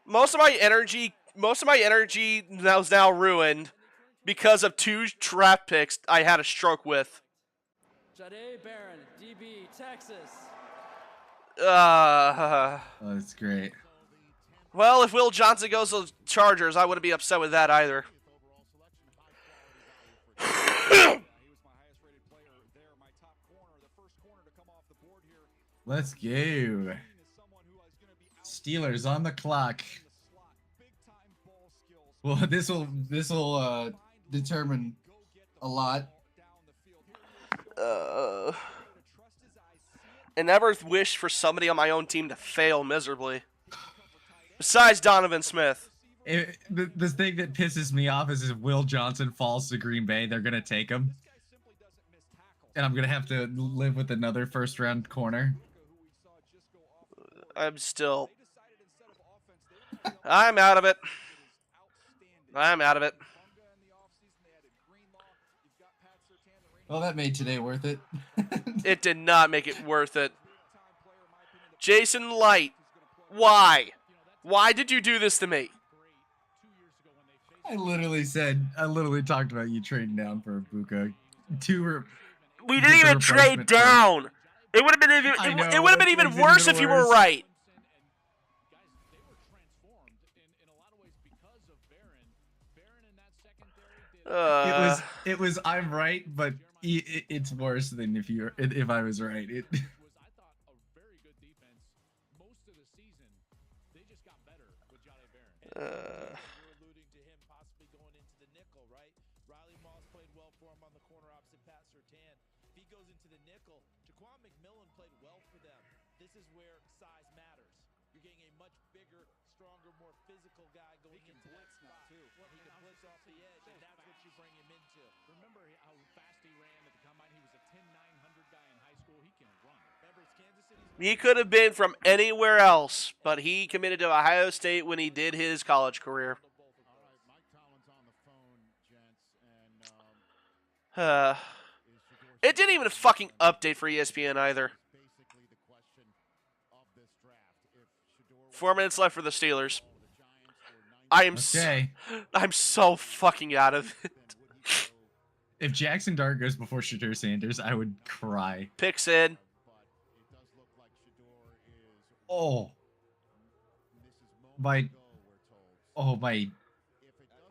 Most of my energy was now ruined because of 2 draft picks I had a stroke with. Jahdae Barron, DB, Texas. Oh, that's great. Well, if Will Johnson goes to the Chargers, I wouldn't be upset with that either. Let's go. Steelers on the clock. Well, this will determine a lot. I never wish for somebody on my own team to fail miserably. Besides Donovan Smith. The thing that pisses me off is if Will Johnson falls to Green Bay, they're going to take him. And I'm going to have to live with another first-round corner. I'm out of it. I'm out of it. Well, that made today worth it. It did not make it worth it. Jason Light, why? Why did you do this to me? I literally talked about you trading down for Ibuka. We didn't even trade down. It would have been even worse if you were right. It was I'm right, but it's worse than if I was right. this is where size matters. You're getting a much bigger, stronger, more physical guy going into that spot. He can blitz off the edge, and that's what you bring him into. Remember how fast he ran at the combine? He was a 10.900 guy in high school. He can run. Remember, it's Kansas City's. He could have been from anywhere else, but he committed to Ohio State when he did his college career. It didn't even fucking update for ESPN either. 4 minutes left for the Steelers. I'm so fucking out of it. If Jackson Dart goes before Shadur Sanders, I would cry. Pick Sid. Oh. My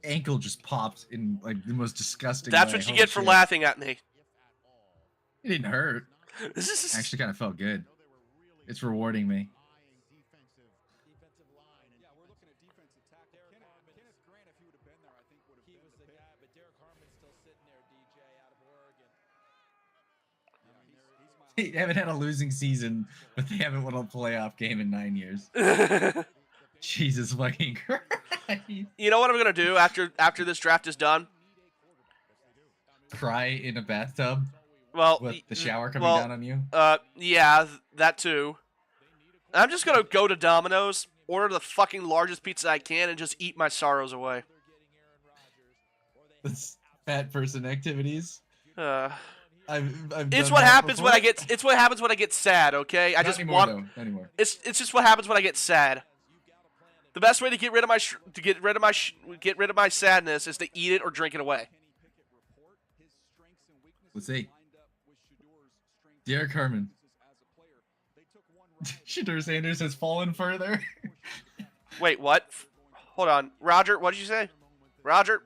ankle just popped in like the most disgusting That's way. what you get for laughing at me. It didn't hurt. Actually kind of felt good. It's rewarding me. They haven't had a losing season, but they haven't won a playoff game in 9 years. Jesus fucking Christ. You know what I'm going to do after this draft is done? Cry in a bathtub? Well, with the shower coming down on you? Yeah, that too. I'm just going to go to Domino's, order the fucking largest pizza I can, and just eat my sorrows away. That's fat person activities. It's what happens when I get. It's what happens when I get sad. Okay, I just want. Anymore. It's just what happens when I get sad. The best way to get rid of my sadness is to eat it or drink it away. Let's see. Derek Harmon. Shadur Sanders has fallen further. Wait, what? Hold on, Roger. What did you say, Roger?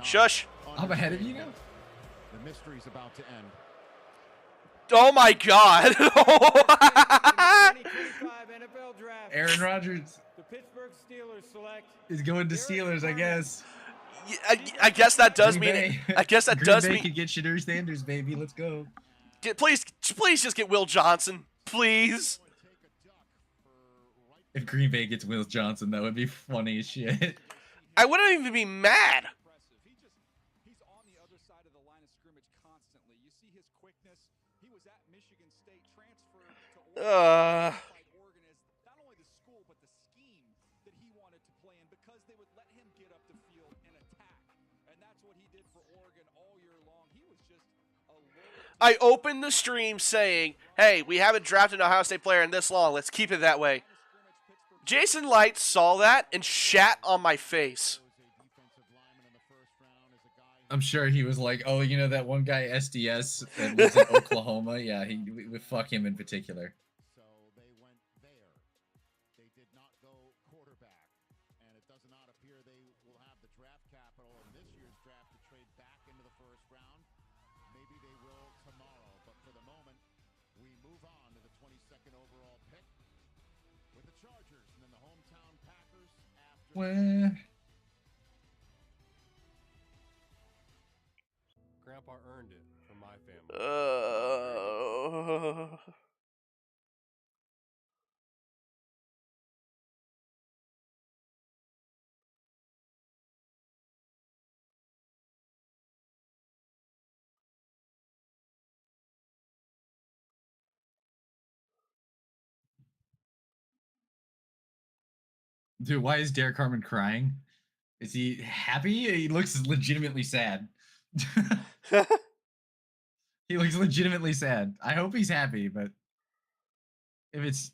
Shush. I'm ahead of you now. The mystery's about to end. Oh my God. Aaron Rodgers. The Pittsburgh Steelers select. Is going to Steelers, I guess. I guess that does mean. I guess that does mean. Green Bay could get Shadur Sanders, baby. Let's go. Please just get Will Johnson, please. If Green Bay gets Will Johnson, that would be funny as shit. I wouldn't even be mad. He's on the other side of the line of scrimmage constantly. You see his quickness. He was at Michigan State, transferred to Oregon as not only the school but the scheme that he wanted to play in because they would let him get up the field and attack. And that's what he did for Oregon all year long. He was just a I opened the stream saying, "Hey, we haven't drafted an Ohio State player in this long. Let's keep it that way." Jason Light saw that and shat on my face. I'm sure he was like, "Oh, you know that one guy SDS that lives in Oklahoma? Yeah, we fuck him in particular." So they went there. They did not go quarterback, and it does not appear they will have the draft capital in this year's draft to trade back into the first round. Maybe they will tomorrow, but for the moment, we move on to the 22nd overall pick with the Chargers and then the hometown Packers after. Well. Grandpa earned it from my family. Dude, why is Derek Harmon crying? Is he happy? He looks legitimately sad. He looks legitimately sad. I hope he's happy, but if it's...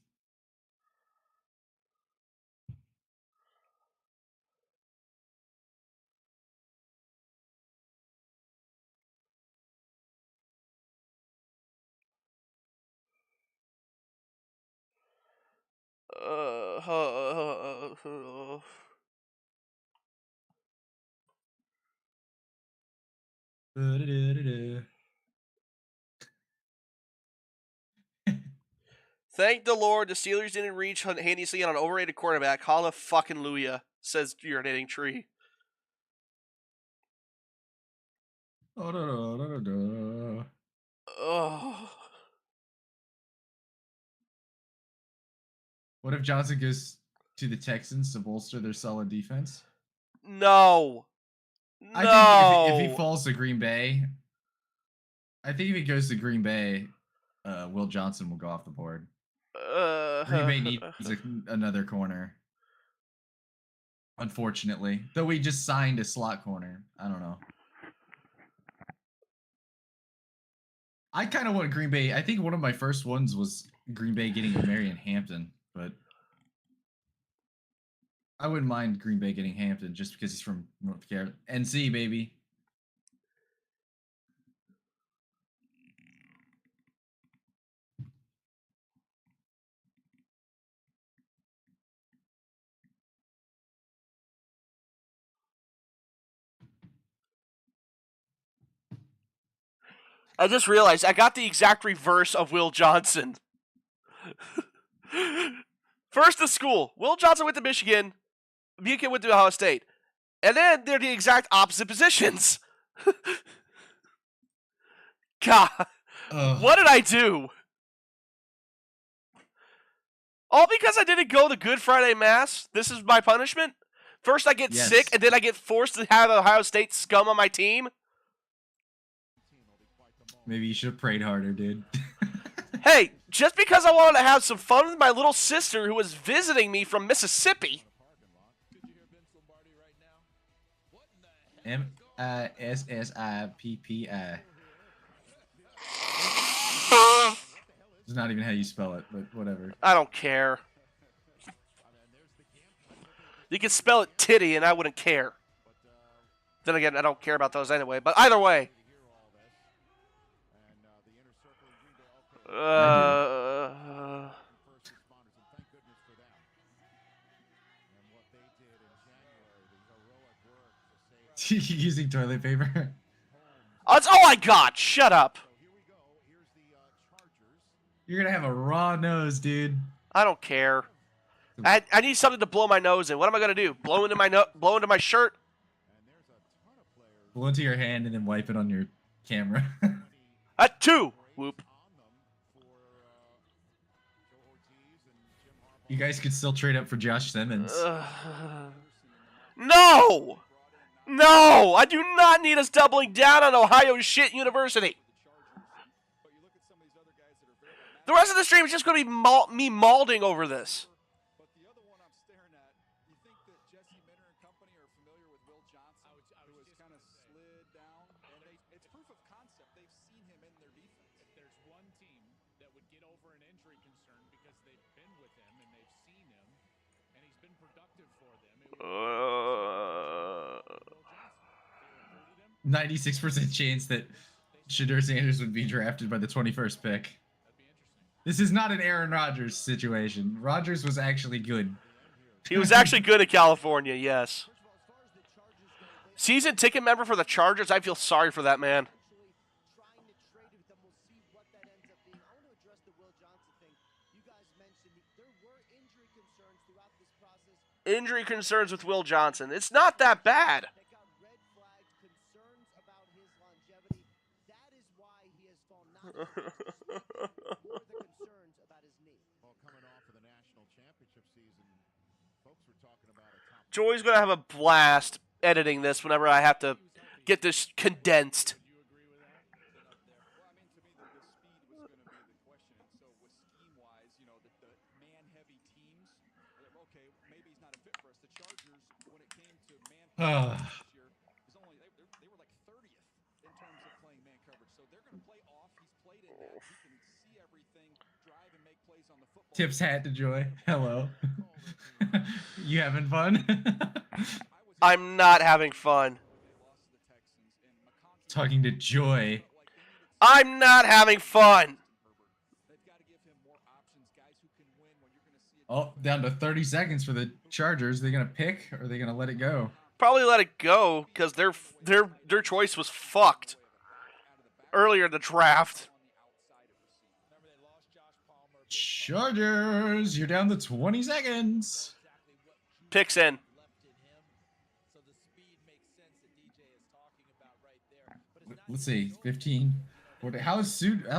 Thank the Lord the Steelers didn't reach Hennessy on an overrated quarterback. Hallelujah, says Urinating Tree. Oh. What if Johnson goes to the Texans to bolster their solid defense? No. I No. think if he falls to Green Bay, I think if he goes to Green Bay, Will Johnson will go off the board. Green Bay needs another corner. Unfortunately. Though we just signed a slot corner. I don't know. I kind of want Green Bay. I think one of my first ones was Green Bay getting Marion Hampton, but I wouldn't mind Green Bay getting Hampton just because he's from North Carolina. NC, baby. I just realized I got the exact reverse of Will Johnson. First to school. Will Johnson went to Michigan. Buchanan went to Ohio State. And then they're the exact opposite positions. God. What did I do? All because I didn't go to Good Friday Mass? This is my punishment? First I get sick, and then I get forced to have Ohio State scum on my team? Maybe you should have prayed harder, dude. Hey, just because I wanted to have some fun with my little sister who was visiting me from Mississippi. Mississippi. It's not even how you spell it, but whatever. I don't care. You can spell it titty and I wouldn't care. Then again, I don't care about those anyway, but either way. Using toilet paper. That's all I got. Shut up. You're gonna have a raw nose, dude. I don't care. I need something to blow my nose in. What am I gonna do? Blow into my shirt? Blow into your hand and then wipe it on your camera. At 2. Whoop. You guys could still trade up for Josh Simmons. No! No! I do not need us doubling down on Ohio shit University. The rest of the stream is just going to be me mauling over this. Uh, 96% chance that Shedeur Sanders would be drafted by the 21st pick. This is not an Aaron Rodgers situation. Rodgers was actually good. He was actually good at California, yes. Season ticket member for the Chargers. I feel sorry for that man. Injury concerns with Will Johnson. It's not that bad. Joey's going to have a blast editing this whenever I have to get this condensed. Tips hat to Joy. Hello. You having fun? I'm not having fun. Talking to Joy. I'm not having fun. Oh, down to 30 seconds for the Chargers. They gonna pick or are they gonna let it go? Probably let it go because their choice was fucked earlier in the draft. Chargers, you're down to 20 seconds. Picks in. Let's see, 15. How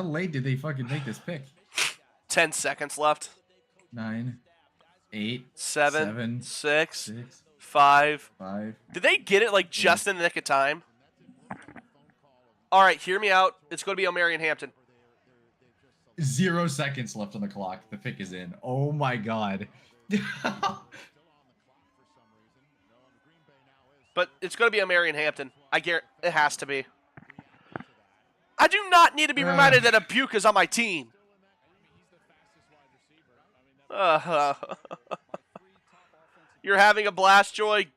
late did they fucking make this pick? 10 seconds left. 9, 8, 7, 6, 5. Did they get it like just in the nick of time? All right, hear me out. It's going to be Omarion Hampton. 0 seconds left on the clock. The pick is in. Oh my god. But it's going to be Omarion Hampton. I guarantee it has to be. I do not need to be reminded that Abuka's on my team. You're having a blast, Joy.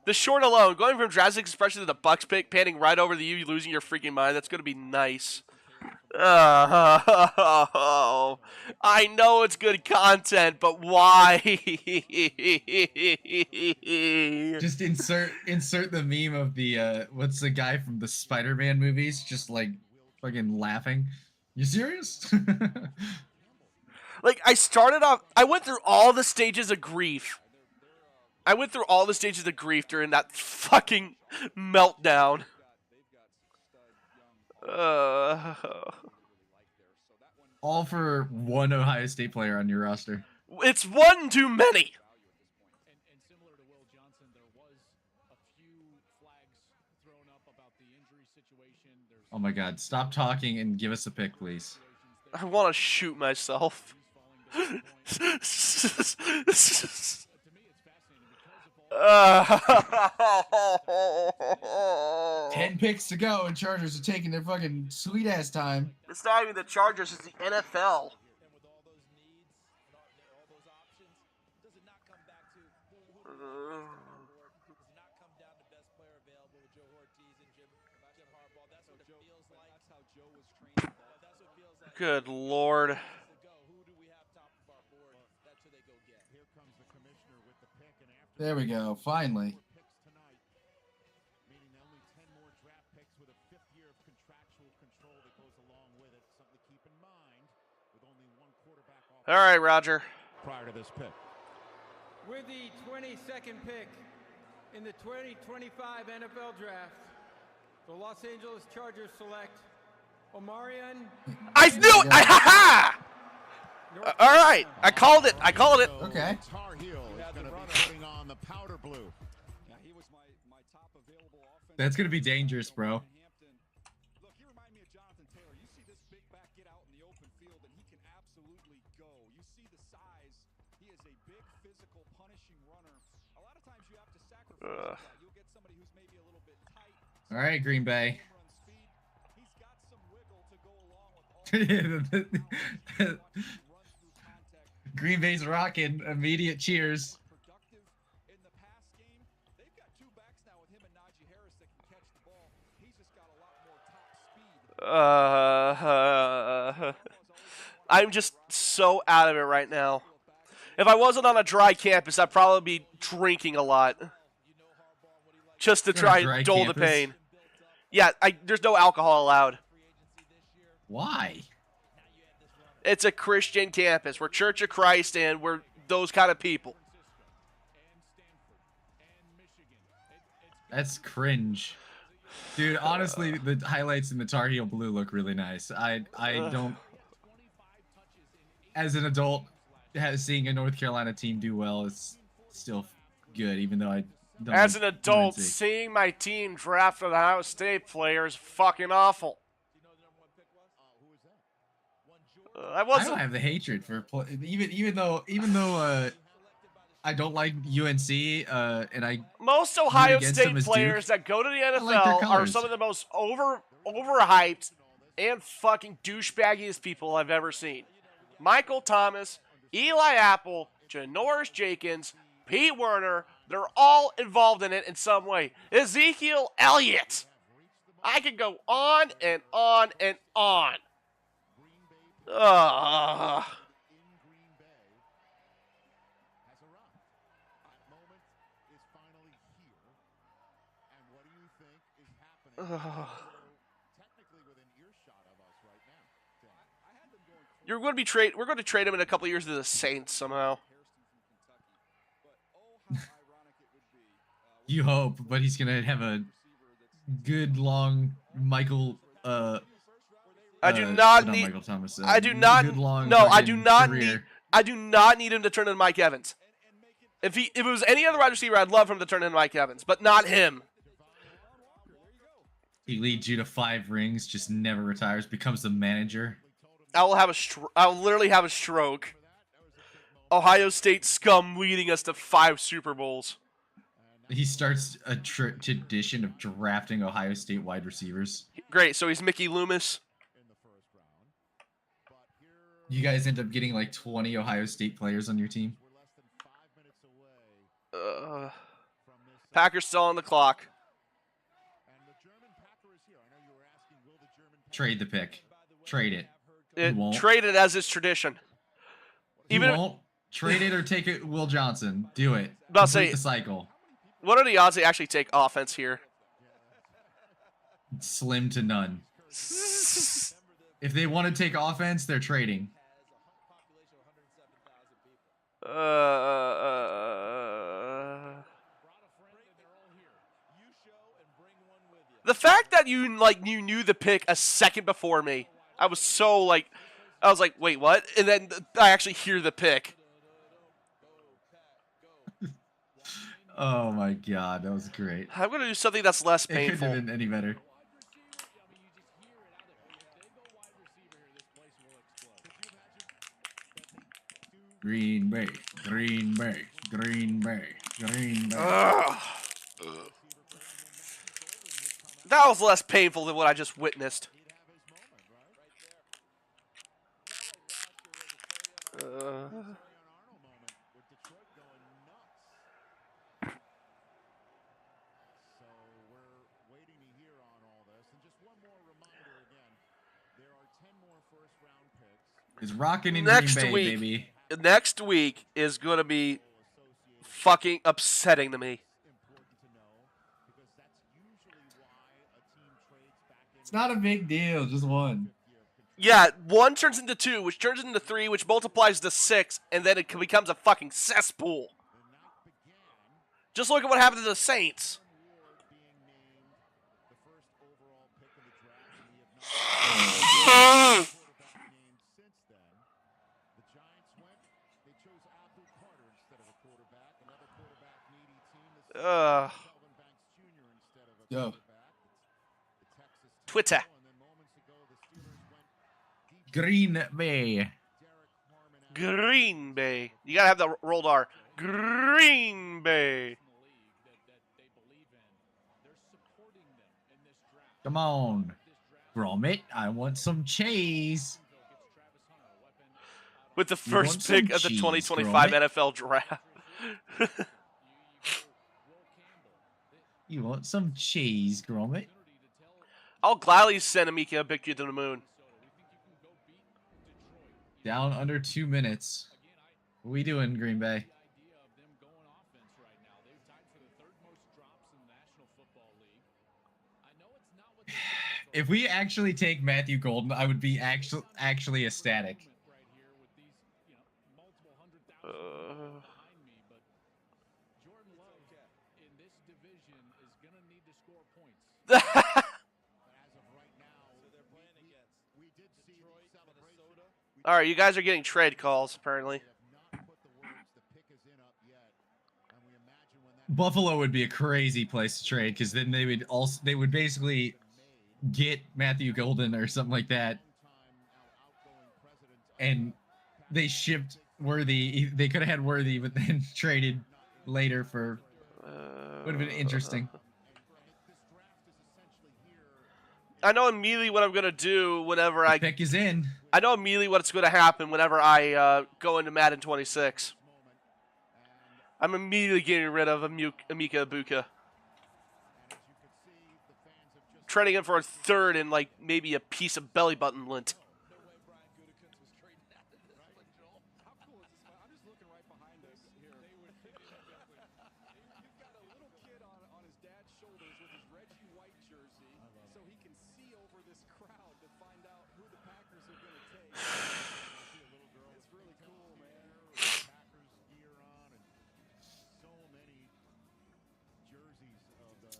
The short alone, going from drastic expression to the Bucks pick, panning right over to you, losing your freaking mind. That's going to be nice. I know it's good content, but why? Just insert the meme of the what's the guy from the Spider-Man movies, just like fucking laughing. You serious? Like, I started off, I went through all the stages of grief. I went through all the stages of grief during that fucking meltdown. All for one Ohio State player on your roster. It's one too many. And similar to Will Johnson, there was a few flags thrown up about the injury situation. Oh my god, stop talking and give us a pick, please. I want to shoot myself. 10 picks to go, and Chargers are taking their fucking sweet ass time. It's not even the Chargers, it's the NFL. Good Lord. There we go, finally. All right, Roger. Prior to this pick. With the 22nd pick in the 2025 NFL Draft, the Los Angeles Chargers select Omarion. I knew it! Ha! All right, I called it. I called it. Okay. Tar Heel is going to be putting on the powder blue. Yeah, he was my top available offense. That's gonna be dangerous, bro. Look, he reminded me of Jonathan Taylor. You see this big back get out in the open field, and he can absolutely go. You see the size. He is a big, physical, punishing runner. A lot of times you have to sacrifice that. You'll get somebody who's maybe a little bit tight. All right, Green Bay. He's got some wiggle to go along with all Green Bay's rocking. Immediate cheers. I'm just so out of it right now. If I wasn't on a dry campus, I'd probably be drinking a lot. Just to try and dull the pain. Yeah, there's no alcohol allowed. Why? It's a Christian campus. We're Church of Christ, and we're those kind of people. That's cringe. Dude, honestly, the highlights in the Tar Heel blue look really nice. I don't... As an adult, seeing a North Carolina team do well is still good, even though I don't... As an adult, seeing my team draft an Ohio State player is fucking awful. I don't have the hatred for even though I don't like UNC and I most Ohio State players that go to the NFL are some of the most overhyped and fucking douchebaggiest people I've ever seen. Michael Thomas, Eli Apple, Janoris Jenkins, Pete Werner, they're all involved in it in some way. Ezekiel Elliott. I could go on and on and on. You're going to be we're going to trade him in a couple of years to the Saints somehow. You hope, but he's gonna have a good long Michael. I do not need. Michael Thomas. I do not. Good long no, I do not career. need. I do not need him to turn into Mike Evans. If it was any other wide receiver, I'd love him to turn into Mike Evans, but not him. He leads you to 5 rings, just never retires, becomes the manager. I'll literally have a stroke. Ohio State scum leading us to 5 Super Bowls. He starts a tradition of drafting Ohio State wide receivers. Great, so he's Mickey Loomis. You guys end up getting like 20 Ohio State players on your team. Packers still on the clock. Trade the pick. Trade it. Trade it as is tradition. You won't trade it or take it. Will Johnson, do it. About to say the cycle. What are the odds they actually take offense here? Slim to none. If they want to take offense, they're trading. The fact that you knew the pick a second before me, I was like, wait, what? And then I actually hear the pick. Oh my god, that was great. I'm gonna do something that's less painful. It couldn't have been any better. Green Bay, Green Bay, Green Bay, Green Bay. That was less painful than what I just witnessed. Is rocking in Green Bay, baby. Next week is going to be fucking upsetting to me. It's not a big deal, just one. Yeah, 1 turns into 2, which turns into 3, which multiplies to 6, and then it becomes a fucking cesspool. Just look at what happened to the Saints. Yo. Twitter. Green Bay. Green Bay. You gotta have the rolled R. Green Bay. Come on. Gromit, I want some cheese. With the first pick of the 2025 NFL draft. You want some cheese, Gromit? I'll gladly send Emeka Egbuka to the moon. Down under 2 minutes. What are we doing, Green Bay? If we actually take Matthew Golden, I would be actually ecstatic. All right, you guys are getting trade calls apparently. Buffalo would be a crazy place to trade because then they would basically get Matthew Golden or something like that, and they shipped Worthy. They could have had Worthy, but then traded later for. Would have been interesting. I know immediately what I'm gonna do whenever I pick is in. I know immediately what's gonna happen whenever I go into Madden 26. I'm immediately getting rid of Emeka Egbuka. Trading him for a third and like maybe a piece of belly button lint.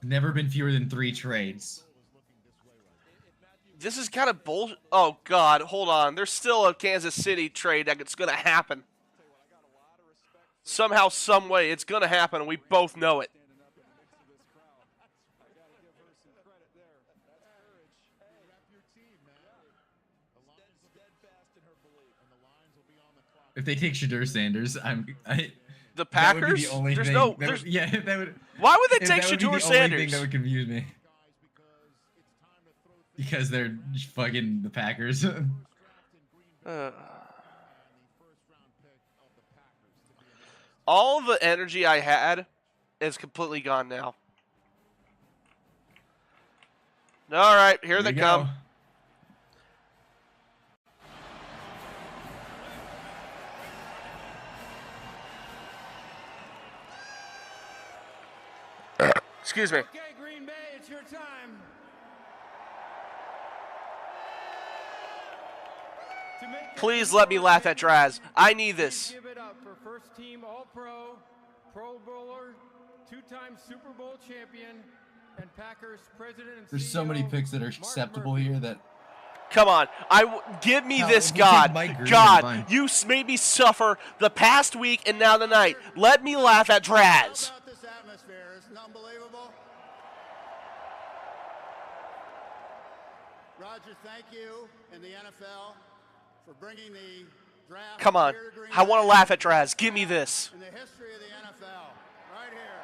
Never been fewer than 3 trades. This is kind of bullshit. Oh, God. Hold on. There's still a Kansas City trade that's going to happen. Somehow, some way, it's going to happen, and we both know it. If they take Shadur Sanders, the Packers? That would be the only there's thing. no. That There's, would, yeah, that would. Why would they take that would be Shadur the Sanders? only thing that would confuse me. Because they're fucking the Packers. All the energy I had is completely gone now. All right, here they come. Excuse me. Okay, Green Bay, it's your time. Please let me laugh at Draz. I need this. Give it up for first team All-Pro, Pro Bowler, two-time Super Bowl champion, and Packers president and There's so many picks that are acceptable here that. Come on, give me this, God. God, you made me suffer the past week and now tonight. Let me laugh at Draz. This atmosphere isn't unbelievable. Roger, thank you and the NFL for bringing the draft. Come on, I want to laugh at Draz. Give me this. In the history of the NFL, right here.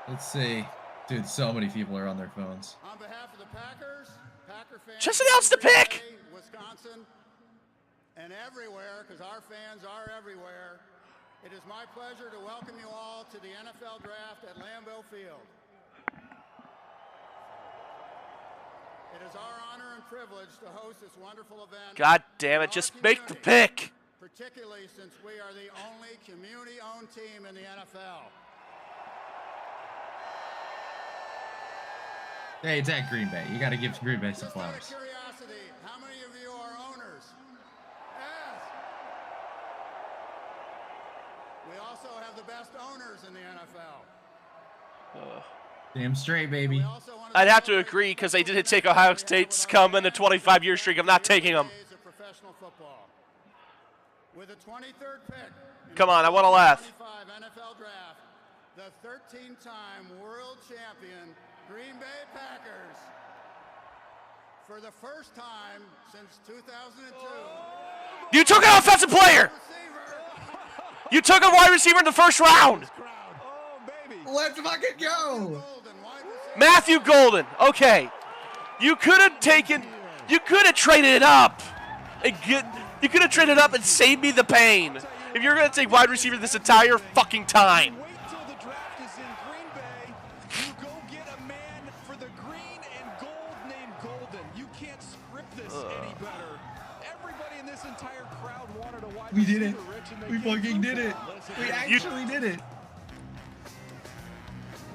Let's see. Dude, so many people are on their phones. On behalf of the Packers, Packer fans, just announce the pick. Wisconsin, and everywhere, because our fans are everywhere. It is my pleasure to welcome you all to the NFL Draft at Lambeau Field. It is our honor and privilege to host this wonderful event. God damn it, just make the pick. Particularly since we are the only community-owned team in the NFL. Hey, it's at Green Bay. You got to give Green Bay some flowers. Just out of curiosity, how many of you are owners? Yes. We also have the best owners in the NFL. Damn straight, baby. I'd have to agree because they didn't take Ohio State's scum in the 25-year streak. I'm not taking them. With the 23rd pick. Come on, I want to laugh. NFL Draft, the 13-time world champion Green Bay Packers, for the first time since 2002. You took an offensive player. You took a wide receiver in the first round. Let's fucking go. Matthew Golden. Okay. You could have traded it up. You could have traded up and saved me the pain. If you're going to take wide receiver this entire fucking time. We did it. We fucking did it. We actually did it.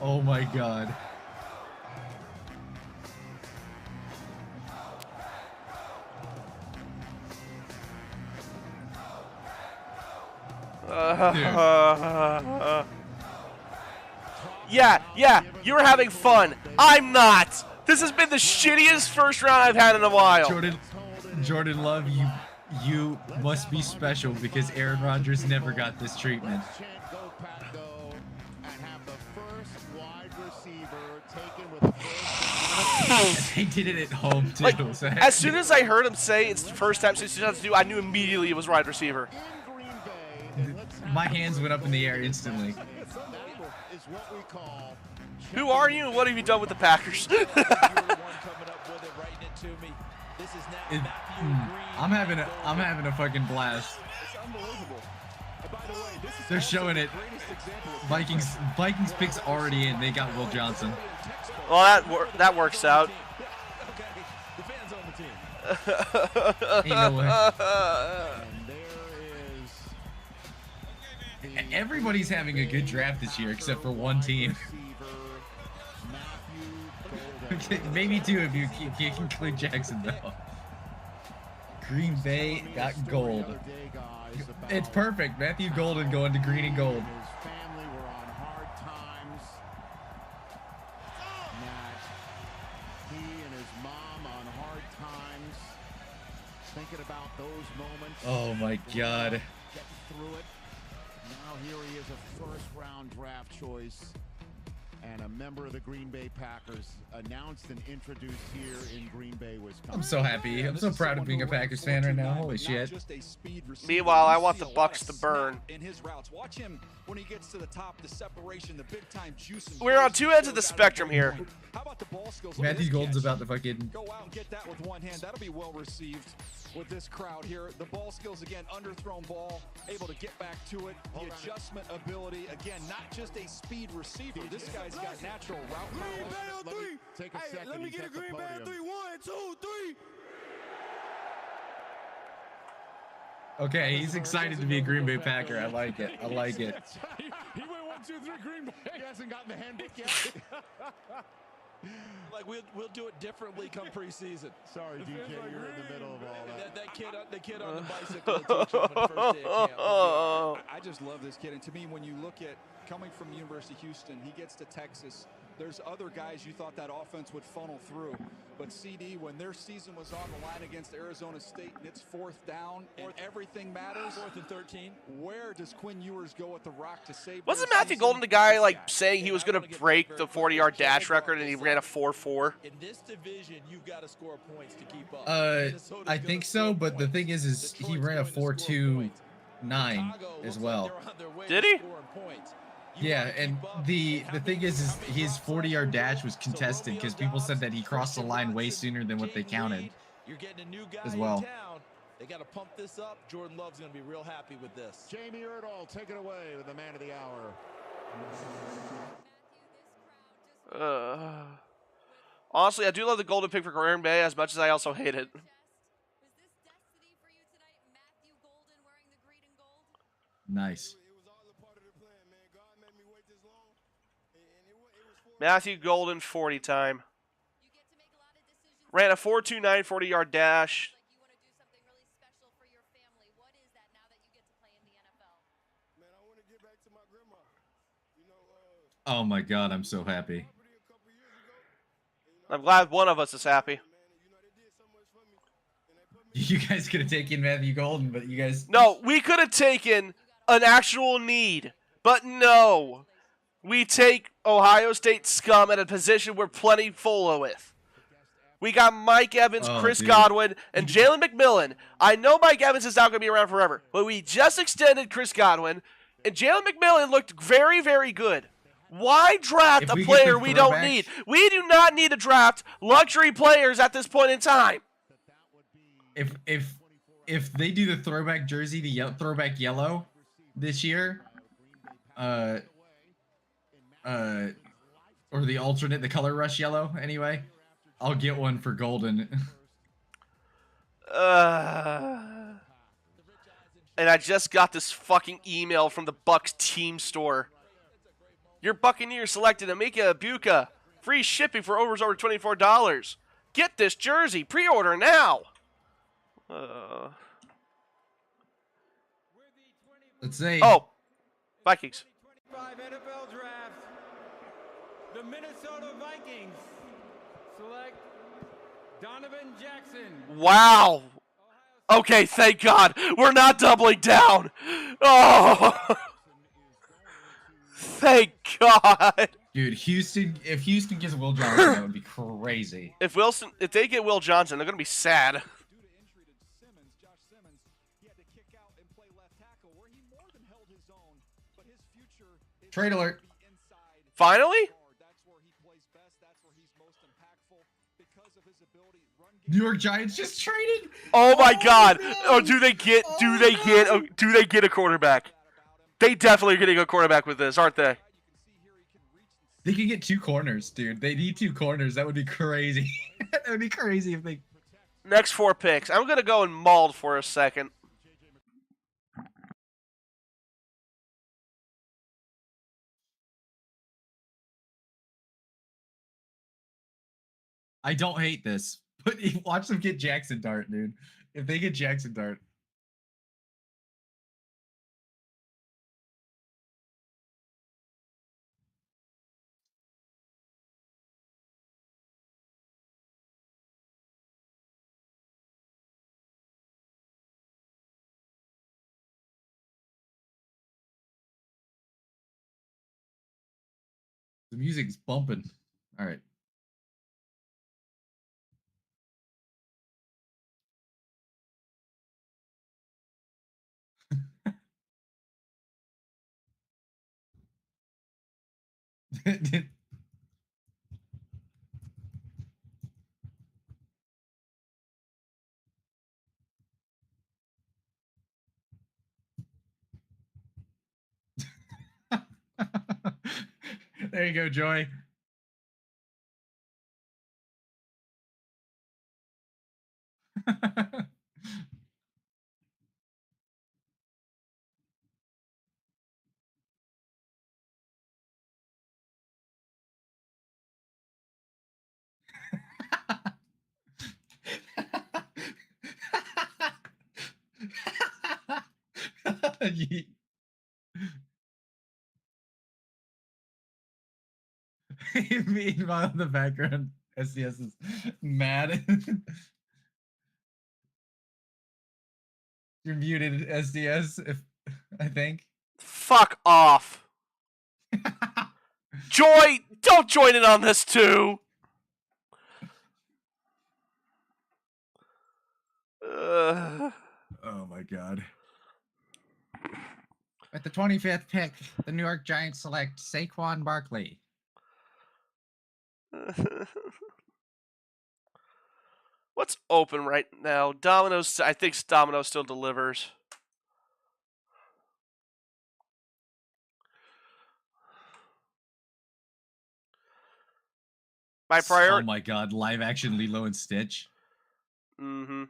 Oh my God. Yeah, you're having fun. I'm not. This has been the shittiest first round I've had in a while. Jordan Love, you must be special because Aaron Rodgers never got this treatment. They did it at home too. Like, as soon as I heard him say it's the first time since 2002, I knew immediately it was wide receiver. My hands went up in the air instantly. Who are you and what have you done with the Packers? I'm having a fucking blast. They're showing it. Vikings picks already in. They got Will Johnson. Well, that works out. Ain't no way. Everybody's having a good draft this year except for one team. Maybe two if you include Jacksonville. Green Bay got gold. It's perfect. Matthew Golden going to green and gold. Thinking about those moments. Oh my God. Now here he is, a first-round draft choice. And a member of the Green Bay Packers announced and introduced here in Green Bay, Wisconsin. I'm so happy. I'm so proud of being a Packers fan right now. Holy shit. Meanwhile, I want the Bucks to burn. In his routes, watch him when he gets to the top, the separation, the big time juice. We're on two ends of the spectrum here. How about the ball skills? Matthew Golden's about to fucking go out and get that with one hand. That'll be well received with this crowd here. The ball skills again, underthrown ball, able to get back to it. The adjustment ability again, not just a speed receiver. This guy's got natural route knowledge. Take a second. Let me get a Green Bay on 3. 1, 2, 3. Okay, he's excited to be a Green Bay Packer. I like it. I like it. He went 1, 2, 3 Green Bay. He hasn't gotten the handbook yet. Like we'll do it differently come preseason. Sorry, DJ, you're in the middle of all that. The kid on the bicycle will teach him on the first day of camp. I just love this kid, and to me, when you look at coming from University of Houston, he gets to Texas. There's other guys you thought that offense would funnel through, but CD, when their season was on the line against Arizona State, and it's 4th down, and everything matters. 4th and 13. Where does Quinn Ewers go with the rock to save? Wasn't Matthew Golden the guy like saying he was going to break the 40-yard dash record and he ran a 4.4? In this division, you've got to score points to keep up. I think so, but the thing is he ran a 4.29 as well. Did he? Yeah, and the thing is his 40-yard dash was contested because people said that he crossed the line way sooner than what they counted. You're getting a new guy as well. in town. They got to pump this up. Jordan Love's going to be real happy with this. Jamie Erdahl, take it away with the man of the hour. Honestly, I do love the Golden pick for Green Bay as much as I also hate it. Nice. Matthew Golden, 40 time. Ran a 4.29 40-yard dash. Oh my god, I'm so happy. I'm glad one of us is happy. You guys could have taken Matthew Golden, but you guys... No, we could have taken an actual need, but no. We take Ohio State scum at a position we're plenty full with. We got Mike Evans, Chris Godwin, and Jalen McMillan. I know Mike Evans is not going to be around forever, but we just extended Chris Godwin, and Jalen McMillan looked very, very good. Why draft a player we don't need? We do not need to draft luxury players at this point in time. If they do the throwback jersey, the throwback yellow this year, or the alternate, the color rush yellow, anyway, I'll get one for Golden. And I just got this fucking email from the Bucks team store. Your Buccaneers selected Emeka Egbuka. Free shipping for overs over $24. Get this jersey. Pre-order now. Let's see. Oh, Vikings. 5 NFL draft. The Minnesota Vikings select Donovan Jackson. Wow. Okay, thank God. We're not doubling down. Oh. Thank God. Dude, if Houston gets Will Johnson, that would be crazy. If they get Will Johnson, they're going to be sad. Trade alert. Finally? New York Giants just traded. Oh my God! No. Oh, do they get a quarterback? They definitely are getting a quarterback with this, aren't they? They could get 2 corners, dude. They need 2 corners. That would be crazy. That would be crazy if they. Next 4 picks. I'm gonna go and mauled for a second. I don't hate this, but watch them get Jackson Dart, dude. If they get Jackson Dart. music's bumping. All right. There you go, Joy. Meanwhile, in the background, SDS is mad. You're muted, SDS, if I think. Fuck off. Joy, don't join in on this too. Oh my god. At the 25th pick, the New York Giants select Saquon Barkley. What's open right now? Domino's. I think Domino's still delivers. My priority. Oh my god, live action Lilo and Stitch. Mm-hmm.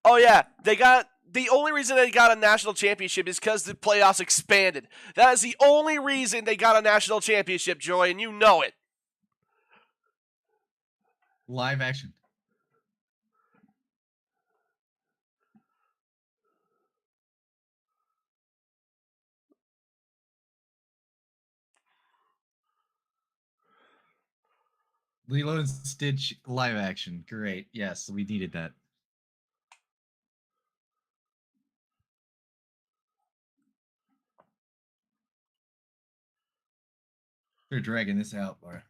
Oh yeah, they got. The only reason they got a national championship is because the playoffs expanded. That is the only reason they got a national championship, Joy, and you know it. Live action. Lilo and Stitch live action. Great. Yes, we needed that. They're dragging this out, Laura.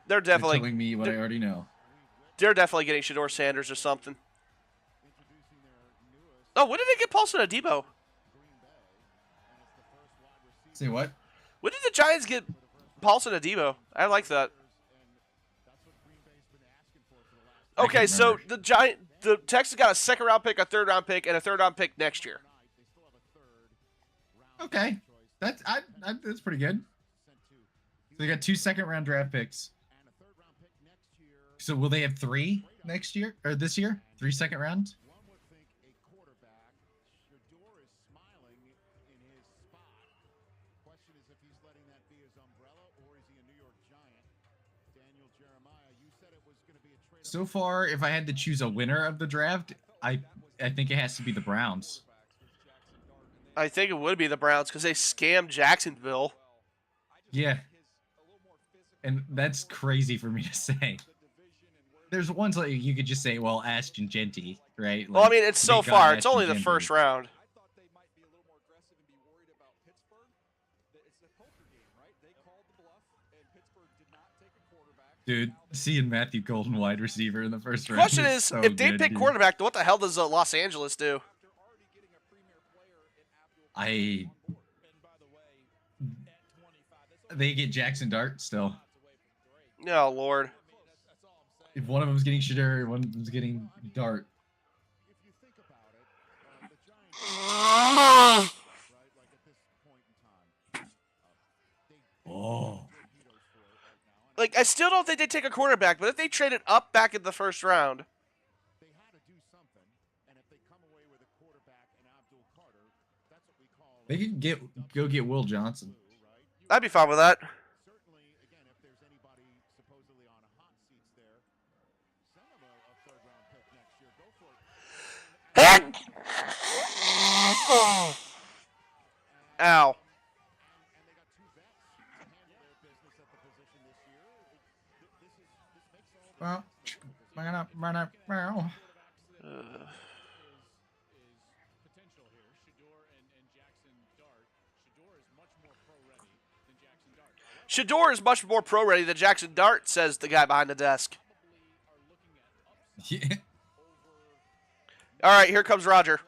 They're definitely telling me what I already know. They're definitely getting Shedeur Sanders or something. Oh, when did they get Paulson Adebo? Say what? When did the Giants get Paulson Adebo? I like that. Okay, so the Texans got a second-round pick, a third-round pick, and a third-round pick next year. Okay, that's pretty good. So they got 2 second-round draft picks. So will they have 3 next year or this year? 3 second rounds? So far, if I had to choose a winner of the draft, I think it has to be the Browns. I think it would be the Browns because they scammed Jacksonville. Yeah. And that's crazy for me to say. There's ones like you could just say, well, Ashton Genty, right? Like, well, I mean, it's so far. It's only the first round. Dude, seeing Matthew Golden wide receiver in the first round. The question is, so if they pick quarterback, what the hell does Los Angeles do? They get Jackson Dart still. Oh, Lord. If one of them's getting Shedeur, one of them's getting Dart. Oh. Like, I still don't think they take a quarterback, but if they traded up back in the first round. They could go get Will Johnson. I'd be fine with that. Ow. Well, Shador is much more pro ready than Jackson Dart, says the guy behind the desk. Yeah. All right, here comes Roger.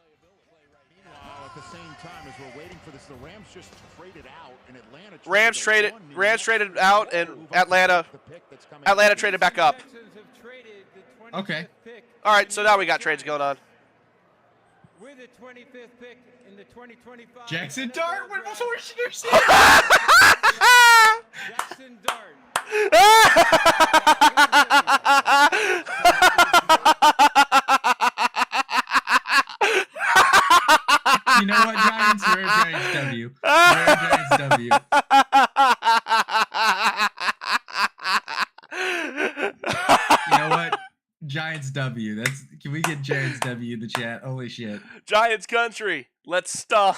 At the same time as we're waiting for this, the Rams just traded out, and Atlanta Rams traded out, and Atlanta traded back up. Okay. All right, so now we got trades going on. With the 25th pick in the 2025 Jackson Dart went before Jackson Dart. You know what, Giants? We're a Giants W. We're a Giants W. You know what? Giants W. Can we get Giants W in the chat? Holy shit. Giants country. Let's stop.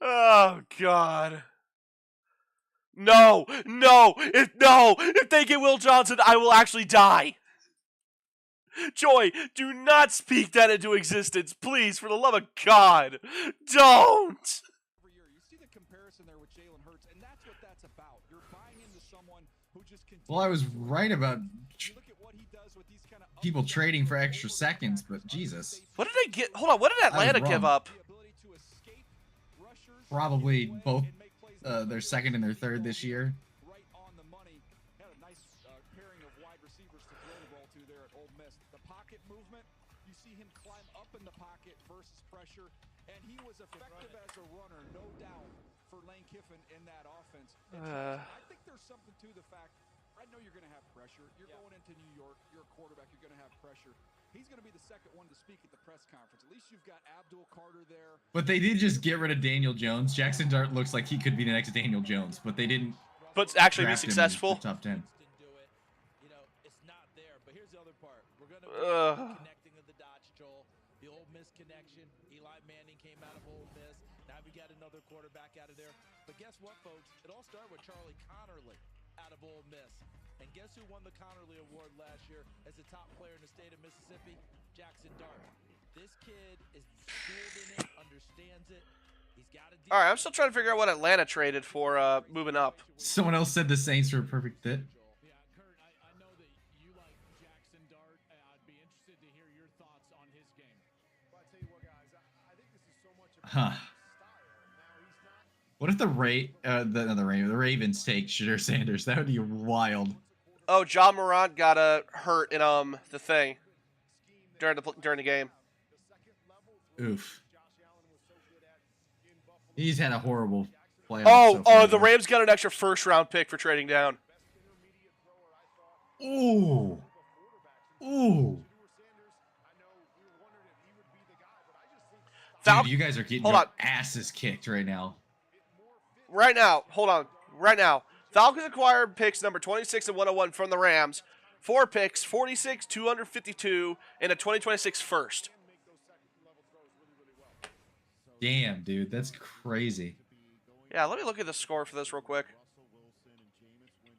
Oh God. No. If they get Will Johnson, I will actually die. Joy, do not speak that into existence, please, for the love of God. Don't. Well, I was right about people trading for extra seconds, but Jesus. What did they get? Hold on, what did Atlanta give up? Probably both their second and their third this year. Effective as a runner, no doubt, for Lane Kiffin in that offense. I think there's something to the fact, I know you're going to have pressure. You're going into New York. You're a quarterback. You're going to have pressure. He's going to be the second one to speak at the press conference. At least you've got Abdul Carter there. But they did just get rid of Daniel Jones. Jackson Dart looks like he could be the next Daniel Jones, but they didn't. But actually be draft him successful. in the top 10. You know, it's not there. But here's the other part. We're going to be connecting of the dots, Joel. The Ole Miss connection. Eli Manning came out of Ole Miss. Now we got another quarterback out of there. But guess what, folks? It all started with Charlie Connerly out of Ole Miss. And guess who won the Connerly Award last year as the top player in the state of Mississippi? Jackson Dart. This kid is schooled in it, understands it. He's got a All right, I'm still trying to figure out what Atlanta traded for moving up. Someone else said the Saints are a perfect fit. Huh. What if the Ravens take Shadur Sanders? That would be wild. Oh, John Morant got hurt in the thing during the game. Oof. He's had a horrible playoff. Oh, the Rams got an extra first-round pick for trading down. Ooh. Ooh. Dude, you guys are getting your asses kicked right now. Right now, hold on. Right now, Falcons acquired picks number 26 and 101 from the Rams. 4 picks, 46, 252, and a 2026 first. Damn, dude, that's crazy. Yeah, let me look at the score for this real quick.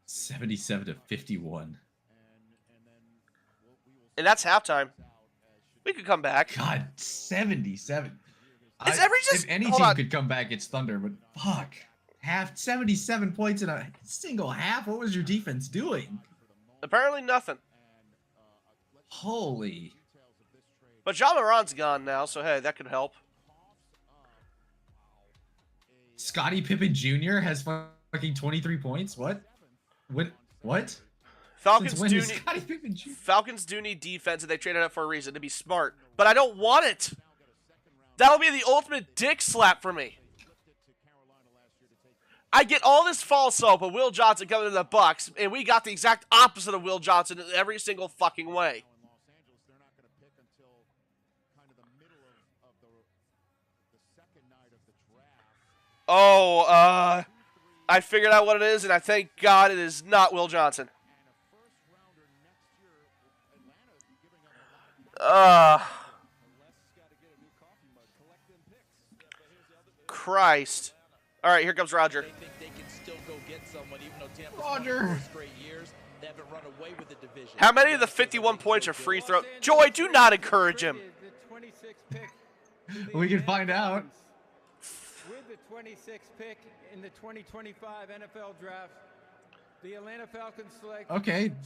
77-51. And that's halftime. We could come back. God, 77. If any team could come back, it's Thunder, but fuck. 77 points in a single half? What was your defense doing? Apparently nothing. Holy. But John Morant's gone now, so hey, that could help. Scottie Pippen Jr. has fucking 23 points? What? What? Falcons do need defense, and they traded up for a reason, to be smart. But I don't want it. That'll be the ultimate dick slap for me. I get all this false hope of Will Johnson coming to the Bucks, and we got the exact opposite of Will Johnson in every single fucking way. Oh, I figured out what it is, and I thank God it is not Will Johnson. Christ. All right, here comes Roger. They think they can moment, even though Tampa's Roger. won the 4 straight years, they haven't run away with the division. How many of the 51 points are free throw? Joy, do not encourage him. We can find out. With the 26th pick in the 2025 NFL Draft, the Atlanta Falcons select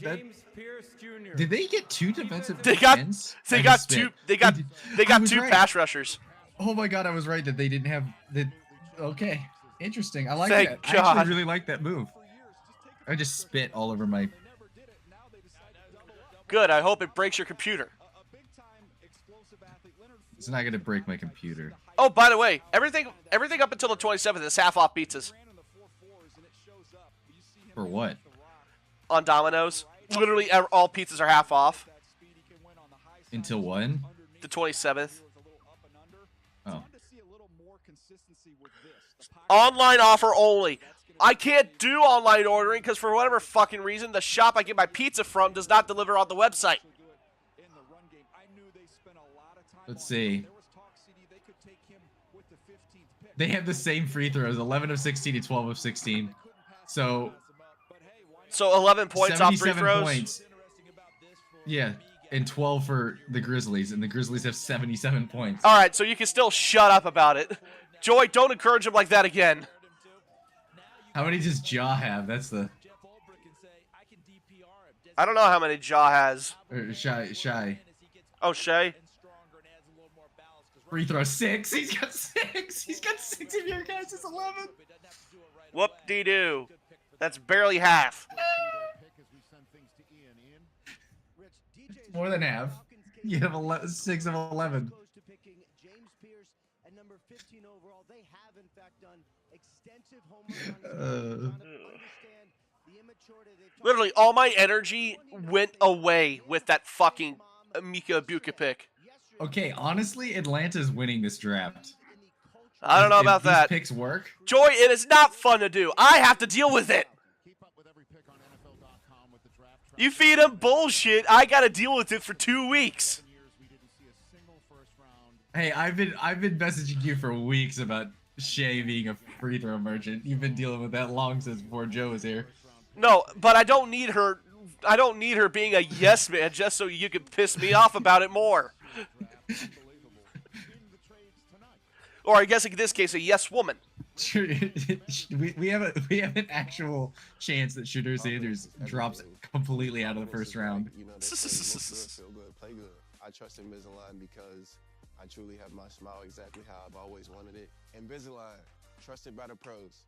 James Pierce Jr. Did they get 2 defensive They got ends? they I got just 2 spit. they got was 2 right. pass rushers. Oh my god, I was right that they didn't have the. Okay, interesting. I like Thank that. God. I actually really like that move. I just spit all over my. Good. I hope it breaks your computer. It's not gonna break my computer. Oh, by the way, everything up until the 27th is half off pizzas For what? on Domino's. Literally, all pizzas are half off. Until when? The 27th. Oh. Online offer only. I can't do online ordering because for whatever fucking reason, the shop I get my pizza from does not deliver on the website. Let's see. They have the same free throws: 11 of 16 to 12 of 16. So 11 points off free 77 throws. points. Yeah, and 12 for the Grizzlies, and the Grizzlies have 77 points. All right, so you can still shut up about it. Joy, don't encourage him like that again. How many does Ja have? That's the. I don't know how many Ja has. Or Shy. Oh, Shay. Free throw 6. He's got 6. He's got 6 of your guys' 11. Whoop-de-doo. That's barely half. More than half. You have 6 of 11. Literally, all my energy went away with that fucking Mika Ibuka pick. Okay, honestly, Atlanta's winning this draft. I don't know about if these that. Picks work. Joy, it is not fun to do. I have to deal with it. You feed him bullshit, I gotta deal with it for 2 weeks. Hey, I've been messaging you for weeks about Shay being a free throw merchant. You've been dealing with that long since before Joe was here. No, but I don't need her. I don't need her being a yes man just so you can piss me off about it more. Or I guess in this case, a yes woman. we have an actual chance that Shedeur Sanders drops completely out of the first round. You know, feel good, play good. I trust Invisalign because I truly have my smile exactly how I've always wanted it. Invisalign, trusted by the pros.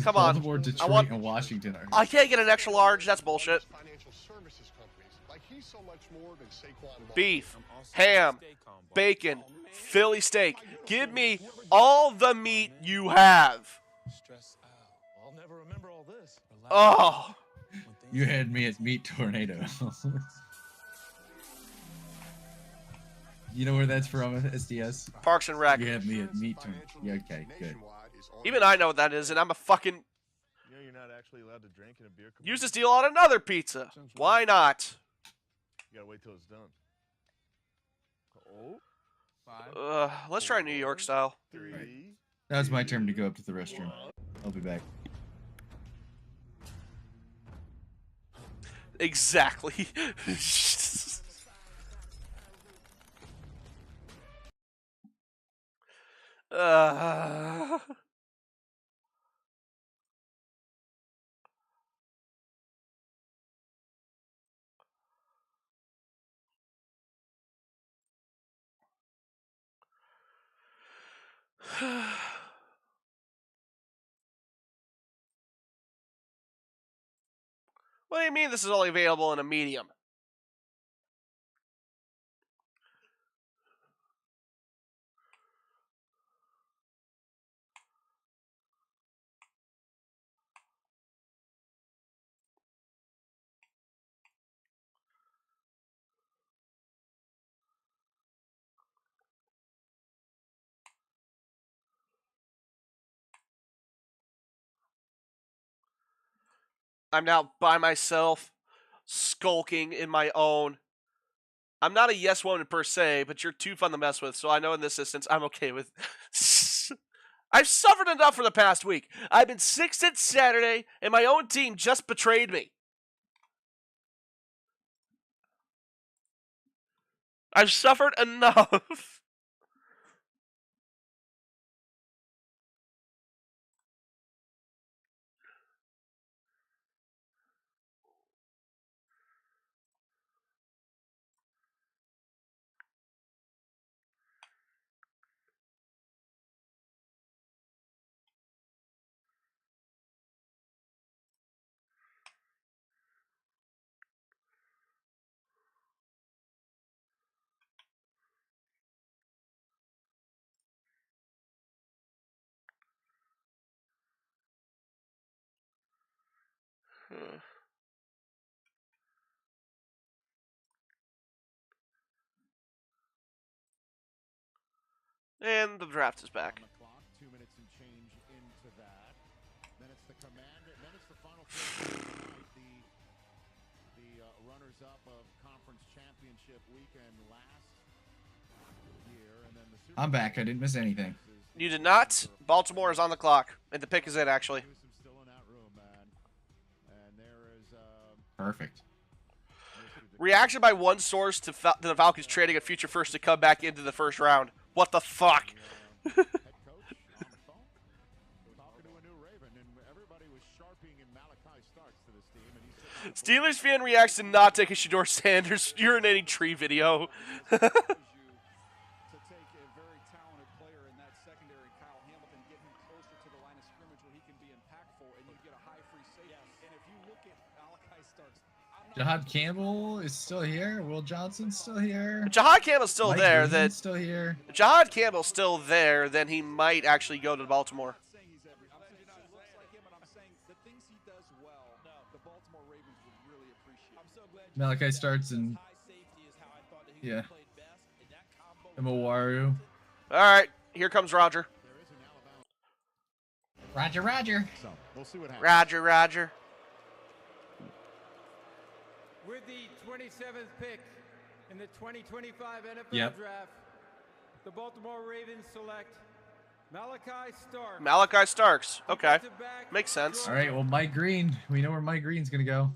Come on. Baltimore, Detroit, and Washington are. I can't get an extra large. That's bullshit. Beef, ham, bacon, Philly steak. Give me all the meat you have. I'll never remember all this. Oh. You had me at Meat Tornado. You know where that's from, SDS? Parks and Rec. You had me at Meat Tornado. Yeah, okay, good. Even I know what that is, and I'm a fucking... You know you're not actually allowed to drink in a beer. Use this deal on another pizza. Why not? You gotta wait till it's done. Oh. 5. Let's try New York style. 3. Now it's my turn to go up to the restroom. I'll be back. Exactly. What do you mean this is only available in a medium? I'm now by myself, skulking in my own. I'm not a yes woman per se, but you're too fun to mess with, so I know in this instance I'm okay with. I've suffered enough for the past week. I've been sick since Saturday, and my own team just betrayed me. I've suffered enough. And the draft is back. 2 minutes and change into that. Then it's the command, and then it's the final the runners-up of conference championship weekend last year, and then the Super I'm back. I didn't miss anything. You did not. Baltimore is on the clock, and the pick is in, actually. still in that room, man. And there is Perfect. Reaction by one source to the Falcons trading a future first to come back into the first round. What the fuck? head coach on the phone talking to a new Raven, and everybody was sharping in Malachi Starks to this team, and he said, Steelers fan reacts to not taking Shador Sanders urinating tree video. To take a very talented player in that secondary, Kyle Hamilton, get him closer to the line of scrimmage where he can be impactful, and you get a high free safety. And if you look at Malachi Starks, Jahad Campbell is still here. Will Johnson's still here. Jahad Campbell's still Mike there. Williams still here. Jahad Campbell's still there. Then he might actually go to Baltimore. Malachi Starks and yeah. Mowaru. All right, here comes Roger. Roger, Roger. So we'll see what happens. Roger, Roger. With the 27th pick in the 2025 NFL Yep. Draft, the Baltimore Ravens select Malachi Starks. Malachi Starks. Okay, makes sense. All right, well, Mike Green. We know where Mike Green's going to go.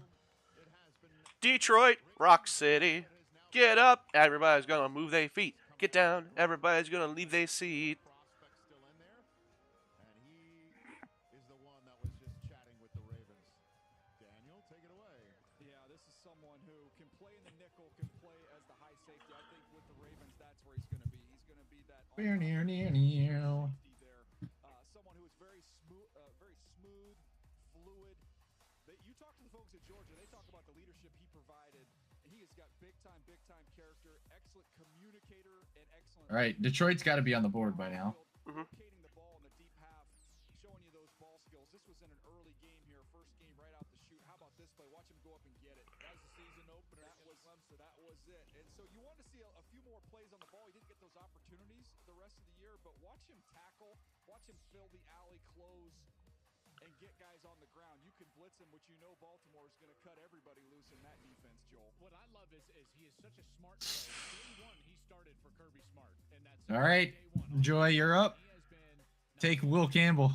Detroit, Rock City. Get up, everybody's gonna move their feet. Get down, everybody's gonna leave their seat. Prospect still in there, and he is the one that was just chatting with the Ravens. Daniel, take it away. yeah, this is someone who can play in the nickel, can play as the high safety. I think with the Ravens, that's where he's going to be. He's going to be that Near. safety there. Someone who is very smooth, fluid. You talk to the folks at Georgia, they talk about the leadership he provided. He has got big time character, excellent communicator, and excellent. All right, Detroit's got to be on the board by now. Locating the ball in the deep half, showing you those ball skills. This was in an early game here, first game right out the chute. How about this play? Watch him go up and get it. That was the season opener. That was it. And so you want to see a few more plays on the ball. He didn't get those opportunities the rest of the year, but watch him tackle, watch him fill the alley, close, and get guys on the ground. You can blitz him, which you know Baltimore is going to cut everybody loose in that defense, Joel. What I love is he is such a smart player. Day one, he started for Kirby Smart, and that's All right, Joy, you're up. Take Will Campbell.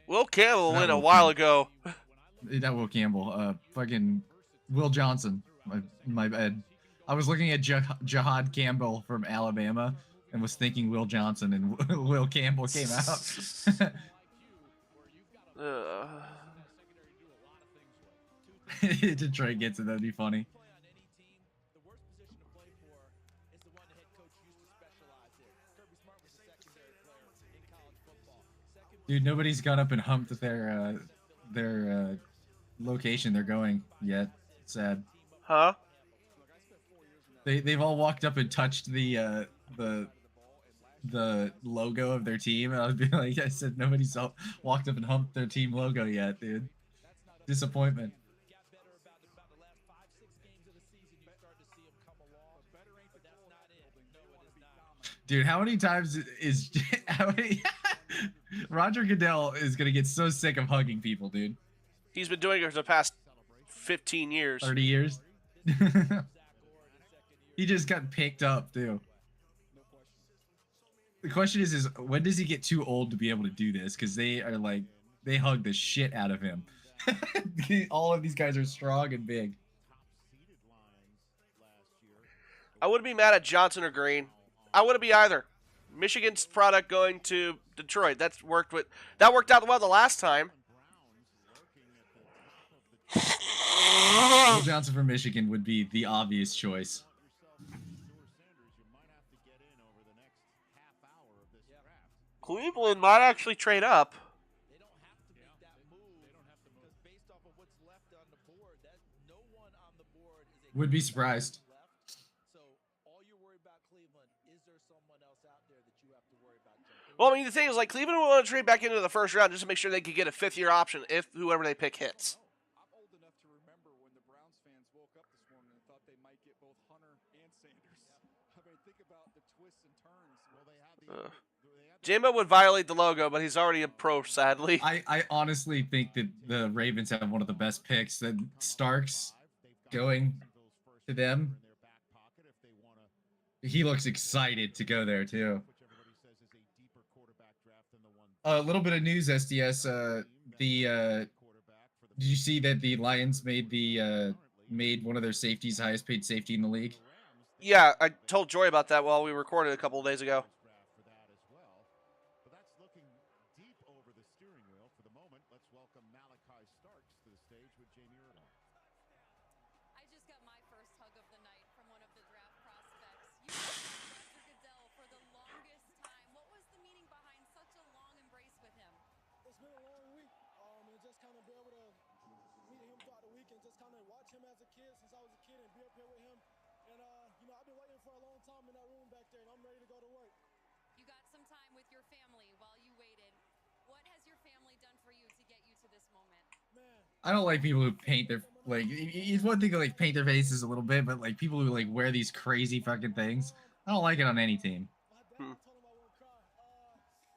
Will Campbell went a while ago. Not Will Campbell. Fucking Will Johnson. My bad. I was looking at Jahad Campbell from Alabama and was thinking Will Johnson, and Will Campbell came out. Detroit gets it. That'd be funny. Dude, nobody's gone up and humped their location they're going yet. It's sad. Huh? They've all walked up and touched the logo of their team, and I was being like, I said nobody's walked up and humped their team logo yet, dude. Disappointment. Dude, how many times is Roger Goodell is gonna get so sick of hugging people, dude? He's been doing it for the past 15 years. 30 years. He just got picked up too. The question is when does he get too old to be able to do this? Because they hug the shit out of him. All of these guys are strong and big. I wouldn't be mad at Johnson or Green. I wouldn't be either. Michigan's product going to Detroit. That worked out well the last time. Will Johnson from Michigan would be the obvious choice. Cleveland might actually trade up. Would be surprised. Well, I mean, the thing is, like, Cleveland would want to trade back into the first round just to make sure they could get a fifth-year option if whoever they pick hits. I'm old enough to remember when the Browns fans woke up this morning and thought they might get both Hunter and Sanders. I mean, think about the twists and turns. Well, they had Jimbo would violate the logo, but he's already a pro, sadly. I honestly think that the Ravens have one of the best picks. That Starks going to them. He looks excited to go there, too. A little bit of news, SDS. Did you see that the Lions made one of their safeties highest paid safety in the league? Yeah, I told Joy about that while we recorded a couple of days ago. I don't like people who paint their it's one thing to like paint their faces a little bit, but like people who like wear these crazy fucking things. I don't like it on any team.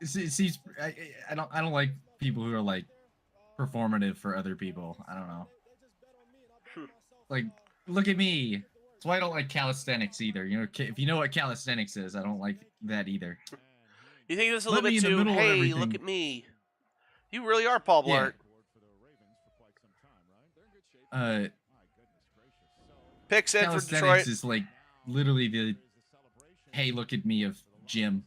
It seems I don't like people who are like performative for other people. I don't know. Like, look at me. That's why I don't like calisthenics either. You know, if you know what calisthenics is, I don't like that either. You think this is a little bit too? Hey, look at me. You really are Paul Blart. Yeah. Picks in for Detroit. Calisthenics is like literally the "Hey, look at me" of Jim.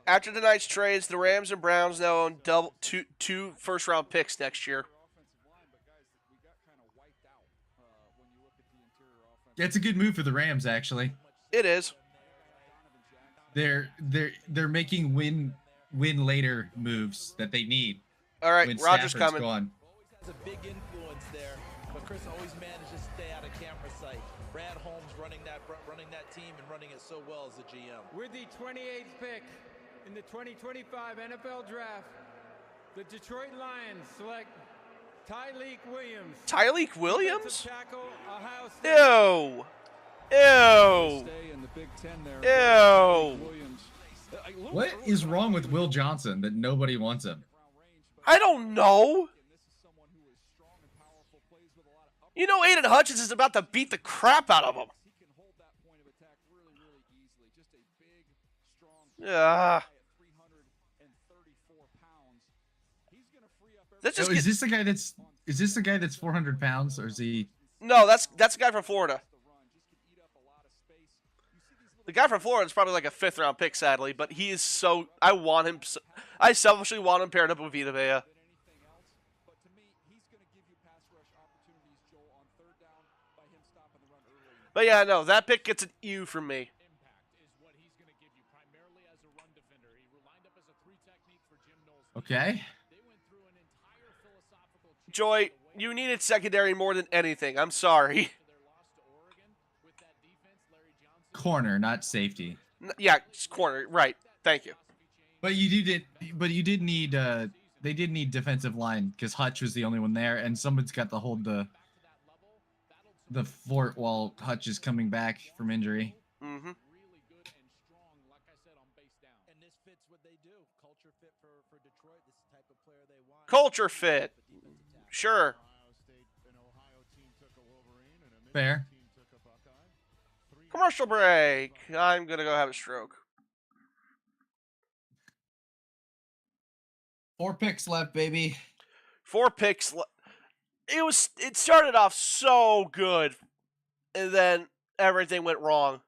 After tonight's trades, the Rams and Browns now own two first-round picks next year. Yeah, it's a good move for the Rams, actually. It is. They're making win later moves that they need. All right, when Roger's Stafford's coming. Gone. Has a big influence there, but Chris always manages to stay out of camera sight. Brad Holmes running that team and running it so well as a GM. With the 28th pick in the 2025 NFL Draft, the Detroit Lions select Tyleik Williams. Tyleik Williams? Tackle, Ohio State. Ew. Ew. Ew. What is wrong with Will Johnson that nobody wants him? I don't know. You know Aiden Hutchins is about to beat the crap out of him. Yeah. Is this the guy that's 400 pounds, or is he? No, that's the guy from Florida. The guy from Florida is probably like a 5th-round pick, sadly, but he is so. I want him. I selfishly want him paired up with Vita Vea. But yeah, no, that pick gets an U from me. Okay. Joy, you needed secondary more than anything. I'm sorry. Corner, not safety. Yeah, it's corner. Right. Thank you. But you did need. They did need defensive line because Hutch was the only one there, and someone's got to hold the fort while Hutch is coming back from injury. Mm-hmm. Culture fit. Sure. Fair. Commercial break. I'm gonna go have a stroke. 4 picks left, baby. 4 picks. It started off so good, and then everything went wrong.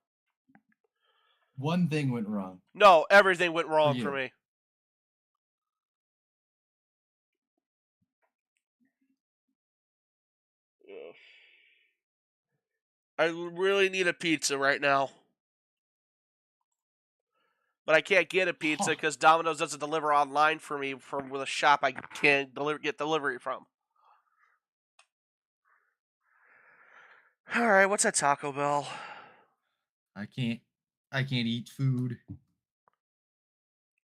One thing went wrong. No, everything went wrong for me. I really need a pizza right now. But I can't get a pizza because Domino's doesn't deliver online for me from with a shop I can't get delivery from. All right, what's at Taco Bell? I can't eat food.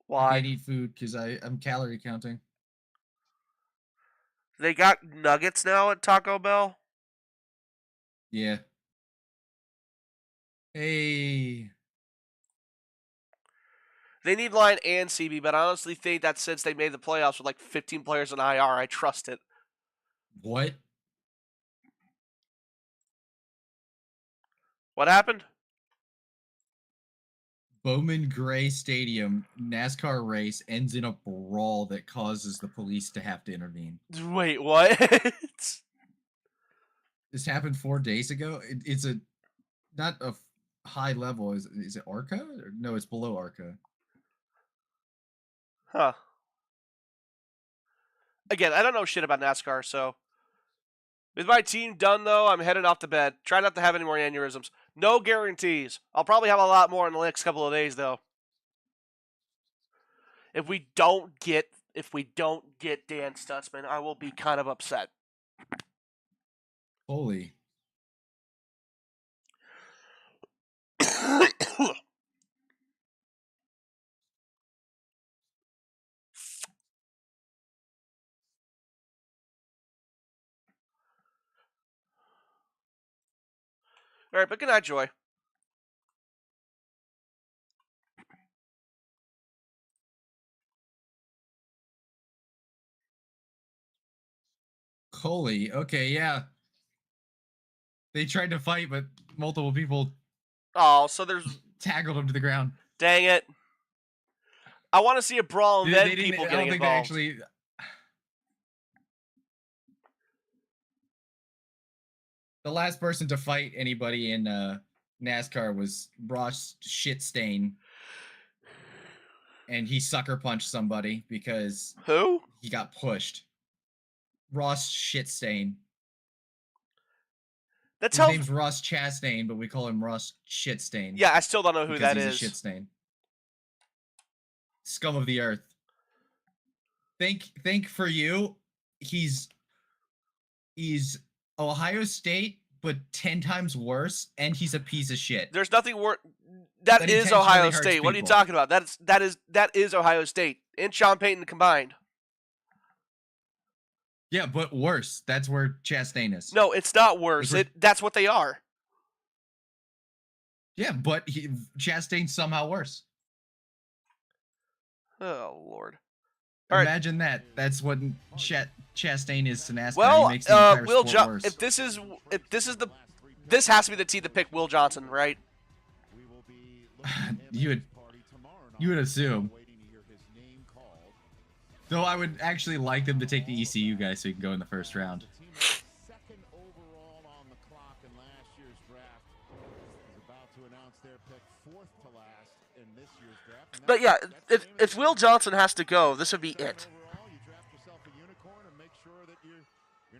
Why? I can't eat food because I'm calorie counting. They got nuggets now at Taco Bell? Yeah. Hey. They need line and CB, but I honestly think that since they made the playoffs with like 15 players in IR, I trust it. What? What happened? Bowman Gray Stadium NASCAR race ends in a brawl that causes the police to have to intervene. Wait, what? This happened 4 days ago. It's not a high level. Is it ARCA? No, it's below ARCA. Huh. Again, I don't know shit about NASCAR, so. With my team done, though, I'm heading off to bed. Try not to have any more aneurysms. No guarantees. I'll probably have a lot more in the next couple of days, though. If we don't get Dan Stutzman, I will be kind of upset. Holy. All right, but good night, Joy. Holy. Okay, yeah. They tried to fight, but multiple people so there's tackled him to the ground. Dang it. I want to see a brawl and then people getting involved. They actually... The last person to fight anybody in NASCAR was Ross Shitstain. And he sucker punched somebody because... Who? He got pushed. Ross Shitstain. His name's Ross Chastain, but we call him Ross Shitstain. Yeah, I still don't know who that is. He's a shitstain. Scum of the earth. Think for you, he's Ohio State, but 10 times worse, and he's a piece of shit. There's nothing worse. That is Ohio State. What are you talking about? That is Ohio State and Sean Payton combined. Yeah, but worse. That's where Chastain is. No, it's not worse. That's what they are. Yeah, but Chastain's somehow worse. Oh, Lord. Imagine that. That's what Chastain is to NASCAR. Well, he makes the entire Will sport worse. this has to be the team that picked Will Johnson, right? You would assume. Though I would actually like them to take the ECU guy so he can go in the first round. Second overall on the clock in last year's draft. Is about to announce their pick, 4th to last in this year's draft. But yeah, if Will Johnson has to go, this would be it. You draft yourself a unicorn and make sure that you're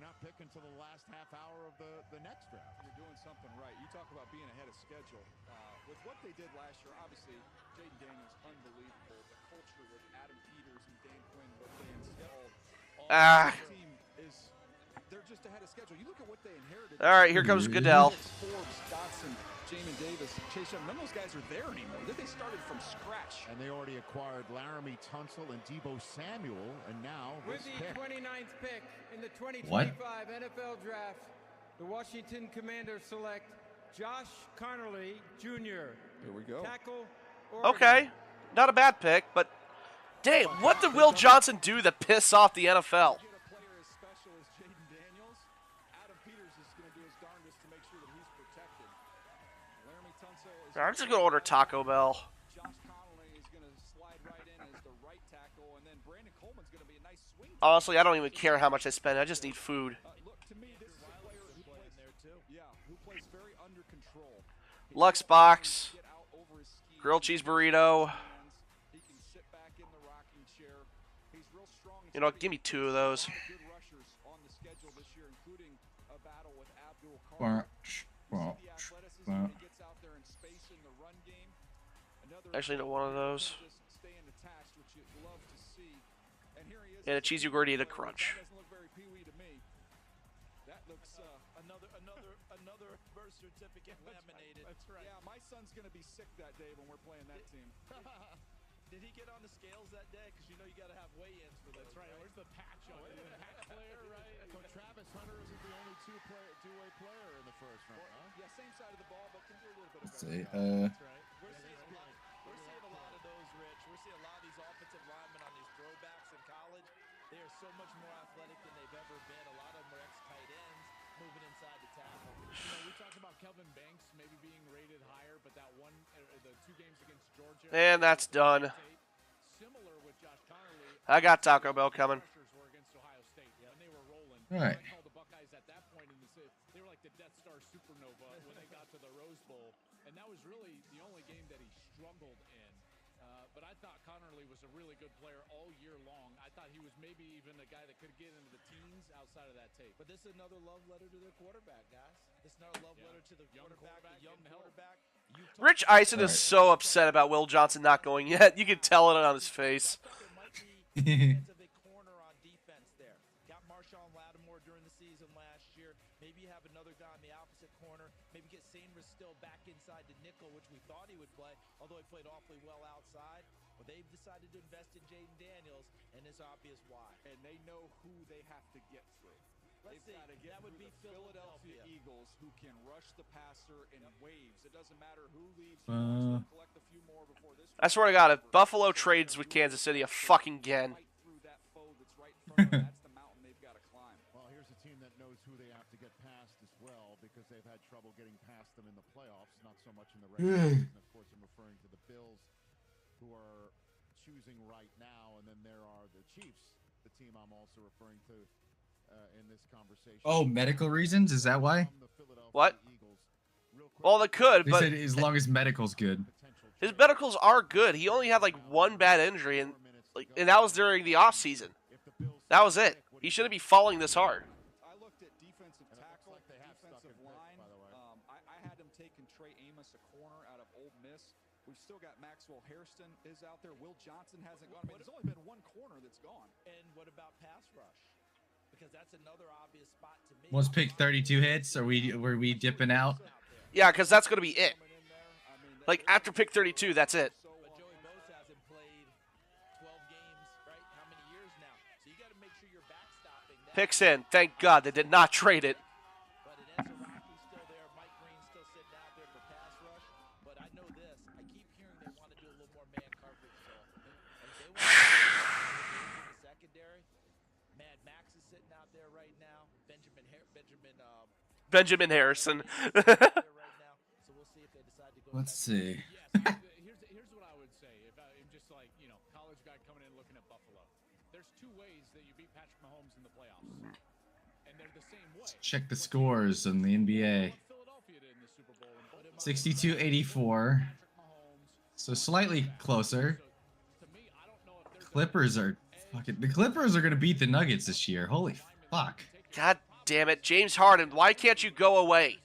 not picking until the last half hour of the next draft. You're doing something right. You talk about being ahead of schedule. With what they did last year, obviously, Jaden Daniels, unbelievable. The culture with Adam Peters and Dan Quinn, what they installed. Team is, they're just ahead of schedule. You look at what they inherited. All right, here comes Goodell. Forbes, Dotson, Jamin Davis, Chase Young. None of those guys are there anymore. They started from scratch. And they already acquired Laramie Tunsil and Deebo Samuel, and now with the pick. 29th pick in the 2025 NFL Draft, the Washington Commanders select Josh Conerly Jr. Here we go. Tackle. Okay, not a bad pick, but damn, what did Will Johnson do that piss off the NFL? Get a player as special as Jaden Daniels. Adam Peters is going to do I'm just gonna order Taco Bell. Josh Connolly is going to slide right in as the right tackle, and then Brandon Coleman's going to be a nice swing. Honestly, I don't even care how much I spend. I just need food. Look, to me, this is a player who plays there too. Yeah, who plays very under control. Lux box, grilled cheese burrito. He can sit back in the rocking chair. He's real strong. You know what? Give me 2 of those. Good rushers on the schedule this year, including a battle with Abdul Carter. Gets out there in space in the run game. Actually, no, one of those. Staying attached, which you'd love to see. And here he is. And a cheesy gordita crunch. That doesn't look very Pee-wee to me. That looks another birth certificate laminated. That's right. Yeah, my son's gonna be sick that day when we're playing that team. Did he get on the scales that day? Because you know you got to have weigh-ins for those. That's right. Where's the patch on it? The patch player, right? So Travis Hunter isn't the only two-way player in the first round, huh? Yeah, same side of the ball, but can do a little bit of Let's see. That's right. We're seeing a lot of those, Rich. We're seeing a lot of these offensive linemen on these throwbacks in college. They are so much more athletic than they've ever been. A lot of them are ex-tight ends moving inside the tackle. You know, we talked about Kelvin Banks maybe being rated higher, but that one, the 2 games against Georgia. And that's done. Similar with Josh Connolly. I got Taco Bell coming. Were against Ohio State when they were rolling. All right. I called the Buckeyes at that point in the they were like the Death Star supernova when they got to the Rose Bowl, and that was really the only game that he struggled in. But I thought Connerly was a really good player all year long. I thought he was maybe even a guy that could get into the teens outside of that tape. But this is another love letter to their quarterback, guys. This is another love letter to the quarterback, the young quarterback. Rich Eisen is so upset about Will Johnson not going yet. You can tell it on his face. Corner on defense there. Got Marshawn Lattimore during the season last year. Maybe you have another guy on the opposite corner. Maybe get Sainris still back inside the nickel, which we thought he would play, although he played awfully well outside. Well, they've decided to invest in Jaden Daniels, and it's obvious why. And they know who they have to get through. Let's see. That would be the Philadelphia Eagles, who can rush the passer in waves. It doesn't matter who leaves. Collect a few more before this. I swear to God, if Buffalo trades with Kansas City a fucking again. That's the mountain they've got to climb. Well, here's a team that knows who they have to get past as well, because they've had trouble getting past them in the playoffs, not so much in the regular season. Of course, I'm referring to the Bills, who are choosing right now, and then there are the Chiefs, the team I'm also referring to in this conversation. Oh, medical reasons? Is that why? What? Well, they could, They but said as long as medical's good. his medicals are good. He only had like 1 bad injury, and that was during the off season. That was it. He shouldn't be falling this hard. I looked at defensive tackle, defensive line. I had him taking Trey Amos, a corner out of Ole Miss. We've still got Maxwell Hairston is out there. Will Johnson hasn't gone. I mean, there's only been 1 corner that's gone. And what about pass rush? Because that's another obvious spot to me. Once pick 32 hits, were we dipping out? Yeah, because that's going to be it. Like, after pick 32, that's it. But Joey Bosa hasn't played 12 games, right? How many years now? So you got to make sure you're backstopping that. Picks in. Thank God they did not trade it. But it is Rocky's still there. Mike Green's still sitting out there for pass rush. But I know this. I keep hearing they want to do a little more man coverage. So they want to do the secondary. Mad Max is sitting out there right now. Benjamin Harrison. Let's see. Here's what I would say. If I'm just like, college guy coming in looking at Buffalo. There's 2 ways that you beat Patrick Mahomes in the playoffs. And they're the same way. Let's check the scores in the NBA. 62-84. So slightly closer. Clippers are gonna beat the Nuggets this year. Holy fuck. God damn it. James Harden, why can't you go away?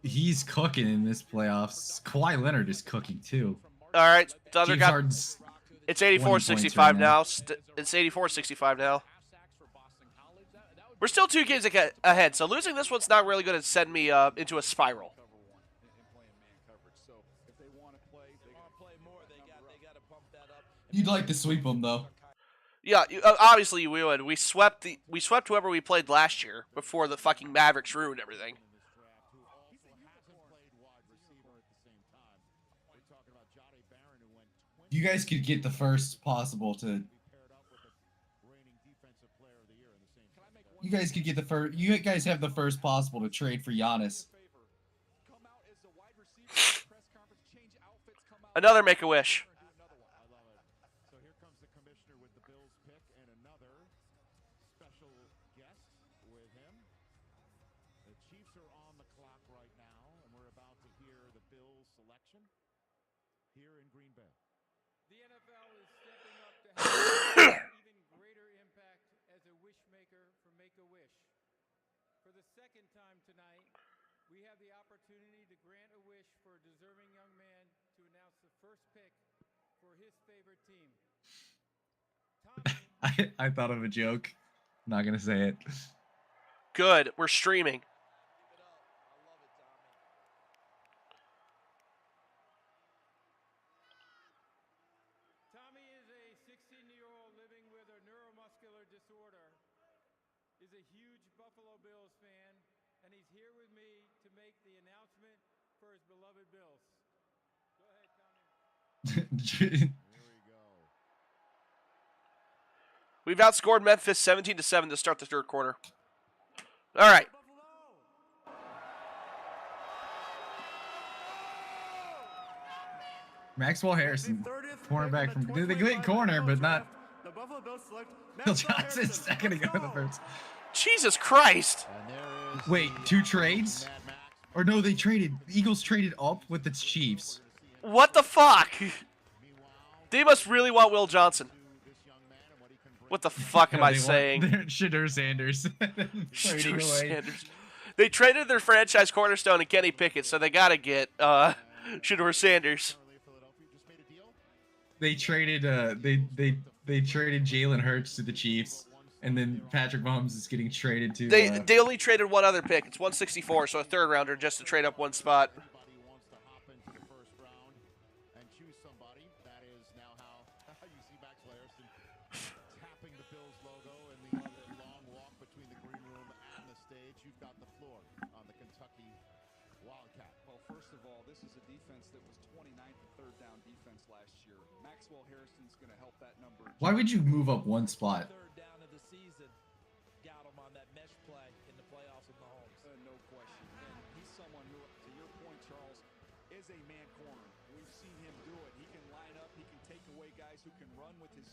He's cooking in this playoffs. Kawhi Leonard is cooking too. All right, the other James guy. Harden's It's 84-65 84-65 now. It's 84-65 now. We're still 2 games ahead, so losing this one's not really going to send me into a spiral. You'd like to sweep them though. Yeah, obviously we would. We swept whoever we played last year before the fucking Mavericks ruined everything. You guys could get the first possible to. You guys could get the first. You guys have the first possible to trade for Giannis. Another Make-A-Wish. So here comes the commissioner with the Bills pick and another special guest with him. The Chiefs are on the clock right now, and we're about to hear the Bills selection here in Green Bay. The NFL is stepping up to have an even greater impact as a wish maker for Make-A-Wish. For the second time tonight, we have the opportunity to grant a wish for a deserving young man to announce the first pick for his favorite team. I thought of a joke. I'm not gonna say it. Good. We're streaming. Tommy is a 16-year-old living with a neuromuscular disorder. Is a huge Buffalo Bills fan, and he's here with me to make the announcement for his beloved Bills. Go ahead, Tommy. We've outscored Memphis 17-7 to start the third quarter. All right. Maxwell Harrison, cornerback from the good corner, but not. The Buffalo Bills select Phil Johnson's second to go in the first. Jesus Christ! Wait, 2 trades? Or no, they traded. The Eagles traded up with the Chiefs. What the fuck? They must really want Will Johnson. What the fuck am I saying? Shadur Sanders. Shadur Sanders. They traded their franchise cornerstone and Kenny Pickett, so they gotta get Shadur Sanders. They traded they traded Jalen Hurts to the Chiefs, and then Patrick Mahomes is getting traded to. They only traded one other pick. It's 164, so a third rounder just to trade up one spot. Why would you move up one spot? Third down of the season, got him on that mesh play in the playoffs with Mahomes. No question. And he's someone who, to your point, Charles, is a man corner. We've seen him do it. He can line up. He can take away guys who can run with his.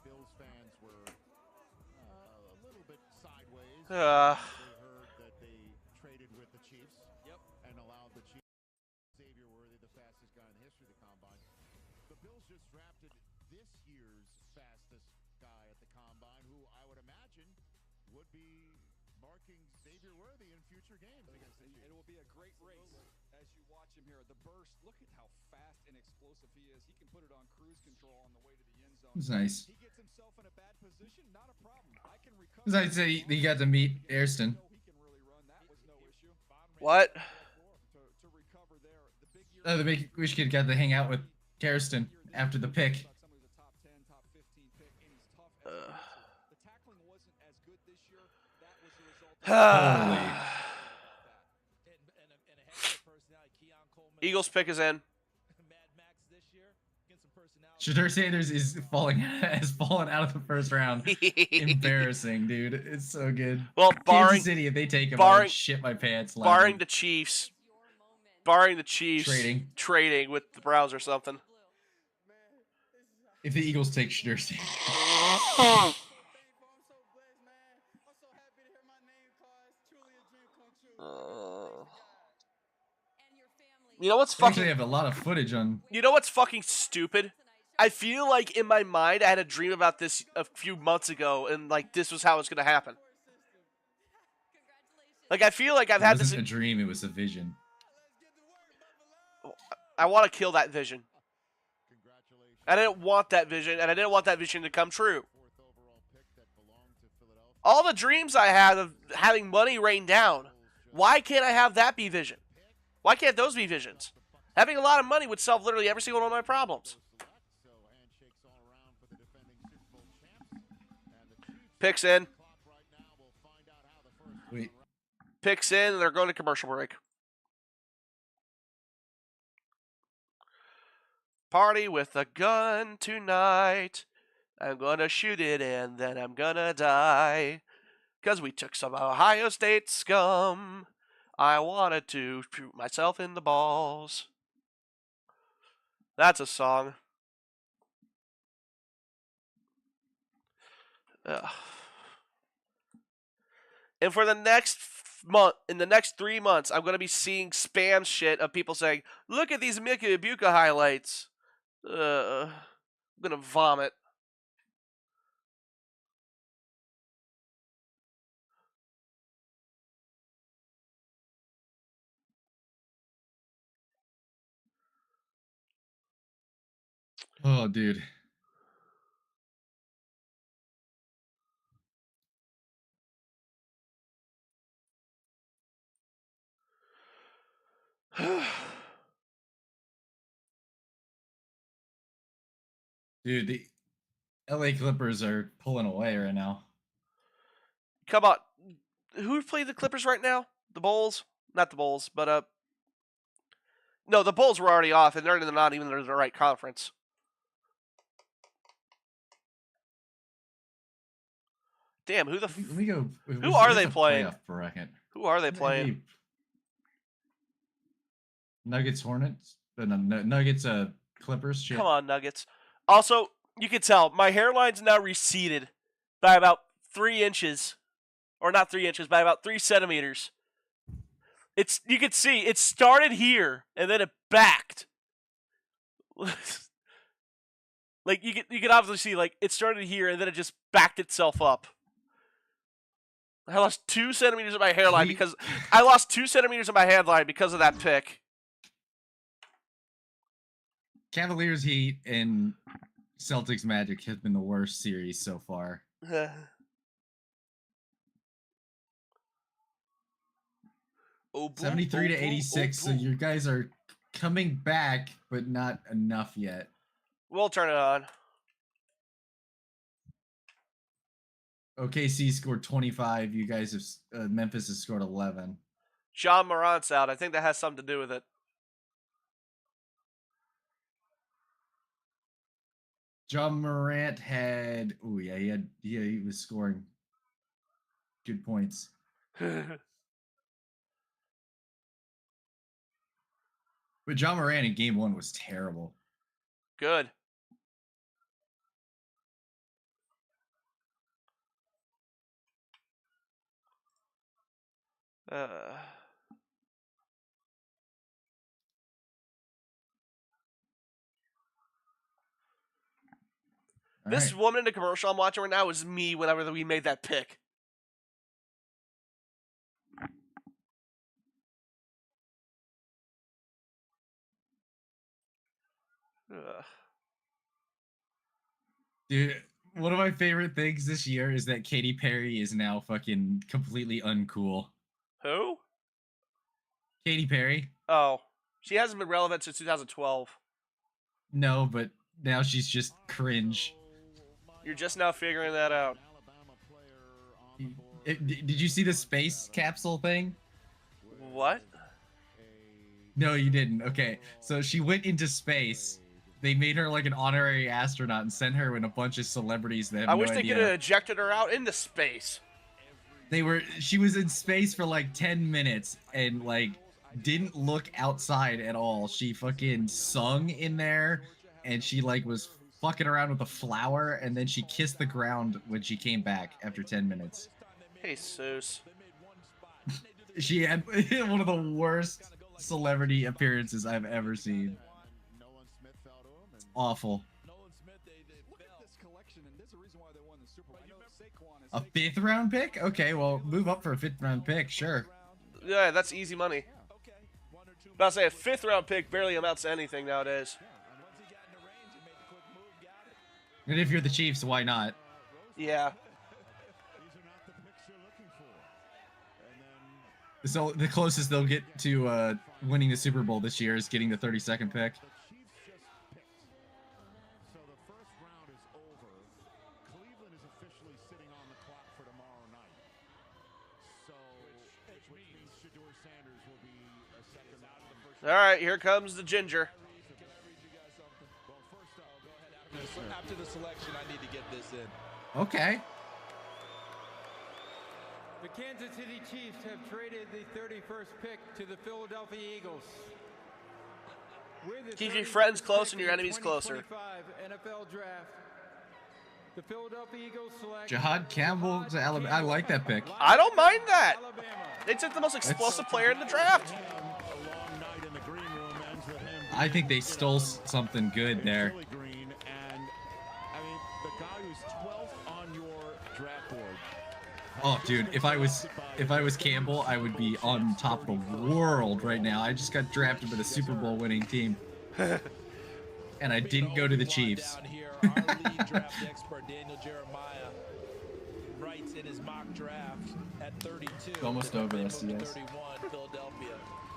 Bills fans were a little bit sideways. They heard that they traded with the Chiefs. Yep. And allowed the Chiefs. Xavier Worthy, the fastest guy in the history of the combine. The Bills just drafted this year's fastest guy at the combine, who I would imagine would be marking Xavier Worthy in future games against the Chiefs. It will be a great race as you watch him here. The burst, look at how fast and explosive he is. He can put it on cruise control on the way to the end zone. It's nice. He gets himself in a bad position, not a problem. I can recover. As I say, you got to meet Airston. What? The Make-A-Wish kid got to hang out with Airston after the pick. Holy. Eagles pick is in. Shadur Sanders has fallen out of the first round. Embarrassing, dude. It's so good. Well, barring Kansas City, if they take him, I would shit my pants. Barring the Chiefs trading with the Browns or something. If the Eagles take Shadur Sanders. You know what's They fucking? actually have a lot of footage on. You know what's fucking stupid? I feel like in my mind I had a dream about this a few months ago, and like this was how it's gonna happen. Like I feel like I've had this. It wasn't a dream; it was a vision. I want to kill that vision. I didn't want that vision, and I didn't want that vision to come true. All the dreams I had of having money rain down, why can't I have that be vision? Why can't those be visions? Having a lot of money would solve literally every single one of my problems. Picks in. Wait. Picks in, and they're going to commercial break. Party with a gun tonight. I'm gonna shoot it and then I'm gonna die. 'Cause we took some Ohio State scum. I wanted to shoot myself in the balls. That's a song. Ugh. And for the next month, in the next 3 months, I'm going to be seeing spam shit of people saying, look at these Mika Ibuka highlights. I'm going to vomit. Oh, dude. Dude, the LA Clippers are pulling away right now. Come on. Who played the Clippers right now? The Bulls? Not the Bulls, but no, the Bulls were already off, and they're not even in the right conference. Damn, who the Let me go. Who are they playing? Bracket. Who are they playing? Nuggets, Hornets, Nuggets, Clippers. Shit. Come on, Nuggets. Also, you can tell my hairline's now receded by about 3 inches, or not 3 inches, by about 3 centimeters. You can see it started here and then it backed. Like you can obviously see, like, it started here and then it just backed itself up. I lost 2 centimeters of my hairline because I lost 2 centimeters of my hairline because of that pick. Cavaliers, Heat, and Celtics Magic have been the worst series so far. 73 to 86. So you guys are coming back, but not enough yet. We'll turn it on. OKC scored 25. You guys have Memphis has scored 11. John Morant's out. I think that has something to do with it. John Morant had. Oh yeah, he was scoring good points. But John Morant in game 1 was terrible. Good. This woman in the commercial I'm watching right now is me whenever we made that pick. Dude, one of my favorite things this year is that Katy Perry is now fucking completely uncool. Who? Katy Perry. Oh, she hasn't been relevant since 2012. No, but now she's just cringe. You're just now figuring that out. Did you see the space capsule thing? What? No, you didn't. Okay, so she went into space. They made her like an honorary astronaut and sent her with a bunch of celebrities that have I no wish they idea. could have ejected her out into space. She was in space for like 10 minutes and like didn't look outside at all. She fucking sung in there and she like was fucking around with a flower and then she kissed the ground when she came back after 10 minutes. Hey, Seuss. She had one of the worst celebrity appearances I've ever seen. It's awful. A 5th round pick? Okay, well, move up for a 5th round pick, sure. Yeah, that's easy money. But I'll say a 5th round pick barely amounts to anything nowadays. And if you're the Chiefs, why not? Yeah. So the closest they'll get to winning the Super Bowl this year is getting the 32nd pick. All right, here comes the ginger. After the selection, I need to get this in. Okay. The Kansas City Chiefs have traded the 31st pick to the Philadelphia Eagles. Keep your friends close and your enemies closer. 2025 NFL Draft. The Philadelphia Eagles select Jahad Campbell to Alabama. I like that pick. I don't mind that. They took the most explosive player in the draft. I think they stole something good there. Oh, dude, if I was Campbell, I would be on top of the world right now. I just got drafted by the Super Bowl winning team, and I didn't go to the Chiefs. Our lead draft expert Daniel Jeremiah writes in his mock draft at 32. Almost over this, yes. 31, Philadelphia.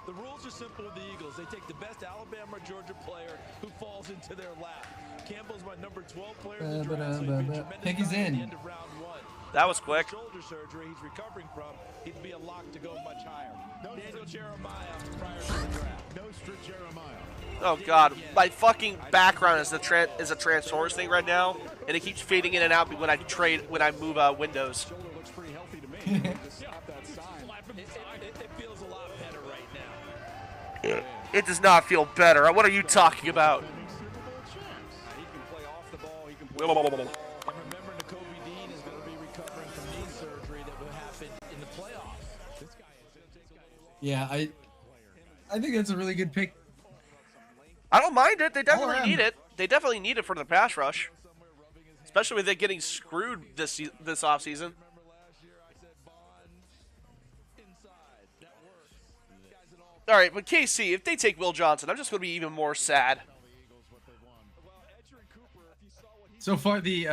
The rules are simple with the Eagles. They take the best Alabama or Georgia player who falls into their lap. Campbell's my number 12 player in the draft, so he'd be a tremendous Pick is value at the in. end of round 1. That was quick. Shoulder surgery he's recovering from, he'd be a lock to go much higher. Daniel Jeremiah prior to the draft. Nostra Jeremiah. Oh god, my fucking background is a Transformers thing right now, and it keeps fading in and out when I move windows. Shoulder looks pretty healthy to me. Just stop that sign. It feels a lot better right now. It does not feel better. What are you talking about? He can play off the ball. He can play on the ball. And remember, Nakobe Dean is going to be recovering from knee surgery that will happen in the playoffs. Yeah, I think that's a really good pick. I don't mind it. They definitely around. need it. They definitely need it for the pass rush, especially with it getting screwed this offseason. All right, but KC, if they take Will Johnson, I'm just going to be even more sad. So far, the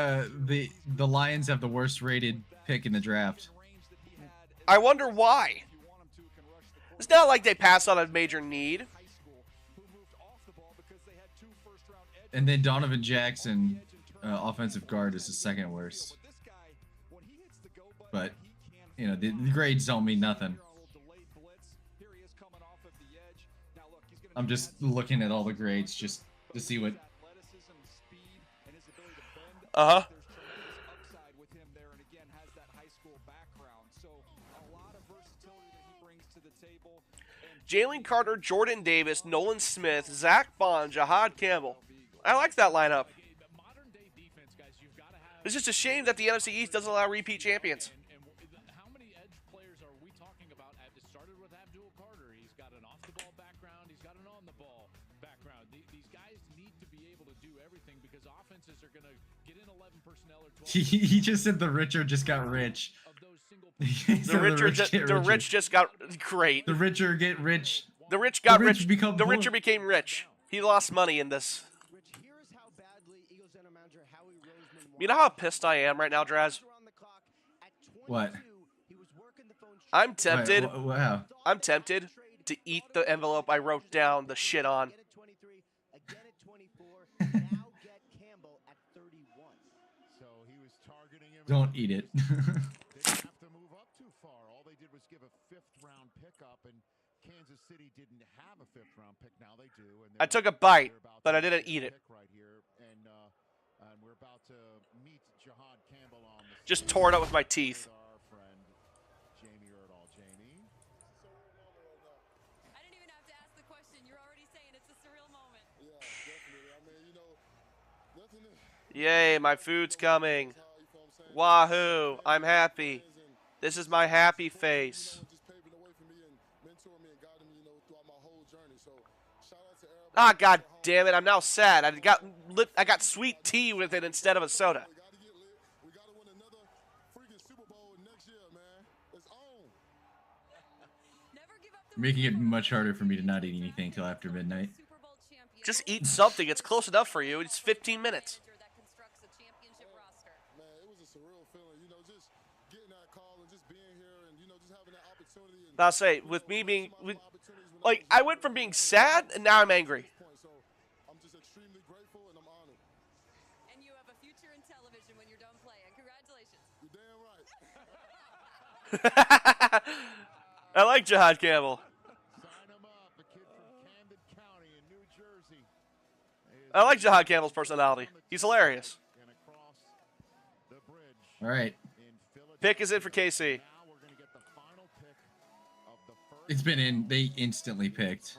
Lions have the worst rated pick in the draft. I wonder why. It's not like they passed on a major need. And then Donovan Jackson, offensive guard, is the second worst. But, you know, the grades don't mean nothing. I'm just looking at all the grades just to see what... Uh-huh. Jalen Carter, Jordan Davis, Nolan Smith, Zach Bond, Jahad Campbell. I like that lineup. It's just a shame that the NFC East doesn't allow repeat champions. How many edge players are we talking about? It started with Abdul Carter. He's got an off-the-ball background. He's got an on-the-ball background. These guys need to be able to do everything because offenses are going to get in 11 personnel or 12. He just said the richer just got rich. The rich just got great. The richer get rich. The rich got rich. Become the poor. richer became rich. He lost money in this. You know how pissed I am right now, Draz? What? I'm tempted. Wow. I'm tempted to eat the envelope I wrote down the shit on. Don't eat it. They didn't have to move up too far. All they did was give a 5th-round pickup, and Kansas City didn't have a 5th-round pick. Now they do. And I took a bite, but I didn't eat it. Right here, and we're about to meet Jahad Campbell on the Just tore it up with my teeth. our friend Jamie Erdahl. Jamie. I didn't even have to ask the question. You're already saying it's a surreal moment. Yeah, definitely. I mean, you know, nothing is... Yay, my food's coming. Wahoo, I'm happy. This is my happy face. Ah, god damn it, I'm now sad. I got sweet tea with it instead of a soda. Making it much harder for me to not eat anything till after midnight. Just eat something. It's close enough for you. It's 15 minutes. I'll say, with me being, like, I went from being sad and now I'm angry. I'm just extremely grateful and I'm honored. And you have a future in television when you're done playing. Congratulations. You're damn right. I like Jahad Campbell. I like Jahad Campbell's personality. He's hilarious. All right. Pick is in for KC. It's been in. They instantly picked.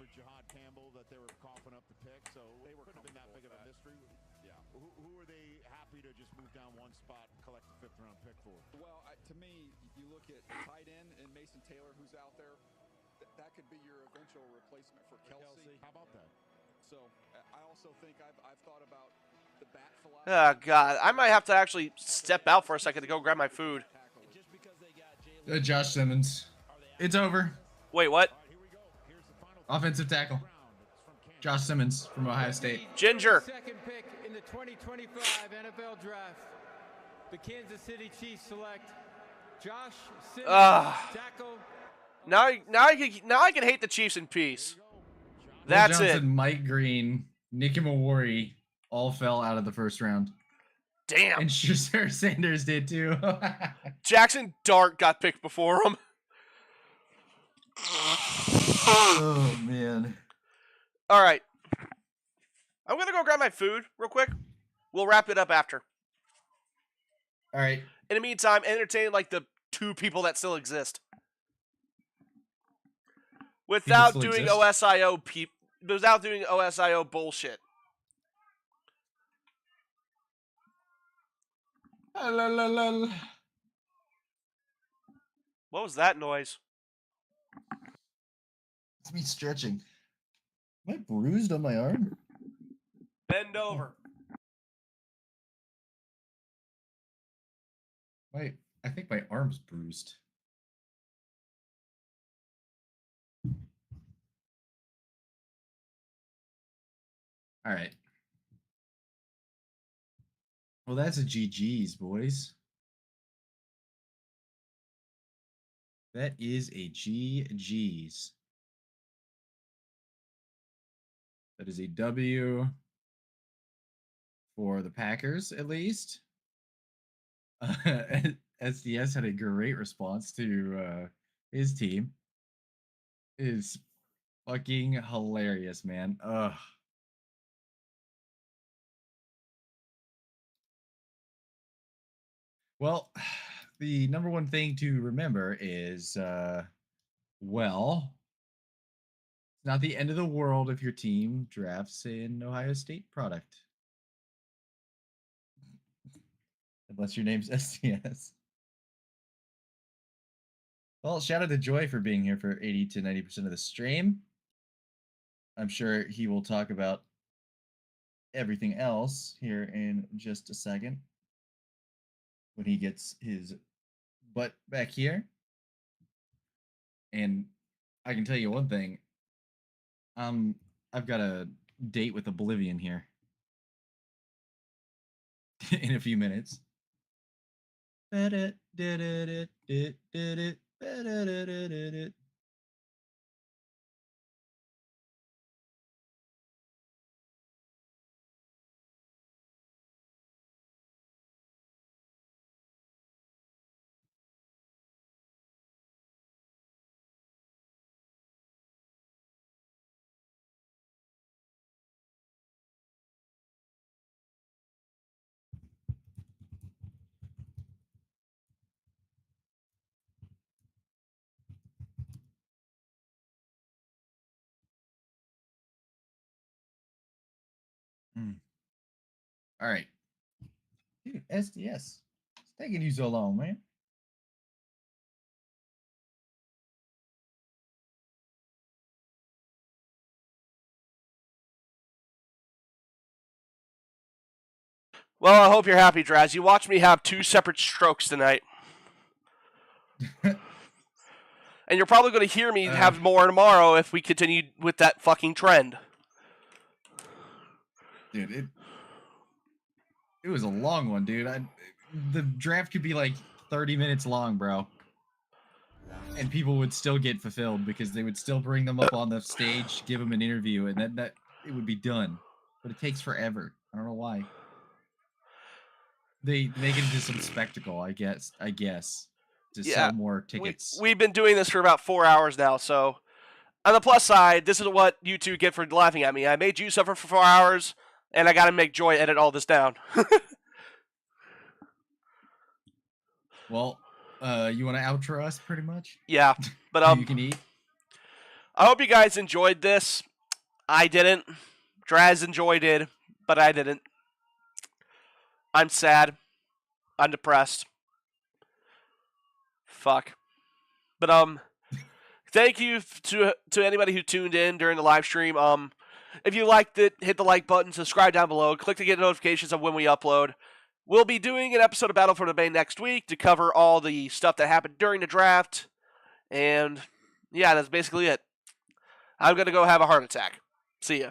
for Jihad Campbell that they were coughing up the pick, so they were couldn't have been that big of a mystery. Yeah. Who are they happy to just move down one spot and collect the 5th round pick for? Well, to me, you look at the tight end and Mason Taylor, who's out there. That could be your eventual replacement for Kelsey. How about that? So I also think I've thought about the bat philosophy. Oh, God. I might have to actually step out for a second to go grab my food. Josh Simmons. It's over. Wait, what? Offensive tackle. Josh Simmons from Ohio State. Ginger. Second pick in the 2025 NFL Draft. The Kansas City Chiefs select Josh Simmons, tackle. Now I can hate the Chiefs in peace. That's Will Johnson, it. Mike Green, Nicky Mawari all fell out of the first round. Damn. And Shazer Sanders did too. Jackson Dart got picked before him. Oh, man. All right. I'm going to go grab my food real quick. We'll wrap it up after. All right. In the meantime, entertain like the 2 people that still exist. Without still doing exist? without doing OSIO bullshit. What was that noise? It's me stretching. Am I bruised on my arm? Bend over. Wait, I think my arm's bruised. All right. Well, that's a GG's, boys. That is a GG's. That is a W for the Packers, at least. SDS had a great response to his team. It is fucking hilarious, man. Ugh. Well, the number one thing to remember is, well, it's not the end of the world if your team drafts an Ohio State product. Unless your name's SDS. Well, shout out to Joy for being here for 80 to 90% of the stream. I'm sure he will talk about everything else here in just a second when he gets his butt back here. And I can tell you one thing. I've got a date with Oblivion here in a few minutes. All right. Dude, SDS. It's taking you so long, man. Well, I hope you're happy, Draz. You watched me have 2 separate strokes tonight. And you're probably going to hear me have more tomorrow if we continue with that fucking trend. Dude, it was a long one, dude. The draft could be like 30 minutes long, bro. And people would still get fulfilled because they would still bring them up on the stage, give them an interview, and that it would be done. But it takes forever. I don't know why. They make it into some spectacle, I guess. To sell more tickets. We've been doing this for about 4 hours now, so on the plus side, this is what you two get for laughing at me. I made you suffer for 4 hours, and I gotta make Joy edit all this down. Well, you want to outro us pretty much? Yeah, but you can eat. I hope you guys enjoyed this. I didn't. Draz enjoyed it, but I didn't. I'm sad. I'm depressed. Fuck. But thank you to anybody who tuned in during the live stream. If you liked it, hit the like button, subscribe down below, click to get notifications of when we upload. We'll be doing an episode of Battle for the Bay next week to cover all the stuff that happened during the draft. And yeah, that's basically it. I'm going to go have a heart attack. See ya.